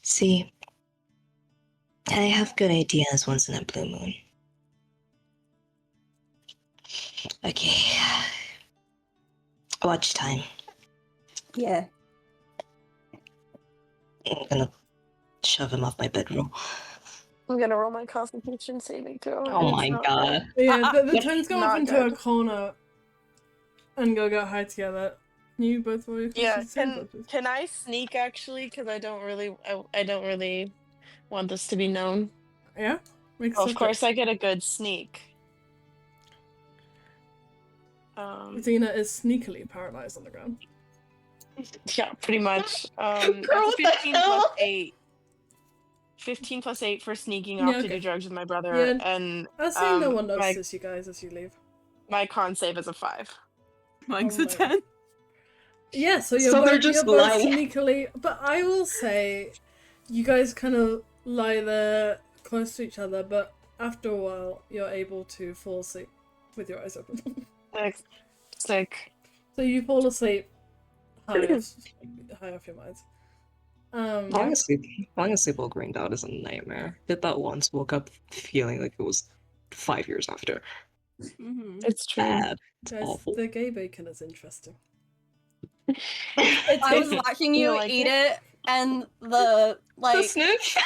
G: See, I have good ideas once in a blue moon. Okay. Watch time.
E: Yeah.
G: I'm gonna shove him off my bedroll.
H: I'm gonna roll my Constitution saving throw.
G: Oh my god.
B: Yeah, the twins go off
H: Not
B: into
H: good.
B: a corner and go get high together. Can you both roll your
H: Yeah,
B: constitution saving throws, please?
H: can I sneak actually? Because I don't really want this to be known.
B: Yeah? Make
H: Of
B: some
H: course,
B: checks.
H: I get a good sneak.
B: Xena is sneakily paralyzed on the ground.
H: Yeah, pretty much.
A: Girl,
H: That's
A: what the
H: 15 plus
A: hell?
H: 8. 15 plus 8 for sneaking
B: Yeah,
H: off to
B: okay.
H: do drugs with my brother,
B: Yeah,
H: and
B: I'll say no one
H: my
B: notices you guys as you leave.
H: my con save is a 5.
F: Mine's
B: Oh
F: a
B: my-
F: 10.
B: Yeah, so
A: So they're
B: you're
A: just
B: both
A: lying.
B: sneakily. But I will say, you guys kind of lie there close to each other, but after a while, you're able to fall asleep with your eyes open.
H: Sick.
B: So you fall asleep high off your minds.
A: Falling asleep while greened out is a nightmare. Did that once, woke up feeling like it was 5 years after.
F: Mm-hmm.
H: It's true.
A: Bad. It's
B: guys,
A: awful.
B: the gay bacon is interesting.
E: I was watching you
H: like
E: eat
H: it?
E: it, and the
A: The
E: like
A: sniff?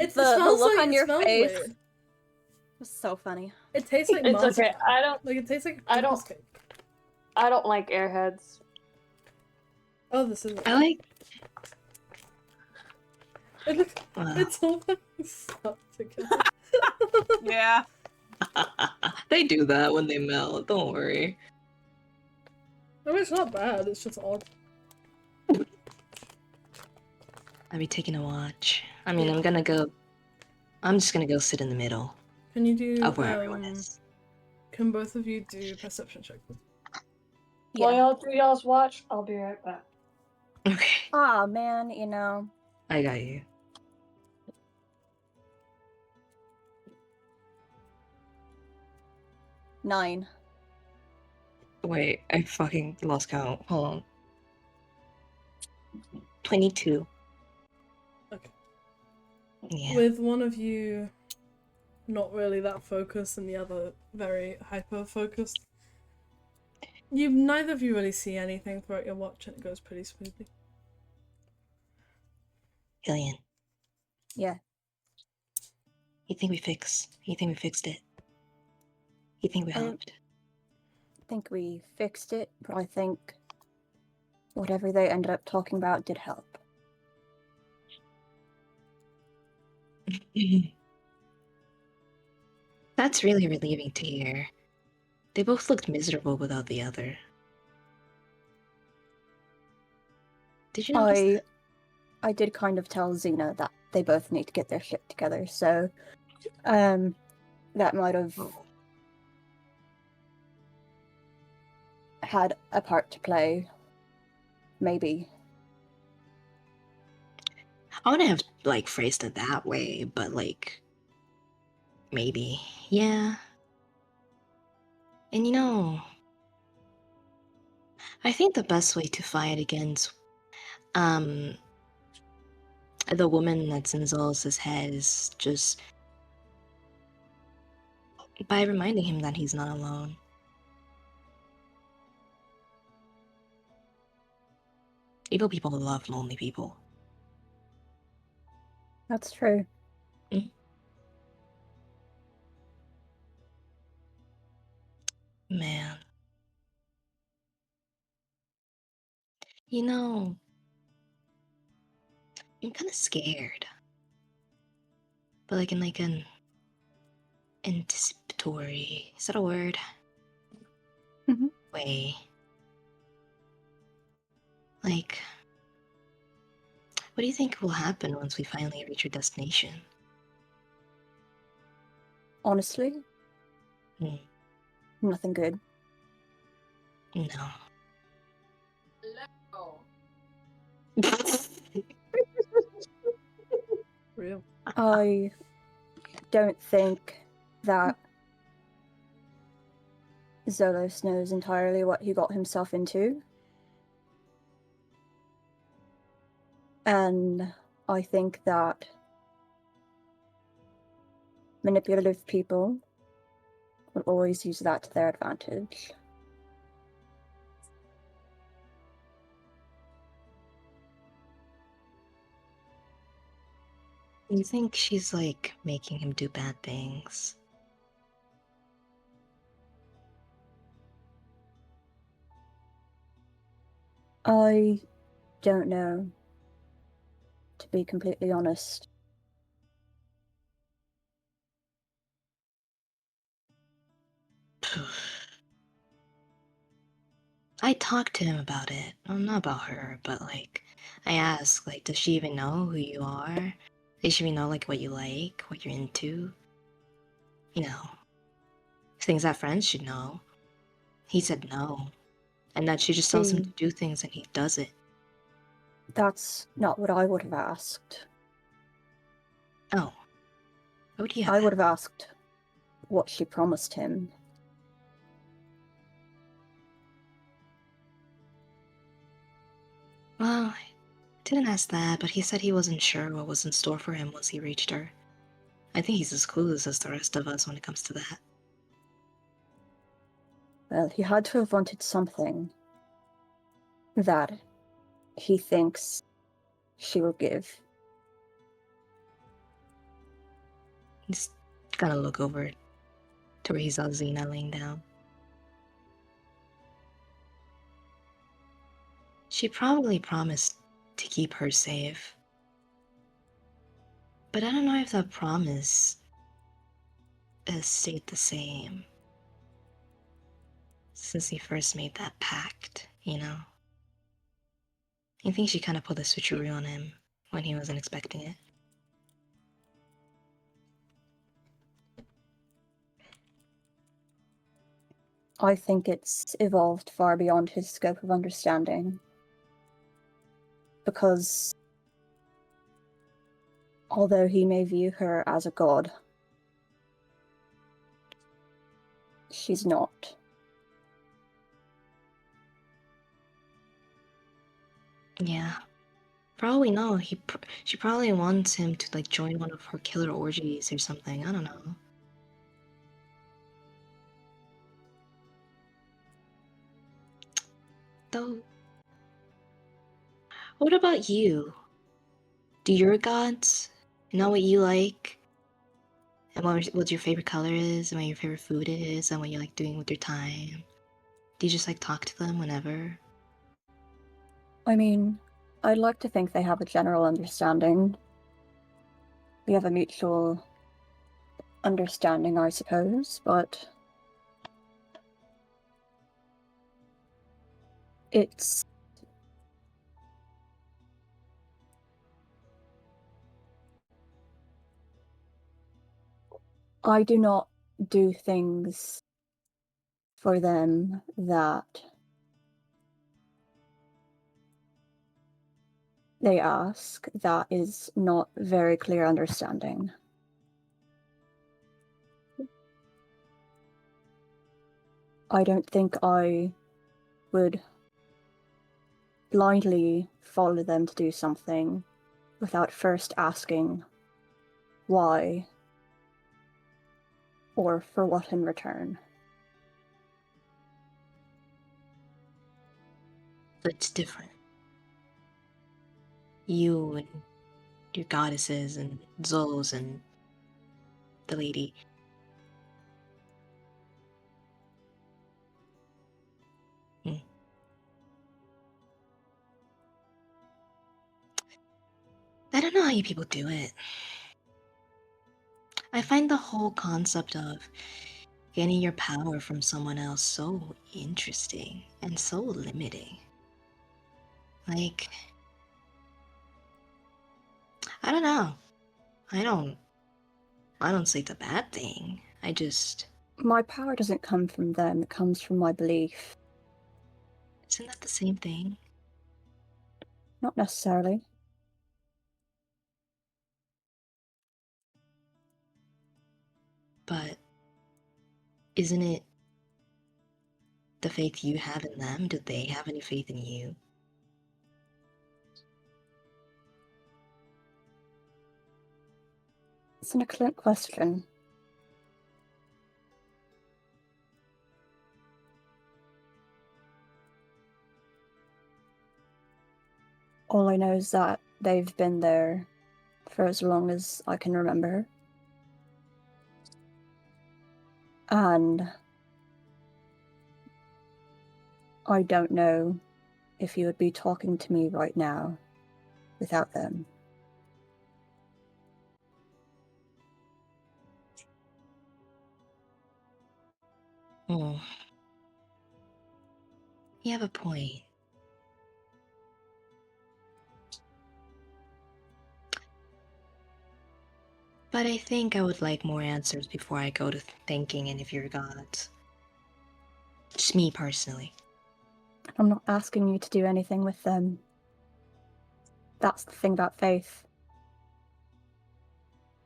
B: It
E: the
B: smells
E: look
B: like
E: on
B: it
E: your
B: smells
E: face
B: weird.
E: was so funny.
B: It tastes like
D: It's okay.
B: marzipan. Like it tastes like
D: I don't-
B: Christmas cake.
D: I don't like airheads.
B: Oh, this is.
A: I like.
B: It's all like stuck together.
F: Yeah.
A: They do that when they melt, don't worry.
B: I mean, it's not bad. It's just odd.
G: I'll be taking a watch. I mean, I'm just gonna go sit in the middle
B: Can you do?
G: of where everyone is.
B: Can both of you do perception check?
D: While
E: Yeah.
D: y'all do y'all's watch, I'll be right back.
A: Okay,
E: Ah, man, you know.
A: I got you.
E: Nine.
A: Wait, I fucking lost count. Hold on.
G: 22.
B: Okay.
G: Yeah.
B: With one of you not really that focused and the other very hyper focused, neither of you really see anything throughout your watch, and it goes pretty smoothly.
G: Gillian,
E: Yeah.
G: you think we fixed it? You think we
E: I don't-
G: helped?
E: I think we fixed it, but I think whatever they ended up talking about did help.
G: That's really relieving to hear. They both looked miserable without the other. Did you notice that?
E: I did kind of tell Xena that they both need to get their shit together, so that might have had a part to play. Maybe.
G: I wouldn't have phrased it that way, but maybe. Yeah. And I think the best way to fight against the woman that's in Zolos' head is just by reminding him that he's not alone. Evil people love lonely people.
E: That's true.
G: Man. I'm kind of scared. But in an anticipatory, is that a word?
E: Mhm.
G: Way. What do you think will happen once we finally reach our destination?
E: Honestly, nothing good.
G: No.
B: Real.
E: I don't think that Zolos knows entirely what he got himself into. And I think that manipulative people will always use that to their advantage.
G: You think she's making him do bad things?
E: I don't know, to be completely honest.
G: I talked to him about it. Well, not about her, but like, I asked, like, does she even know who you are? Does she even know, like, what you like, what you're into? You know, things that friends should know. He said no. And that she just tells him to do things and he does it.
E: That's not what I would have asked.
G: Oh. What would you have?
E: I would have asked what she promised him.
G: Well, I didn't ask that, but he said he wasn't sure what was in store for him once he reached her. I think he's as clueless as the rest of us when it comes to that.
E: Well, he had to have wanted something that he thinks she will give.
G: He's gonna look over to where he saw Xena laying down. She probably promised to keep her safe. But I don't know if that promise has stayed the same since he first made that pact, you know? I think she kind of pulled a switcheroo on him when he wasn't expecting it.
E: I think it's evolved far beyond his scope of understanding. Because although he may view her as a god, she's not.
G: Yeah. For all we know, she probably wants him to like join one of her killer orgies or something. I don't know. Though, what about you? Do your gods know what you like? And what your favorite color is, and what your favorite food is, and what you like doing with your time? Do you just like talk to them whenever?
E: I mean, I'd like to think they have a general understanding. We have a mutual understanding, I suppose, but it's... I do not do things for them that they ask. That is not very clear understanding. I don't think I would blindly follow them to do something without first asking why or for what in return.
G: But it's different. You and your goddesses and Zolos and the lady. I don't know how you people do it. I find the whole concept of getting your power from someone else so interesting and so limiting. Like, I don't know. I don't say it's a bad thing. I just...
E: My power doesn't come from them, it comes from my belief.
G: Isn't that the same thing?
E: Not necessarily.
G: But isn't it the faith you have in them? Do they have any faith in you?
E: It's an excellent question. All I know is that they've been there for as long as I can remember. And I don't know if you would be talking to me right now without them.
G: Oh. You have a point. But I think I would like more answers before I go to thanking any of your gods. Just me personally.
E: I'm not asking you to do anything with them. That's the thing about faith.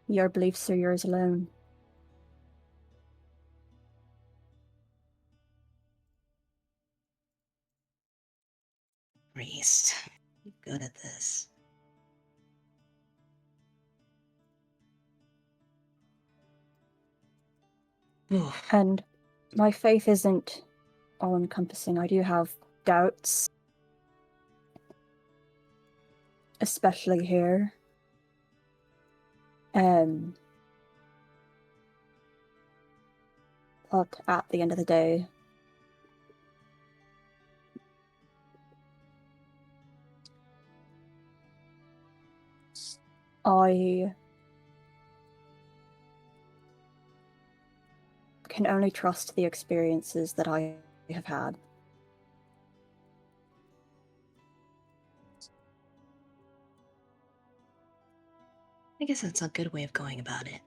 E: Your beliefs are yours alone.
G: Priest, you're good at this. Oof.
E: And my faith isn't all-encompassing. I do have doubts. Especially here. But at the end of the day, I can only trust the experiences that I have had.
G: I guess that's a good way of going about it.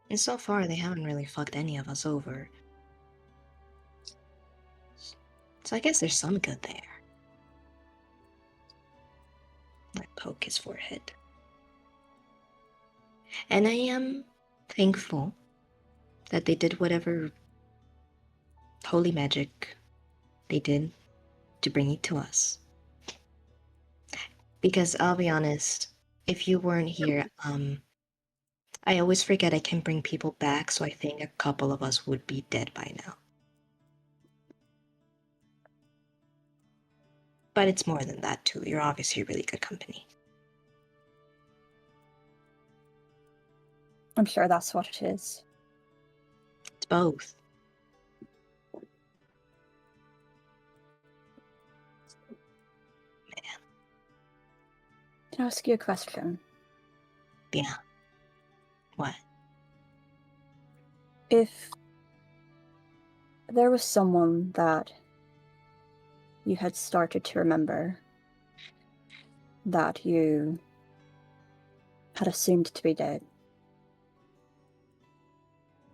G: And so far, they haven't really fucked any of us over. So I guess there's some good there. I poke his forehead. And I am thankful that they did whatever holy magic they did to bring it to us. Because I'll be honest, if you weren't here, I always forget I can bring people back, so I think a couple of us would be dead by now. But it's more than that too. You're obviously really good company.
E: I'm sure that's what it is.
G: It's both. Man.
E: Can I ask you a question?
G: Yeah. What?
E: If there was someone that you had started to remember that you had assumed to be dead,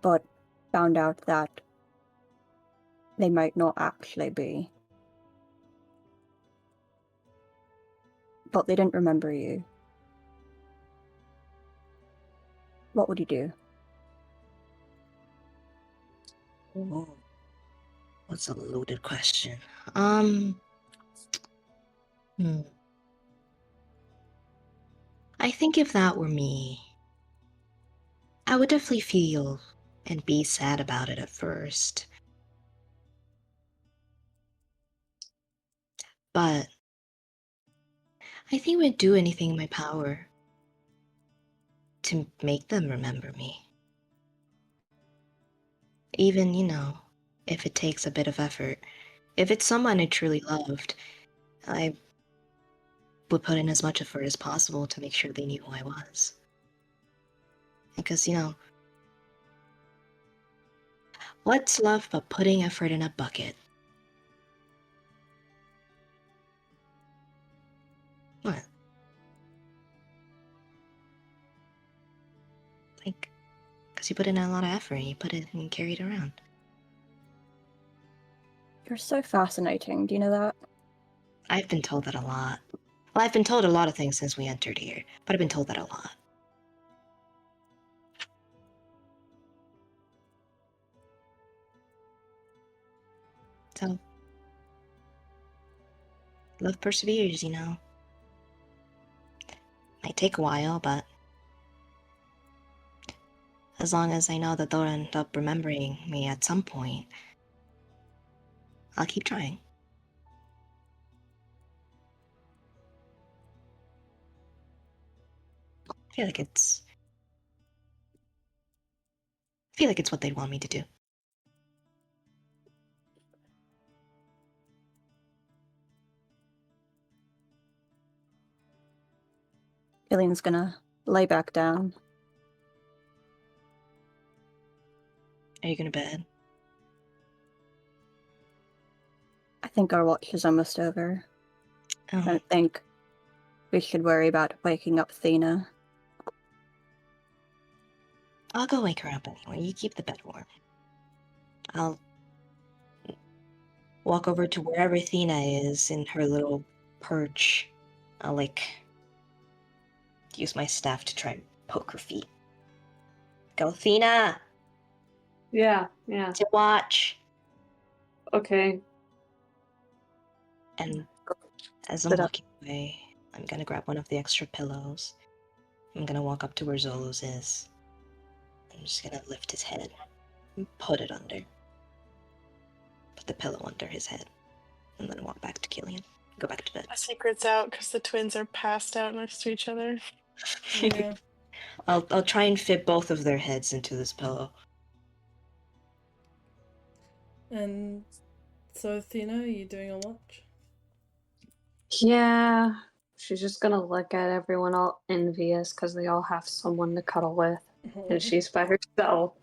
E: but found out that they might not actually be, but they didn't remember you, what would you do?
G: Oh, what's a loaded question? I think if that were me, I would definitely feel and be sad about it at first. But I think I would do anything in my power to make them remember me. Even, if it takes a bit of effort. If it's someone I truly loved, I would put in as much effort as possible to make sure they knew who I was. Because, what's love but putting effort in a bucket? What? Like, because you put in a lot of effort and you put it and carry it around.
E: You're so fascinating, do you know that?
G: I've been told that a lot. Well, I've been told a lot of things since we entered here, but I've been told that a lot. So, love perseveres, Might take a while, but as long as I know that they'll end up remembering me at some point, I'll keep trying. I feel like it's what they'd want me to do.
E: Killian's gonna lay back down.
G: Are you going to bed?
E: I think our watch is almost over. I
G: Oh,
E: don't think we should worry about waking up Athena.
G: I'll go wake her up anyway. You keep the bed warm. I'll walk over to wherever Athena is in her little perch. I'll, like, use my staff to try and poke her feet. Go, Athena!
D: Yeah.
G: To watch!
D: Okay.
G: And as I'm
E: Sit up.
G: walking away, I'm gonna grab one of the extra pillows. I'm gonna walk up to where Zolos is. I'm just gonna lift his head and put it under. Put the pillow under his head. And then walk back to Killian. Go back to bed.
H: My secret's out because the twins are passed out next to each other.
B: Yeah.
G: I'll try and fit both of their heads into this pillow.
B: And so, Athena, are you doing a watch?
D: Yeah. She's just gonna look at everyone all envious because they all have someone to cuddle with, and she's by herself.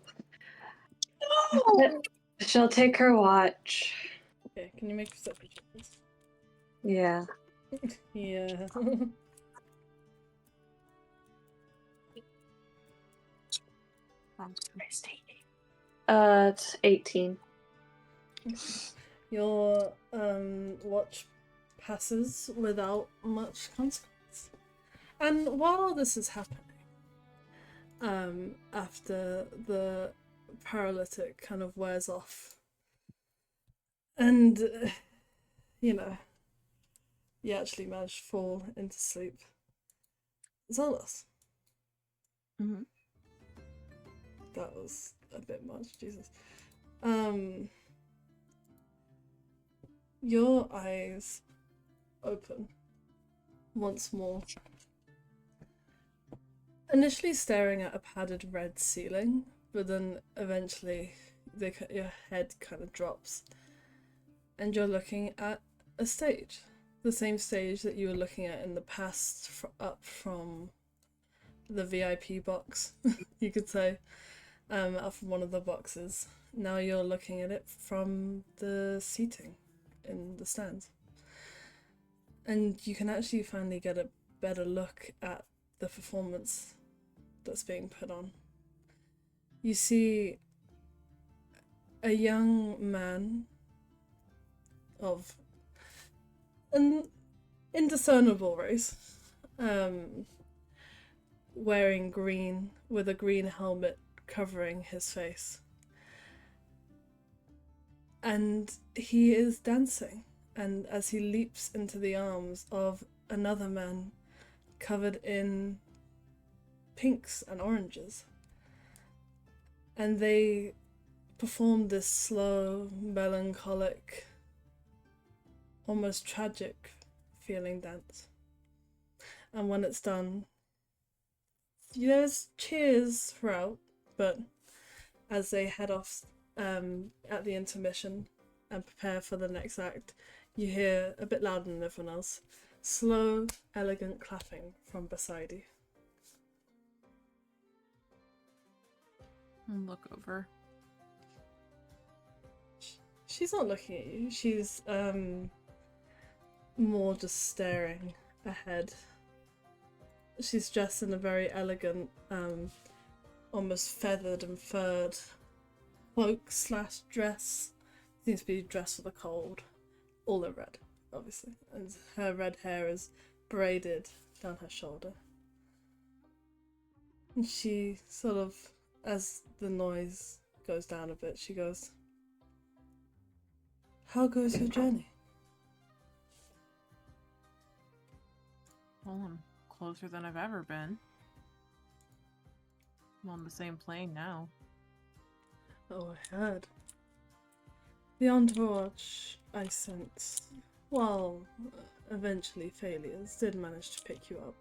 G: No!
D: She'll take her watch.
B: Okay, can you make perception check, please?
D: Yeah.
B: Yeah.
D: It's 18.
B: Your watch passes without much consequence. And while this is happening, after the paralytic kind of wears off, and you actually manage to fall into sleep. Zolos.
F: Mm-hmm.
B: That was a bit much, Jesus. Your eyes open once more. Initially staring at a padded red ceiling, but then eventually your head kind of drops. And you're looking at a stage. The same stage that you were looking at in the past, up from the VIP box, you could say, up from one of the boxes. Now you're looking at it from the seating in the stands. And you can actually finally get a better look at the performance that's being put on. You see a young man of an indiscernible race, wearing green with a green helmet covering his face. And he is dancing, and as he leaps into the arms of another man covered in pinks and oranges, and they perform this slow, melancholic, almost tragic feeling dance. And when it's done, there's cheers throughout, but as they head off at the intermission and prepare for the next act, you hear, a bit louder than everyone else, slow, elegant clapping from beside you.
F: And look over.
B: She's not looking at you. She's more just staring ahead. She's dressed in a very elegant, almost feathered and furred cloak / dress. Seems to be dressed for the cold. All in red, obviously. And her red hair is braided down her shoulder. And she sort of, as the noise goes down a bit, she goes, "How goes your journey?"
F: Well, I'm closer than I've ever been. I'm on the same plane now.
B: Oh, I heard. The entourage I sent, while eventually failures, did manage to pick you up.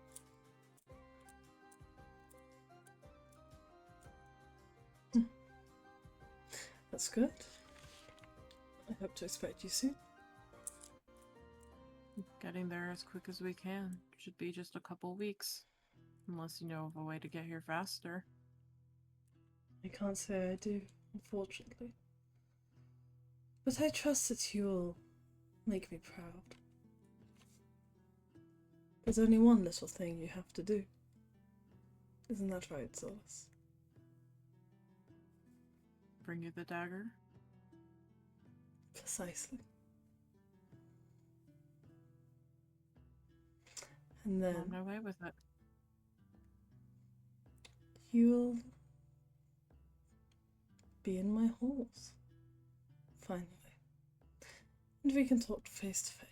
B: That's good. I hope to expect you soon.
F: Getting there as quick as we can. Should be just a couple weeks. Unless you know of a way to get here faster.
B: I can't say I do, unfortunately. But I trust that you'll make me proud. There's only one little thing you have to do. Isn't that right, Solus?
F: Bring you the dagger?
B: Precisely. And then
F: On my way with it.
B: you'll be in my halls. Finally. And we can talk face to face.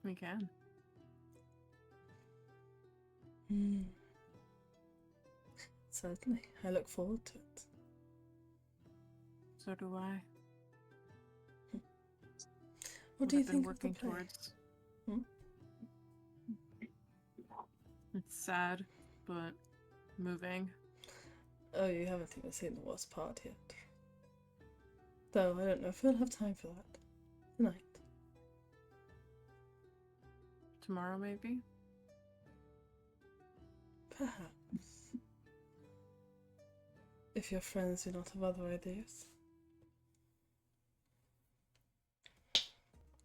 F: We can.
B: Certainly. I look forward to it.
F: So do I.
B: What do you think of the
F: working
B: play?
F: towards?
B: Hmm?
F: It's sad, but moving.
B: Oh, you haven't even seen the worst part yet. Though I don't know if we'll have time for that tonight.
F: Tomorrow, maybe?
B: Perhaps. If your friends do not have other ideas.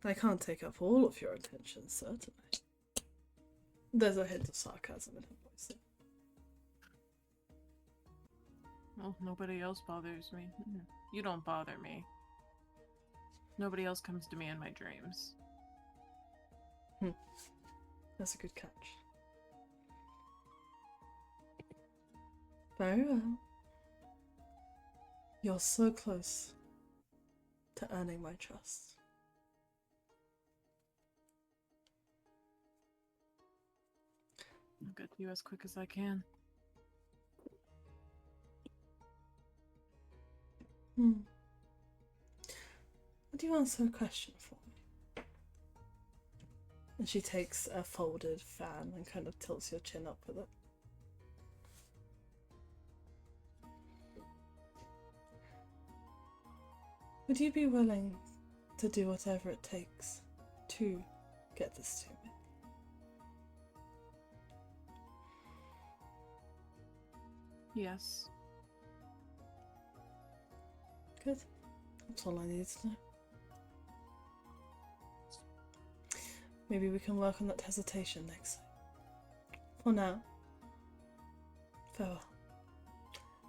B: I can't take up all of your attention, certainly. There's a hint of sarcasm in her voice.
F: Well, nobody else bothers me. You don't bother me. Nobody else comes to me in my dreams.
B: That's a good catch. Very well. You're so close to earning my trust.
F: I'll get to you as quick as I can.
B: What do you answer a question for me? And she takes a folded fan and kind of tilts your chin up with it. Would you be willing to do whatever it takes to get this to me?
F: Yes.
B: Good. That's all I need to know. Maybe we can work on that hesitation next time. For now, farewell.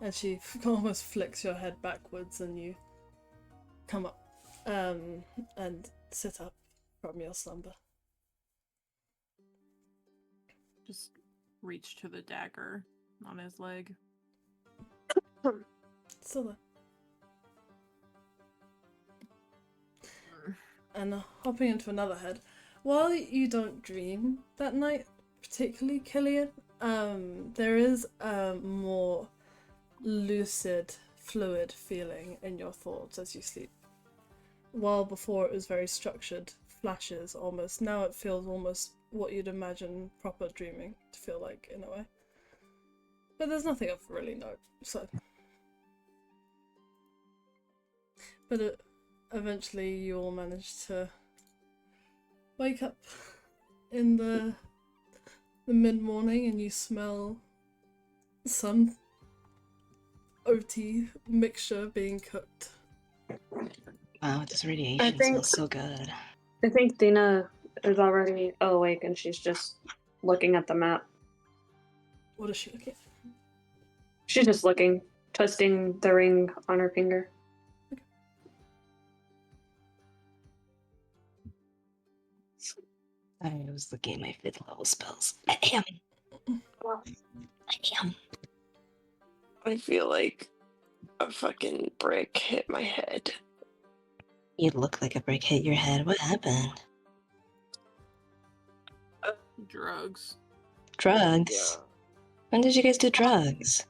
B: And she almost flicks your head backwards and you come up and sit up from your slumber.
F: Just reach to the dagger on his leg.
B: Still there. And hopping into another head, while you don't dream that night, particularly Killian, there is a more lucid, fluid feeling in your thoughts as you sleep. While before it was very structured, flashes almost, now it feels almost what you'd imagine proper dreaming to feel like in a way. But there's nothing of really note, so. But eventually you all manage to wake up in the mid-morning and you smell some OT mixture being cooked.
G: Wow, this radiation smells so good.
D: I think Dina is already awake and she's just looking at the map.
B: What is she looking at?
D: She's just looking, twisting the ring on her finger.
G: I was looking at my 5th level spells. Ahem.
H: I feel like a fucking brick hit my head.
G: You look like a brick hit your head. What happened?
F: Drugs.
G: Drugs?
H: Yeah.
G: When did you guys do drugs?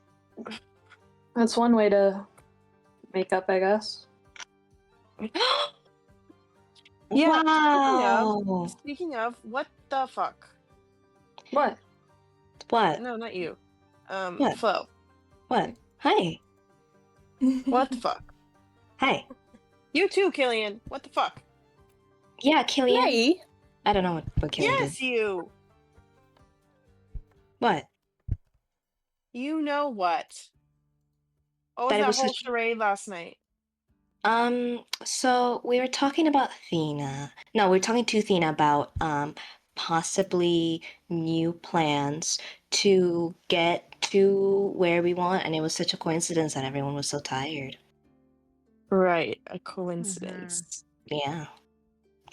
D: That's one way to make up, I guess.
H: Yeah.
G: Wow.
H: Speaking of, what the fuck?
D: What?
G: What?
H: No, not you.
G: What?
H: Flo.
G: What? Hi.
H: What the fuck?
G: Hi.
H: You too, Killian. What the fuck?
G: Yeah, Killian.
E: Hey!
G: I don't know what Killian
H: Yes,
G: did.
H: you.
G: What?
H: You know what? What was
G: That it
H: that
G: was
H: whole
G: such.
H: charade last night?
G: So we were talking about Thena. No, we were talking to Thena about possibly new plans to get to where we want, and it was such a coincidence that everyone was so tired.
H: Right, a coincidence.
G: Yeah.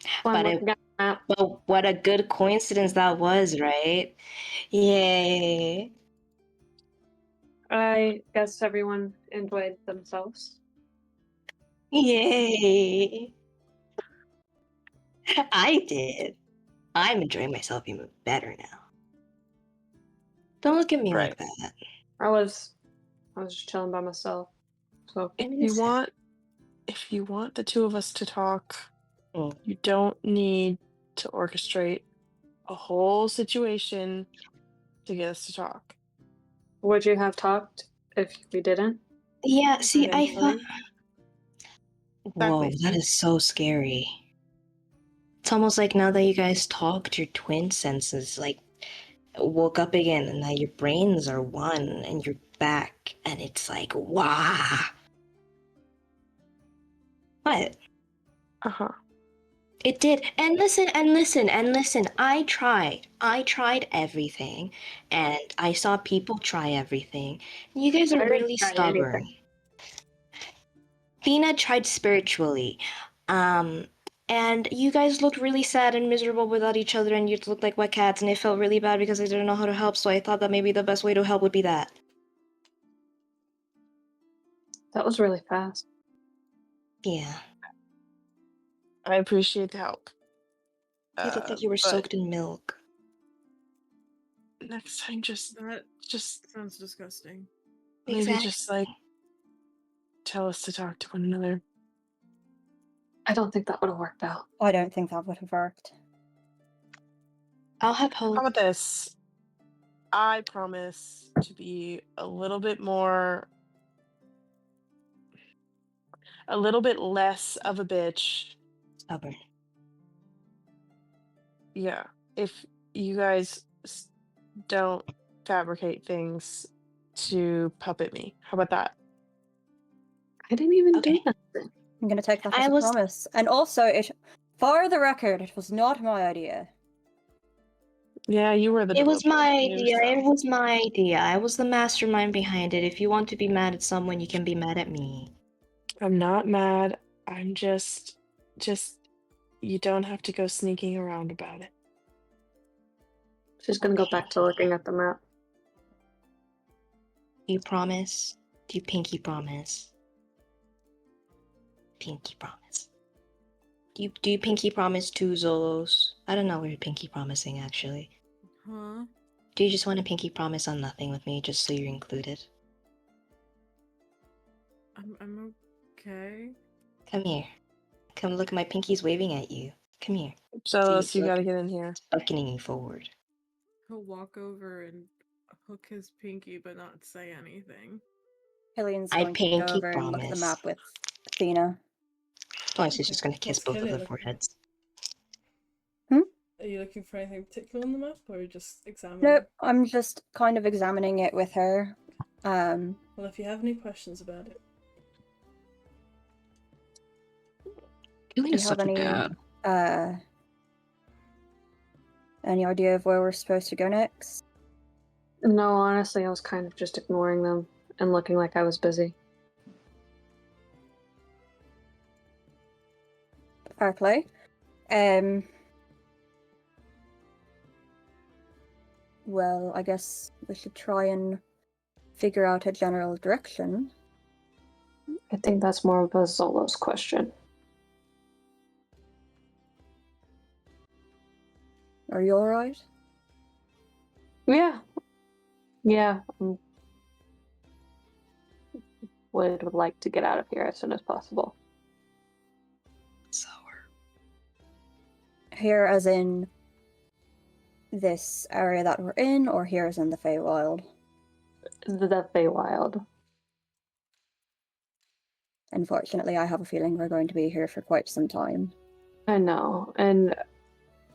D: So I'm
G: But
D: looking at the map.
G: what a good coincidence that was, right? Yay.
D: I guess everyone enjoyed themselves.
G: Yay. I did. I'm enjoying myself even better now. Don't look at me like
H: Right.
G: that.
D: I was just chilling by myself. So
G: Give me a
H: You
G: sec.
H: want, if you want the two of us to talk,
G: Mm.
H: you don't need to orchestrate a whole situation to get us to talk.
D: would you have talked if we didn't?
G: Yeah, see, I thought.
H: Potentially.
G: Whoa,
H: Exactly.
G: that is so scary. It's almost like now that you guys talked, your twin senses like woke up again, and now your brains are one, and you're back, and it's like, wow. What?
H: Uh-huh.
G: It did. And listen, and listen, and listen. I tried. I tried everything, and I saw people try everything. You guys are
D: I didn't
G: really
D: try
G: stubborn.
D: anything.
G: Thena tried spiritually. And you guys looked really sad and miserable without each other, and you looked like wet cats, and it felt really bad because I didn't know how to help, so I thought that maybe the best way to help would be that.
D: That was really fast.
G: Yeah.
H: I appreciate the help.
G: You looked like you were
H: But
G: soaked in milk.
H: next time,
F: That
H: just
F: sounds disgusting.
H: maybe
G: Exactly.
H: just like tell us to talk to one another.
D: I don't think that would have worked out.
E: I don't think that would have worked.
G: I'll have
H: How
G: hope.
H: about this? I promise to be a little bit less of a bitch.
G: Stubborn.
H: Yeah. If you guys don't fabricate things to puppet me. How about that?
D: I didn't even
G: Okay.
D: do nothing.
E: I'm going to take that
G: I
E: as a
G: was-
E: promise. And also, for the record, it was not my idea.
H: Yeah, you were the
G: It was
H: developer.
G: my
H: You
G: idea.
H: yourself.
G: It was my idea. I was the mastermind behind it. If you want to be mad at someone, you can be mad at me.
H: I'm not mad. I'm just you don't have to go sneaking around about it.
D: She's gonna go back to looking at the map.
G: Do you promise? Do you pinky promise? Pinky promise. Do you pinky promise to Zolos? I don't know what you're pinky promising actually.
F: Huh?
G: Do you just want to pinky promise on nothing with me just so you're included?
F: I'm okay.
G: Come here. Come look, my pinky's waving at you. Come here.
H: So
G: See,
H: you
G: look.
H: gotta get in here.
G: Beckoning you forward.
F: He'll walk over and hook his pinky but not say anything.
E: Killian's
G: I
E: going to go
G: pinky
E: over and look at the
G: promise.
E: map with Athena.
G: Oh, she's just gonna kiss
B: What's
G: both of
B: Killian
G: their
B: looking for?
G: foreheads.
B: Are you looking for anything particular on the map, or are you just examining?
E: Nope, I'm just kind of examining it with her.
B: Well, if you have any questions about it.
G: Killian
E: Do
G: is
E: you have
G: such a
E: any
G: dad.
E: any idea of where we're supposed to go next?
D: No, honestly, I was kind of just ignoring them and looking like I was busy.
E: Fair play. Well, I guess we should try and figure out a general direction.
D: I think that's more of a Zolo's question.
E: Are you alright?
D: Yeah. Yeah. Would like to get out of here as soon as possible.
G: Sour.
E: Here as in this area that we're in, or here as in the Feywild?
D: The Feywild.
E: Unfortunately, I have a feeling we're going to be here for quite some time.
D: I know, and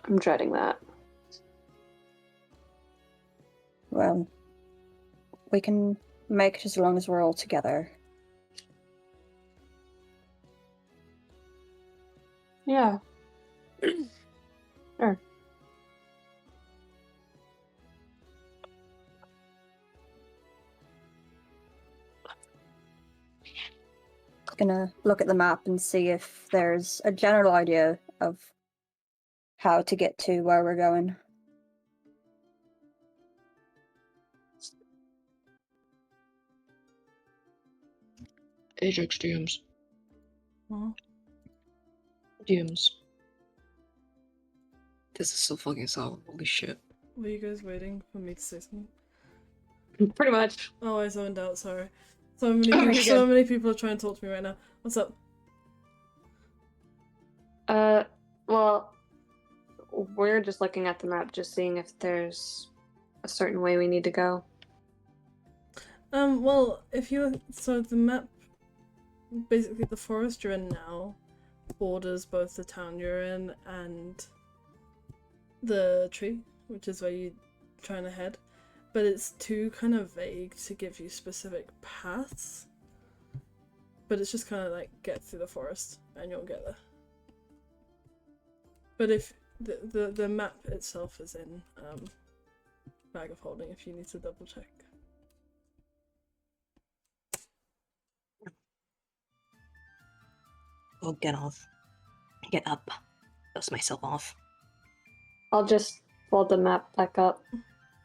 D: I'm dreading that.
E: Well, we can make it as long as we're all together.
D: Yeah. Sure.
E: Gonna look at the map and see if there's a general idea of how to get to where we're going.
A: Ajax DMs.
B: Huh?
A: DMs. This is so fucking solid. Holy shit.
B: Were you guys waiting for me to say something?
D: Pretty much.
B: Oh, I zoned out, sorry. So many
A: Oh,
B: people,
A: you're
B: so
A: good.
B: many people are trying to talk to me right now. What's up?
D: Well, we're just looking at the map, just seeing if there's a certain way we need to go.
B: Well, so the map, basically the forest you're in now, borders both the town you're in and the tree, which is where you're trying to head. But it's too kind of vague to give you specific paths. But it's just kind of like get through the forest and you'll get there. But if the map itself is in bag of holding, if you need to double check.
G: Oh, get off. Get up. Dust myself off.
D: I'll just fold the map back up,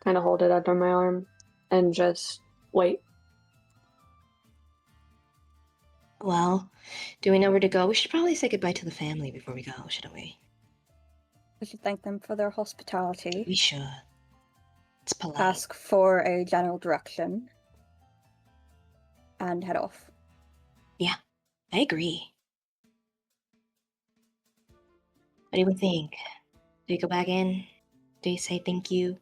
D: kind of hold it under my arm, and just wait.
G: Well, do we know where to go? We should probably say goodbye to the family before we go, shouldn't we?
E: We should thank them for their hospitality.
G: We should. It's polite.
E: Ask for a general direction. And head off.
G: Yeah, I agree. What do you think? Do you go back in? Do you say thank you?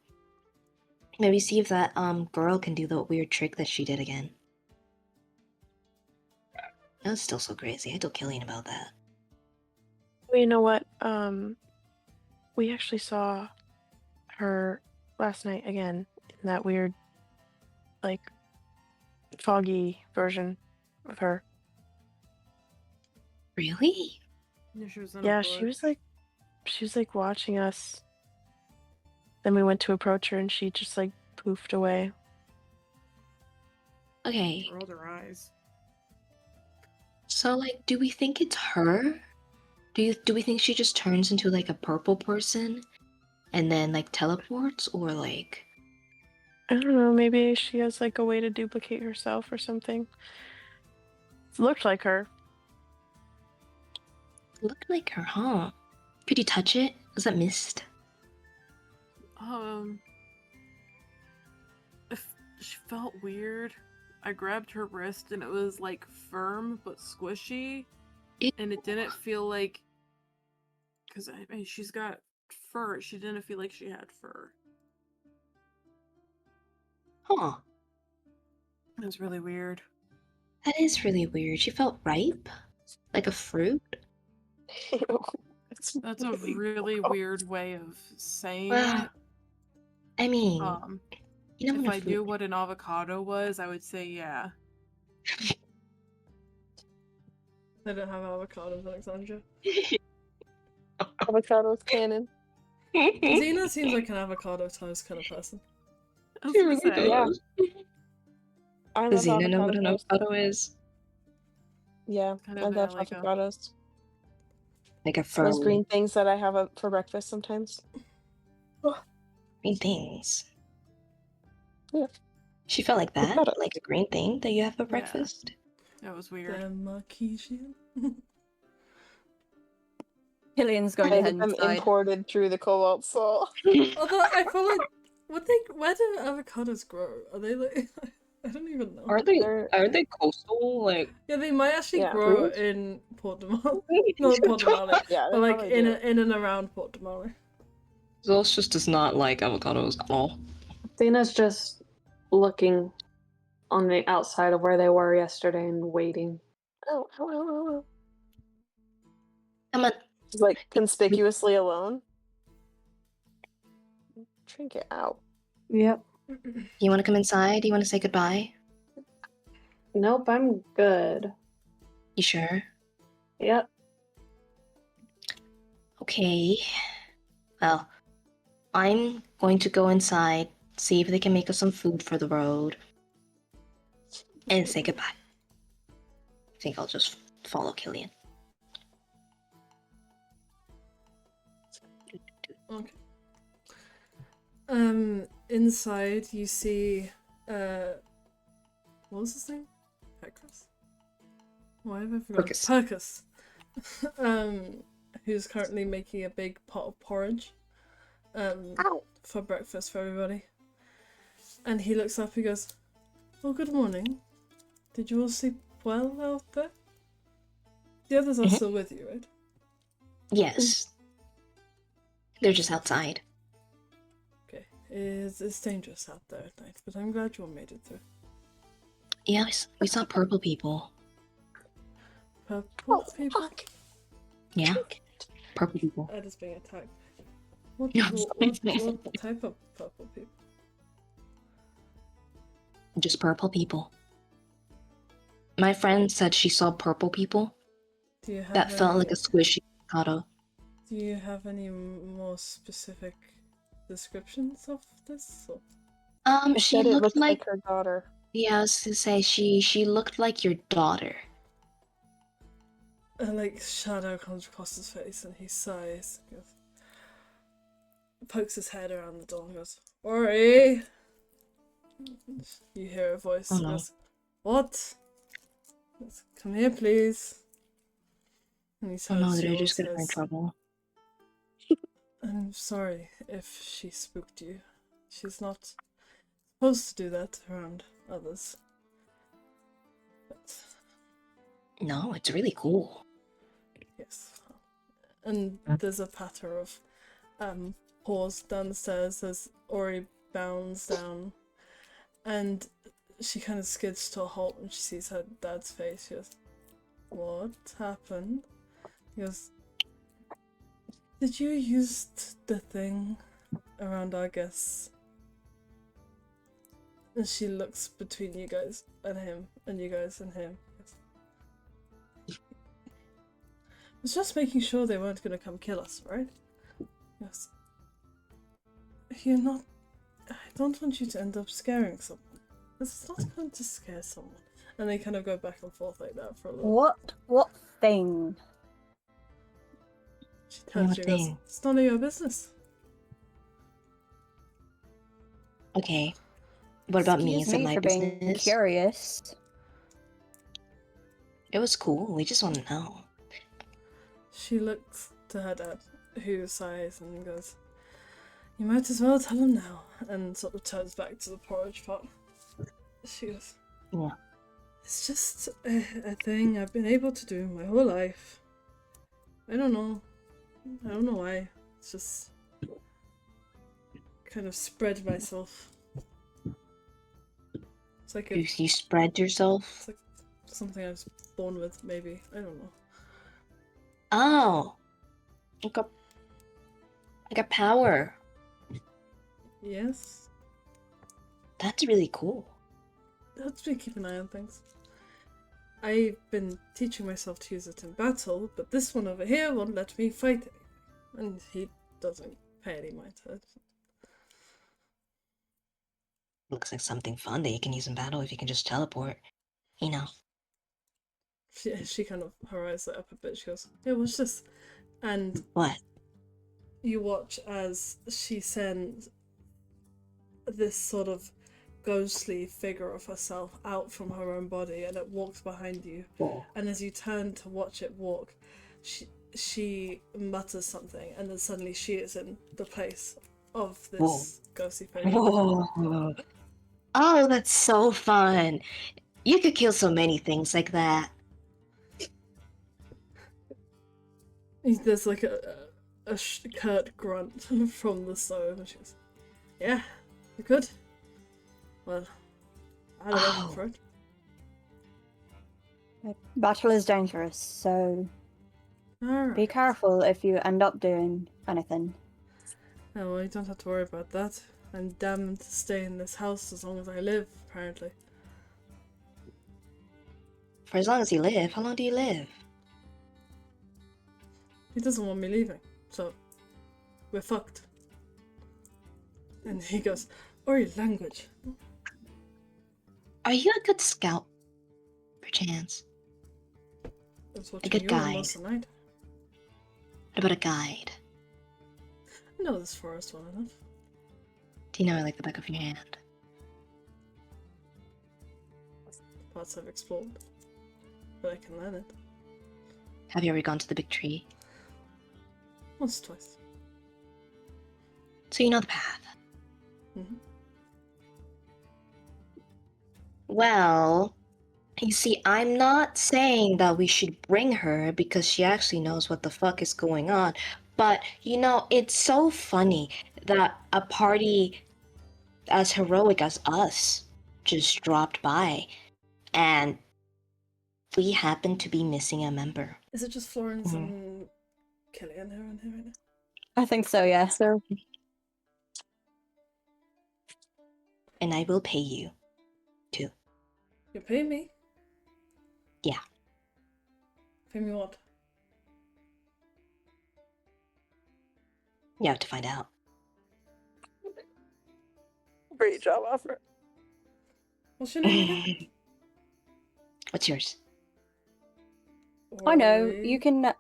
G: Maybe see if that girl can do the weird trick that she did again. That was still so crazy. I told Killian about that.
H: Well, you know what? We actually saw her last night again in that weird, like, foggy version of her.
G: Really?
F: Yeah, she was in a
H: Yeah,
F: bush.
H: she was like watching us. Then we went to approach her and she just like poofed away.
G: Okay.
F: Rolled her eyes.
G: So, like, do we think it's her? Do we think she just turns into like a purple person and then like teleports, or like?
H: I don't know, maybe she has like a way to duplicate herself or something. It looked like her.
G: Looked like her, huh? Could you touch it? Was that mist?
F: She felt weird. I grabbed her wrist and it was like firm but squishy, and it didn't feel like, because I mean she's got fur. She didn't feel like she had fur.
G: Huh.
F: It was really weird.
G: That is really weird. She felt ripe, like a fruit.
F: That's a really weird way of saying
G: Well,
F: it.
G: I mean, you know,
F: If
G: when a
F: I
G: fruit-
F: knew what an avocado was, I would say yeah.
B: They don't have avocados in Exandria.
H: Avocado's canon.
B: Xena seems like an avocado toast kind of person.
F: I was gonna say.
H: Yeah. I
A: Does
H: love
A: Xena know what an
H: avocados.
A: avocado is?
H: Yeah,
F: Kind
H: I
F: of
H: love
F: like
H: avocados.
A: Like a
H: Those
A: firm
H: green things that I have for breakfast sometimes.
G: green things.
H: Yeah.
G: She felt like that,
H: Avocado.
G: like a green thing that you have for
F: Yeah.
G: breakfast.
F: That was weird.
B: The Marquesian.
E: Killian's going
H: I
E: to
H: get
E: head
H: them
E: inside.
H: imported through the Cobalt Soul.
B: Although I feel like, where do avocados grow? Are they like? I don't even know.
A: Aren't they coastal? Like
B: Yeah, they might actually
H: Yeah.
B: grow
A: Fruits?
B: in Port Demale. Not Port Demale,
H: Yeah,
B: but
H: they
B: like
H: probably
B: in
H: do.
B: in and around Port Demale.
A: Zelos just does not like avocados at all.
D: Athena's just looking on the outside of where they were yesterday and waiting.
H: Oh.
G: Come on.
H: She's like conspicuously alone. Trinket out.
D: Yep.
G: You want to come inside? Do you want to say goodbye?
D: Nope, I'm good.
G: You sure?
D: Yep.
G: Okay. Well, I'm going to go inside, see if they can make us some food for the road, and say goodbye. I think I'll just follow Killian.
B: Okay. Inside you see, what was his name? Peckrus? Why have I forgotten?
G: Perkus.
B: Perkus. Who's currently making a big pot of porridge, for breakfast for everybody. And he looks up and goes, "Well, good morning. Did you all sleep well out there? The others are still with you, right?"
G: Yes. They're just outside.
B: Okay. It's dangerous out there at night, but I'm glad you all made it through.
G: Yeah, we saw purple people.
B: Purple people?
H: Fuck.
G: Yeah. Purple people.
B: Ed is being attacked. What
G: No,
B: what type of purple people?
G: Just purple people. My friend said she saw purple people.
B: Do you have
G: That felt like a squishy avocado.
B: Do you have any more specific descriptions of this? Or?
H: She
G: She
H: said it
G: looked
H: looked
G: like
H: her daughter.
G: yeah, I was to say she looked like your daughter.
B: A like shadow comes across his face and he sighs. Goes, pokes his head around the door and goes, "Ori!" You hear a voice.
G: Oh, no.
B: Goes, "What?" Goes, "Come here, please." And he
G: Oh no,
B: turns to
G: they're
B: you
G: just
B: and
G: gonna be in
B: says,
G: trouble.
B: "I'm sorry if she spooked you. She's not supposed to do that around others." But
G: No, it's really cool.
B: yes. And there's a patter of paws downstairs as Ori bounds down, and she kind of skids to a halt when she sees her dad's face. She goes, "What happened?" He goes, "Did you use the thing around our guests?" And she looks between you guys and him, and you guys and him. I was just making sure they weren't going to come kill us, right? Yes. You're not... I don't want you to end up scaring someone. This is not going to scare someone. And they kind of go back and forth like that for a little.
E: What thing?
B: She turns to you and goes, "It's none of your business."
G: Okay. What about me?
E: Excuse
G: Is it
E: me
G: my
E: for being
G: business?
E: curious.
G: It was cool. We just want to know.
B: She looks to her dad, who sighs and goes, "You might as well tell him now," and sort of turns back to the porridge pot. She goes,
G: Yeah.
B: "It's just a thing I've been able to do my whole life. I don't know why. It's just kind of spread myself. It's like
G: You spread yourself?
B: it's like something I was born with, maybe. I don't know."
G: Oh. Like a power.
B: Yes?
G: That's really cool.
B: Helps me keep an eye on things. I've been teaching myself to use it in battle, but this one over here won't let me fight anything. And he doesn't pay any mind to it.
G: Looks like something fun that you can use in battle if you can just teleport. You know.
B: She kind of, her eyes light up a bit. She goes, "Yeah, watch this." And
G: What?
B: you watch as she sends this sort of ghostly figure of herself out from her own body, and it walks behind you.
G: Whoa.
B: And as you turn to watch it walk, she mutters something, and then suddenly she is in the place of this
G: Whoa.
B: ghostly figure.
G: Whoa. Oh, that's so fun. You could kill so many things like that.
B: There's like a curt grunt from the stove, and she goes, "Yeah, you could. Well, I don't know for it."
E: Battle is dangerous, so
B: Alright.
E: be careful if you end up doing anything.
B: Oh, well, you don't have to worry about that. I'm damned to stay in this house as long as I live, apparently.
G: For as long as you live, how long do you live?
B: He doesn't want me leaving, so we're fucked. And he goes, or your language.
G: Are you a good scout, perchance?
B: That's
G: A
B: what
G: good
B: you were
G: guide.
B: most of the night.
G: What about a guide?
B: I know this forest well enough.
G: Do you know it like the back of your hand?
B: Parts I've explored. But I can learn it.
G: Have you ever gone to the big tree?
B: Once, twice.
G: So you know the path.
B: Mm-hmm.
G: Well, you see, I'm not saying that we should bring her because she actually knows what the fuck is going on. But, you know, it's so funny that a party as heroic as us just dropped by and we happen to be missing a member.
B: Is it just Florence and Killian who are in here right now?
E: I think so, yeah.
D: So
G: And I will pay you, too.
B: You pay me?
G: Yeah.
B: Pay me what?
G: You have to find out.
C: Great job offer.
B: What's your name again?
G: What's yours?
E: I know,
B: Ori.
E: you can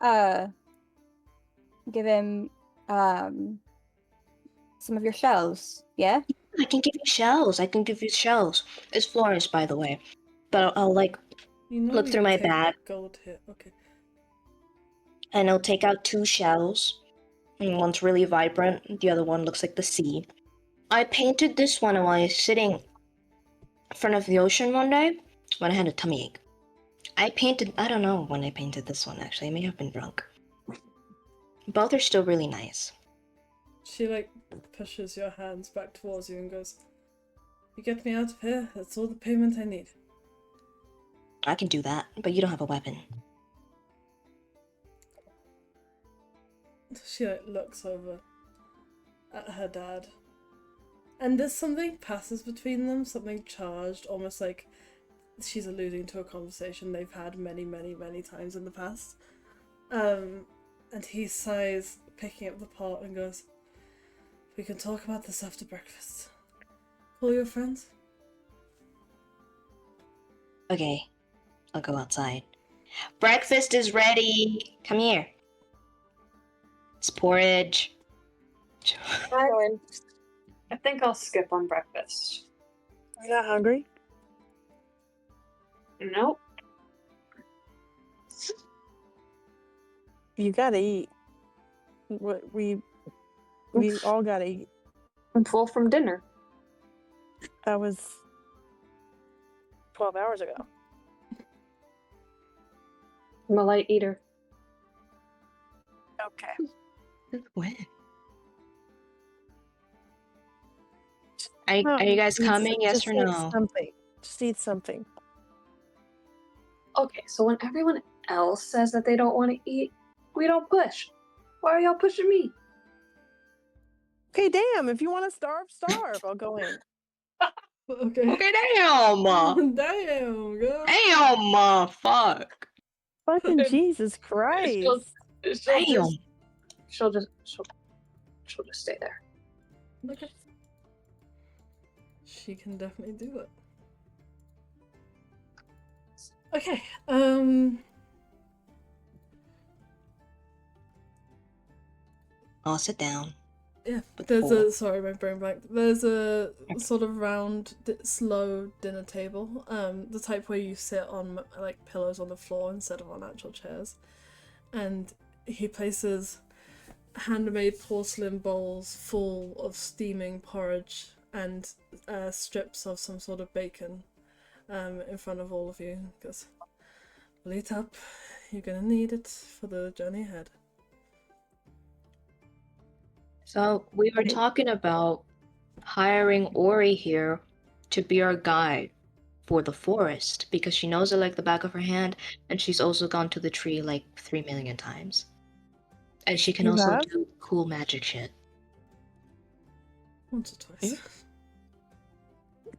E: give him some of your shells, yeah?
G: I can give you shells. It's Florence, by the way. But I'll like
B: You know
G: look
B: we
G: through my
B: take
G: bag.
B: Gold here. Okay.
G: And I'll take out 2 shells. And one's really vibrant, the other one looks like the sea. I painted this one while I was sitting in front of the ocean one day when I had a tummy ache. I don't know when I painted this one actually, I may have been drunk. Both are still really nice.
B: She like pushes your hands back towards you and goes, "You get me out of here, that's all the payment I need."
G: I can do that, but you don't have a weapon.
B: She like looks over at her dad. And there's something passes between them, something charged, almost like she's alluding to a conversation they've had many, many, many times in the past. And he sighs, picking up the pot, and goes, "We can talk about this after breakfast. Call your friends."
G: Okay, I'll go outside. Breakfast is ready! Come here. It's porridge.
D: I think I'll skip on breakfast.
C: You're not hungry?
D: Nope.
C: You gotta eat. We all gotta eat.
D: I'm full from dinner.
C: That was 12 hours ago.
D: I'm a light eater.
C: Okay.
G: When? Are you guys coming? Yes or
C: Just
G: no?
C: eat something. Just eat something.
D: Okay, so when everyone else says that they don't want to eat, we don't push. Why are y'all pushing me?
C: Okay, damn. If you want to starve, starve. I'll go in.
B: Okay.
G: Okay, damn!
B: Damn, girl.
G: Damn, fuck.
C: Fucking Jesus Christ.
D: She'll just stay there.
B: Okay. She can definitely do that. Okay,
G: I'll sit down.
B: yeah,
G: With
B: there's
G: four.
B: sorry, my brain blanked. There's a sort of round, slow dinner table, the type where you sit on like pillows on the floor instead of on actual chairs, and he places handmade porcelain bowls full of steaming porridge and strips of some sort of bacon in front of all of you. Because well, eat up, you're gonna need it for the journey ahead.
G: So we were talking about hiring Ori here to be our guide for the forest because she knows it like the back of her hand, and she's also gone to the tree like 3 million times. And she can
C: You
G: also
C: have?
G: do cool magic shit.
B: Once or twice.
H: Yeah.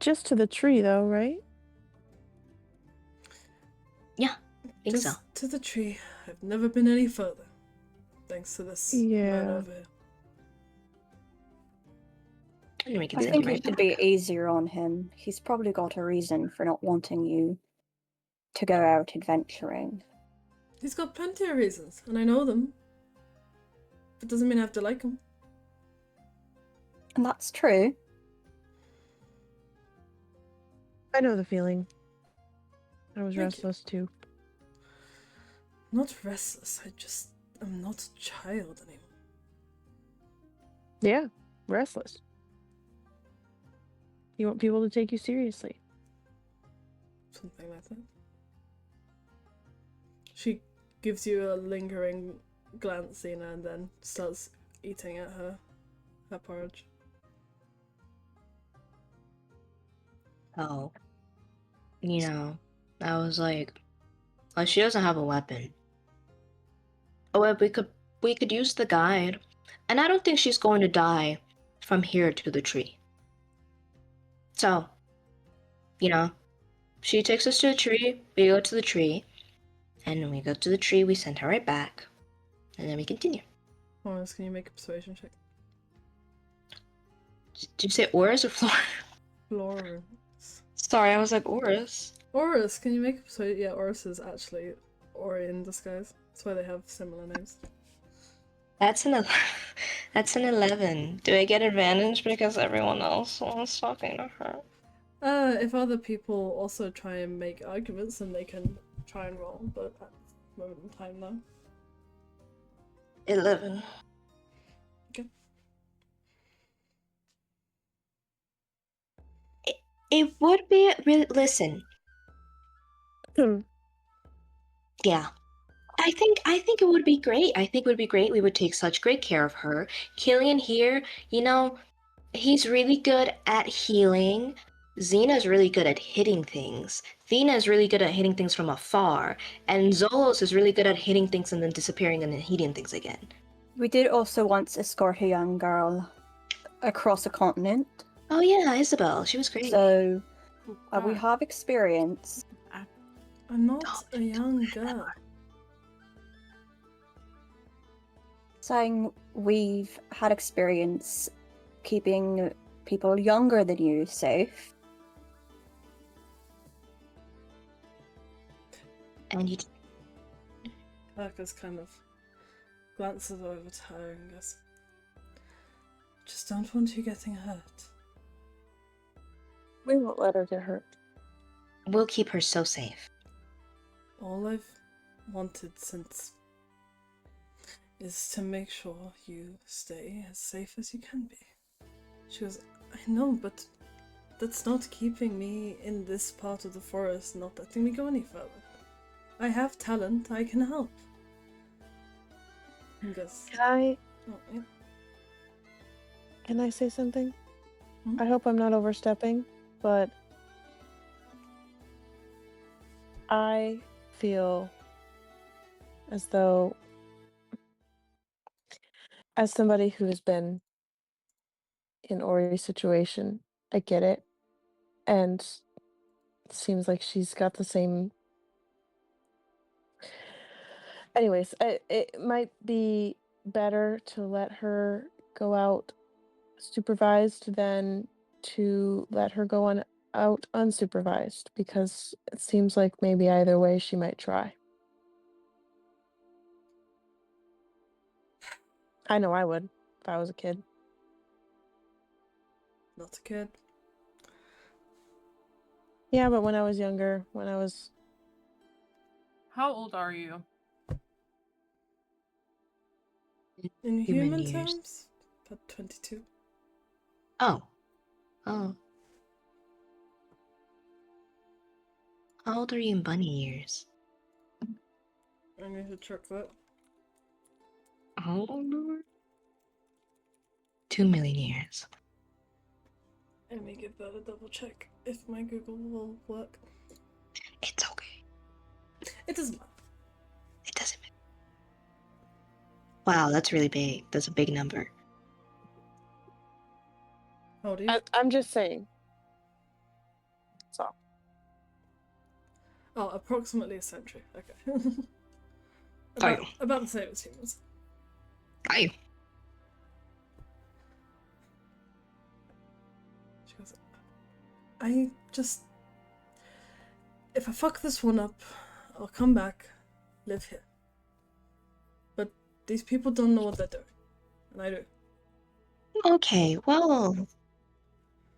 H: Just to the tree, though, right?
G: Yeah, I think
B: Just
G: so.
B: to the tree. I've never been any further. Thanks to this man
H: Yeah.
B: over here.
G: And we can
E: I
G: send
E: think
G: him
E: it
G: right
E: should
G: back.
E: be easier on him. He's probably got a reason for not wanting you to go out adventuring.
B: He's got plenty of reasons, and I know them. But doesn't mean I have to like him.
E: And that's true.
H: I know the feeling. I was
B: Thank you.
H: restless too.
B: Not restless, I'm not a child anymore.
H: Yeah, restless. You want people to take you seriously.
B: Something like that. She gives you a lingering glance, Xena, and then starts eating at her porridge.
G: Oh. I was like, well, she doesn't have a weapon. Oh, well, we could use the guide. And I don't think she's going to die from here to the tree. So, she takes us to the tree, we go to the tree, and when we go to the tree, we send her right back. And then we continue.
B: Oris, can you make a persuasion check?
G: Did you say Oris or Flora?
B: Florence.
G: Sorry, I was like, Oris.
B: Oris, can you make a persuasion? Yeah, Oris is actually Ori in disguise. That's why they have similar names.
G: That's an 11. Do I get advantage because everyone else was talking to her?
B: If other people also try and make arguments, then they can try and roll, but at the moment in time, no.
G: 11.
B: Okay.
G: It would be really. Listen. Yeah. I think it would be great. I think it would be great. We would take such great care of her. Killian here, he's really good at healing. Xena's really good at hitting things. Thena's really good at hitting things from afar. And Zolos is really good at hitting things and then disappearing and then hitting things again.
E: We did also once escort a young girl across a continent.
G: Oh yeah, Isabel. She was great.
E: So we
F: God.
E: have experience.
B: I'm not a young girl.
E: Saying we've had experience keeping people younger than you safe.
G: And you
B: Arcus kind of glances over to her and goes, just don't want you getting hurt.
H: We won't let her get hurt.
G: will keep her so safe.
B: All I've wanted since is to make sure you stay as safe as you can be. She goes, I know, but that's not keeping me in this part of the forest, not letting me go any further. I have talent, I can help. He goes,
H: Can I say something?
B: Hmm?
H: I hope I'm not overstepping, but I feel as though, as somebody who has been in Ori's situation, I get it. And it seems like she's got the same. Anyways, it might be better to let her go out supervised than to let her go on out unsupervised, because it seems like maybe either way she might try. I know I would if I was a kid.
B: not a kid.
H: Yeah, but when I was younger,
F: How old are you?
B: In
G: Human
B: human
G: years.
B: terms, about 22.
G: Oh. How old are you in bunny years?
B: I need to check that.
G: How old are you? 2 million years.
B: Let me give that a double check if my Google will work.
G: It's okay.
B: It doesn't matter.
G: It doesn't matter. Wow, that's really big. That's a big number.
B: How old are you?
H: I'm just saying. So.
B: Oh, approximately a century. Okay.
G: Are you?
B: About the same as humans.
G: Are you?
B: She goes, I just... If I fuck this one up, I'll come back, live here. But these people don't know what they're doing. And I do.
G: Okay, well,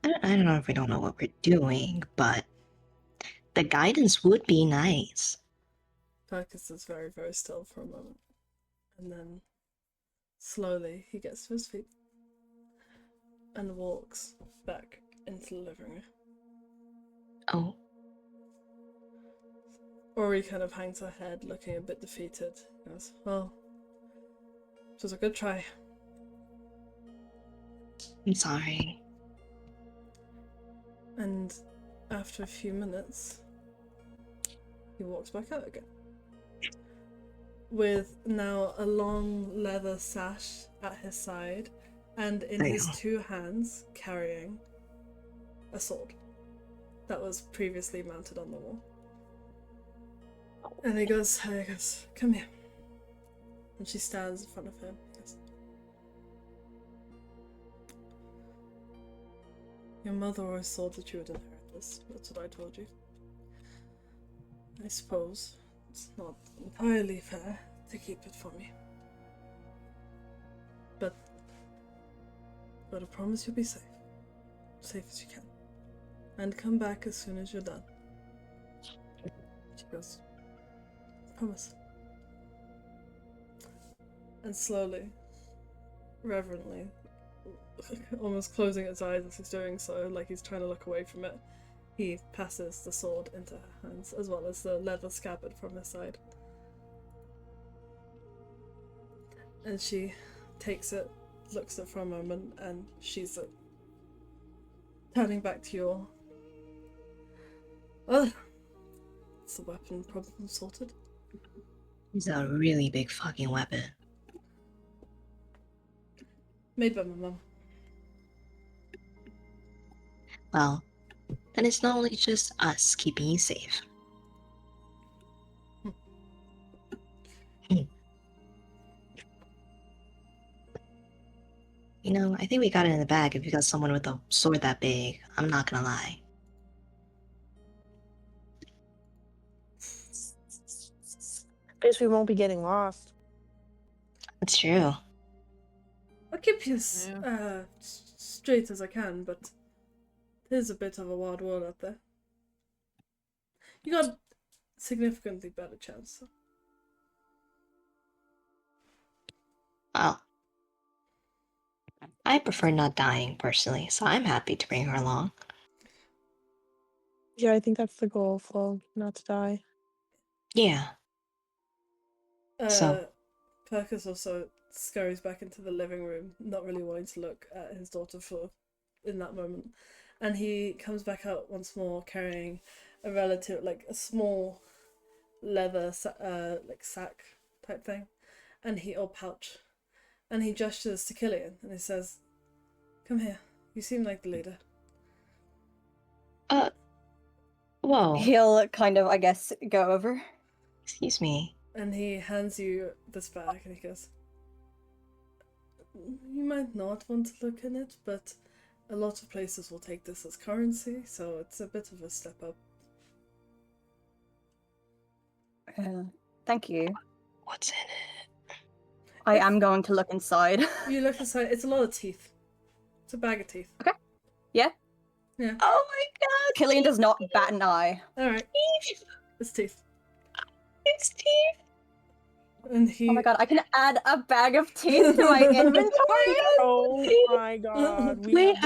G: I don't know if we don't know what we're doing, but the guidance would be nice.
B: Perkins is very, very still for a moment. And then, slowly, he gets to his feet. And walks back into the living room.
G: Oh,
B: Ori kind of hangs her head, looking a bit defeated. Goes, well, it was a good try.
G: I'm sorry.
B: And after a few minutes, he walks back out again. With now a long leather sash at his side, and in his
G: Damn.
B: 2 hands carrying a sword that was previously mounted on the wall. And he goes, come here. And she stands in front of him. He goes, your mother always thought that you would inherit this. That's what I told you. I suppose it's not entirely fair to keep it from you. But I promise you'll be safe. Safe as you can. And come back as soon as you're done. She goes, promise. And slowly, reverently, almost closing his eyes as he's doing so, like he's trying to look away from it, he passes the sword into her hands, as well as the leather scabbard from his side. And she takes it, looks at it for a moment, and she's it. Turning back to you all. Well, it's the weapon problem sorted.
G: It's a really big fucking weapon.
B: Made by my mum.
G: Well, then it's not only just us keeping you safe. You know, I think we got it in the bag if you got someone with a sword that big. I'm not gonna lie.
H: Guess we won't be getting lost.
G: That's true.
B: I'll keep you straight as I can, but there's a bit of a wild world out there. You got a significantly better chance.
G: Well, I prefer not dying personally, so I'm happy to bring her along.
H: Yeah, I think that's the goal, Flo, not to die.
G: Yeah. So,
B: Perkins also scurries back into the living room, not really wanting to look at his daughter for in that moment. And he comes back out once more carrying a a small leather sack type thing, or pouch. And he gestures to Killian and he says, come here, you seem like the leader.
G: whoa.
E: He'll kind of, I guess, go over.
G: Excuse me.
B: And he hands you this bag and he goes, you might not want to look in it, but a lot of places will take this as currency, so it's a bit of a step up.
E: Thank you.
G: What's in it?
E: I am going to look inside.
B: You look inside, it's a lot of teeth. It's a bag of teeth.
E: Okay. Yeah?
B: Yeah.
G: Oh my god!
E: Killian does not bat an eye.
B: Alright.
G: Teeth!
B: It's teeth.
G: It's teeth!
B: And he...
E: Oh my god, I can add a bag of teeth to my inventory!
H: Oh my god.
G: Wait,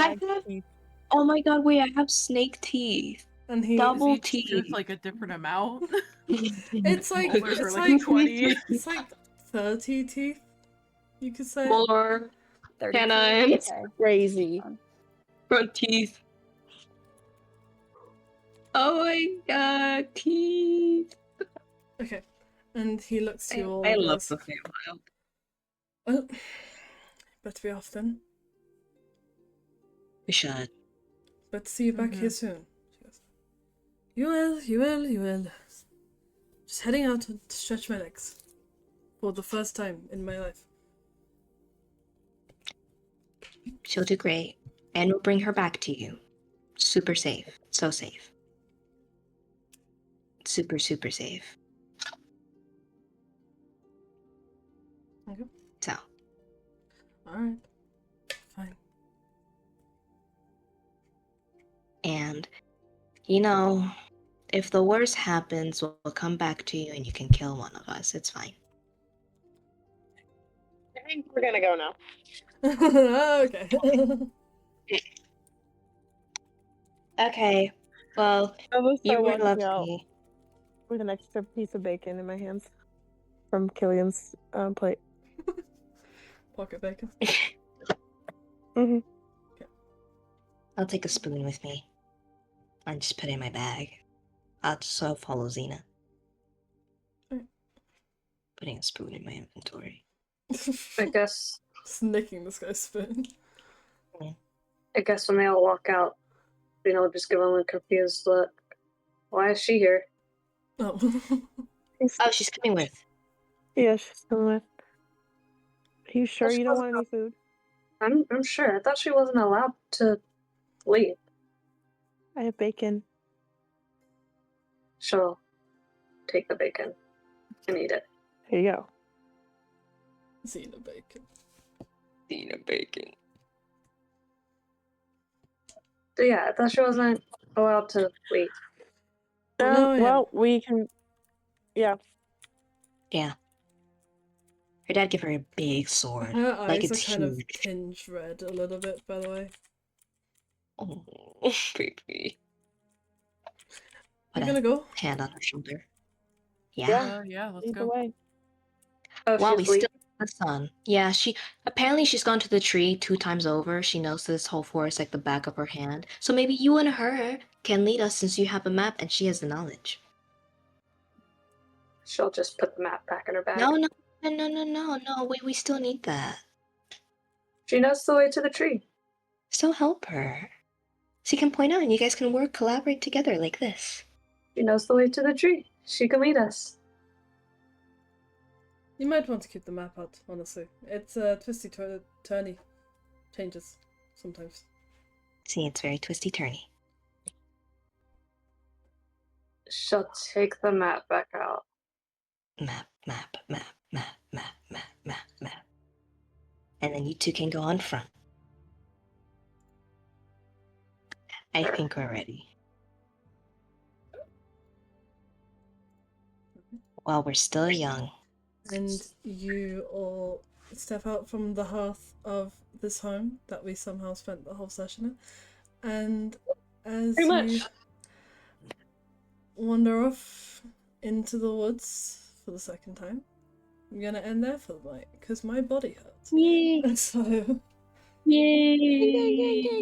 G: oh my god, wait, I have snake teeth.
B: And he...
G: Double
F: Is each
G: teeth.
F: tooth like a different amount?
B: It's like...
F: Molars
B: It's
F: are
B: like
F: 20.
B: It's like 30 teeth, you could say.
A: Molar,
E: 32.
A: canines,
E: Okay.
H: Crazy.
A: front teeth. Oh my god, teeth.
B: Okay. And he looks to you all
A: I
B: and
A: love
B: goes,
A: the Feywild.
B: well, better be off then.
G: We should.
B: But see you back here soon. She goes, you will, you will, you will. Just heading out to stretch my legs. For the first time in my life.
G: She'll do great. And we'll bring her back to you. Super safe. So safe. Super, super safe.
B: Okay.
G: So.
B: Alright. Fine.
G: And, you know, if the worst happens, we'll come back to you and you can kill one of us. It's fine.
H: I think we're gonna go now.
B: Okay.
G: Okay. Well, you were lovely.
H: With an extra piece of bacon in my hands from Killian's plate.
B: Pocket bacon.
H: Mm-hmm.
B: Okay.
G: I'll take a spoon with me. And just put it in my bag. I'll just follow Xena.
B: Right.
G: Putting a spoon in my inventory.
D: I guess.
B: Just nicking this guy's spoon.
D: I guess when they all walk out, just give them a confused look. Why is she here?
B: Oh.
G: Oh, she's coming with.
H: Yeah, she's coming with. Are you sure you don't want any food?
D: I'm sure. I thought she wasn't allowed to leave.
H: I have bacon.
D: She'll take the bacon and eat it.
H: Here you go.
B: Xena bacon.
G: Xena bacon.
D: So yeah, I thought she wasn't allowed to leave.
H: Well, we can. Yeah.
G: Yeah. Her dad gave her a big sword.
B: Her
G: like
B: eyes
G: it's
B: are kind of
G: huge.
B: tinged red a little bit, by the way.
G: Oh, creepy.
B: You're gonna go?
G: Hand on her shoulder. Yeah.
F: Yeah, let's
H: Either
F: go.
H: way.
D: Oh,
G: While we
D: she's
G: still have the sun. Yeah, she's gone to the tree 2 times over. She knows this whole forest like the back of her hand. So maybe you and her can lead us since you have a map and she has the knowledge.
D: She'll just put the map back in her bag.
G: No. We still need that.
D: She knows the way to the tree.
G: Still help her. She can point out and you guys can collaborate together like this.
D: She knows the way to the tree. She can lead us.
B: You might want to keep the map out, honestly. It's twisty turny. Changes sometimes.
G: See, it's very twisty turny.
D: She'll take the map back out.
G: Map. And then you two can go on front. I think we're ready. While we're still young.
B: And you all step out from the hearth of this home that we somehow spent the whole session in. And as you wander off into the woods for the second time, I'm gonna end there for the night because my body hurts.
G: Yay!
B: And so
H: Yay!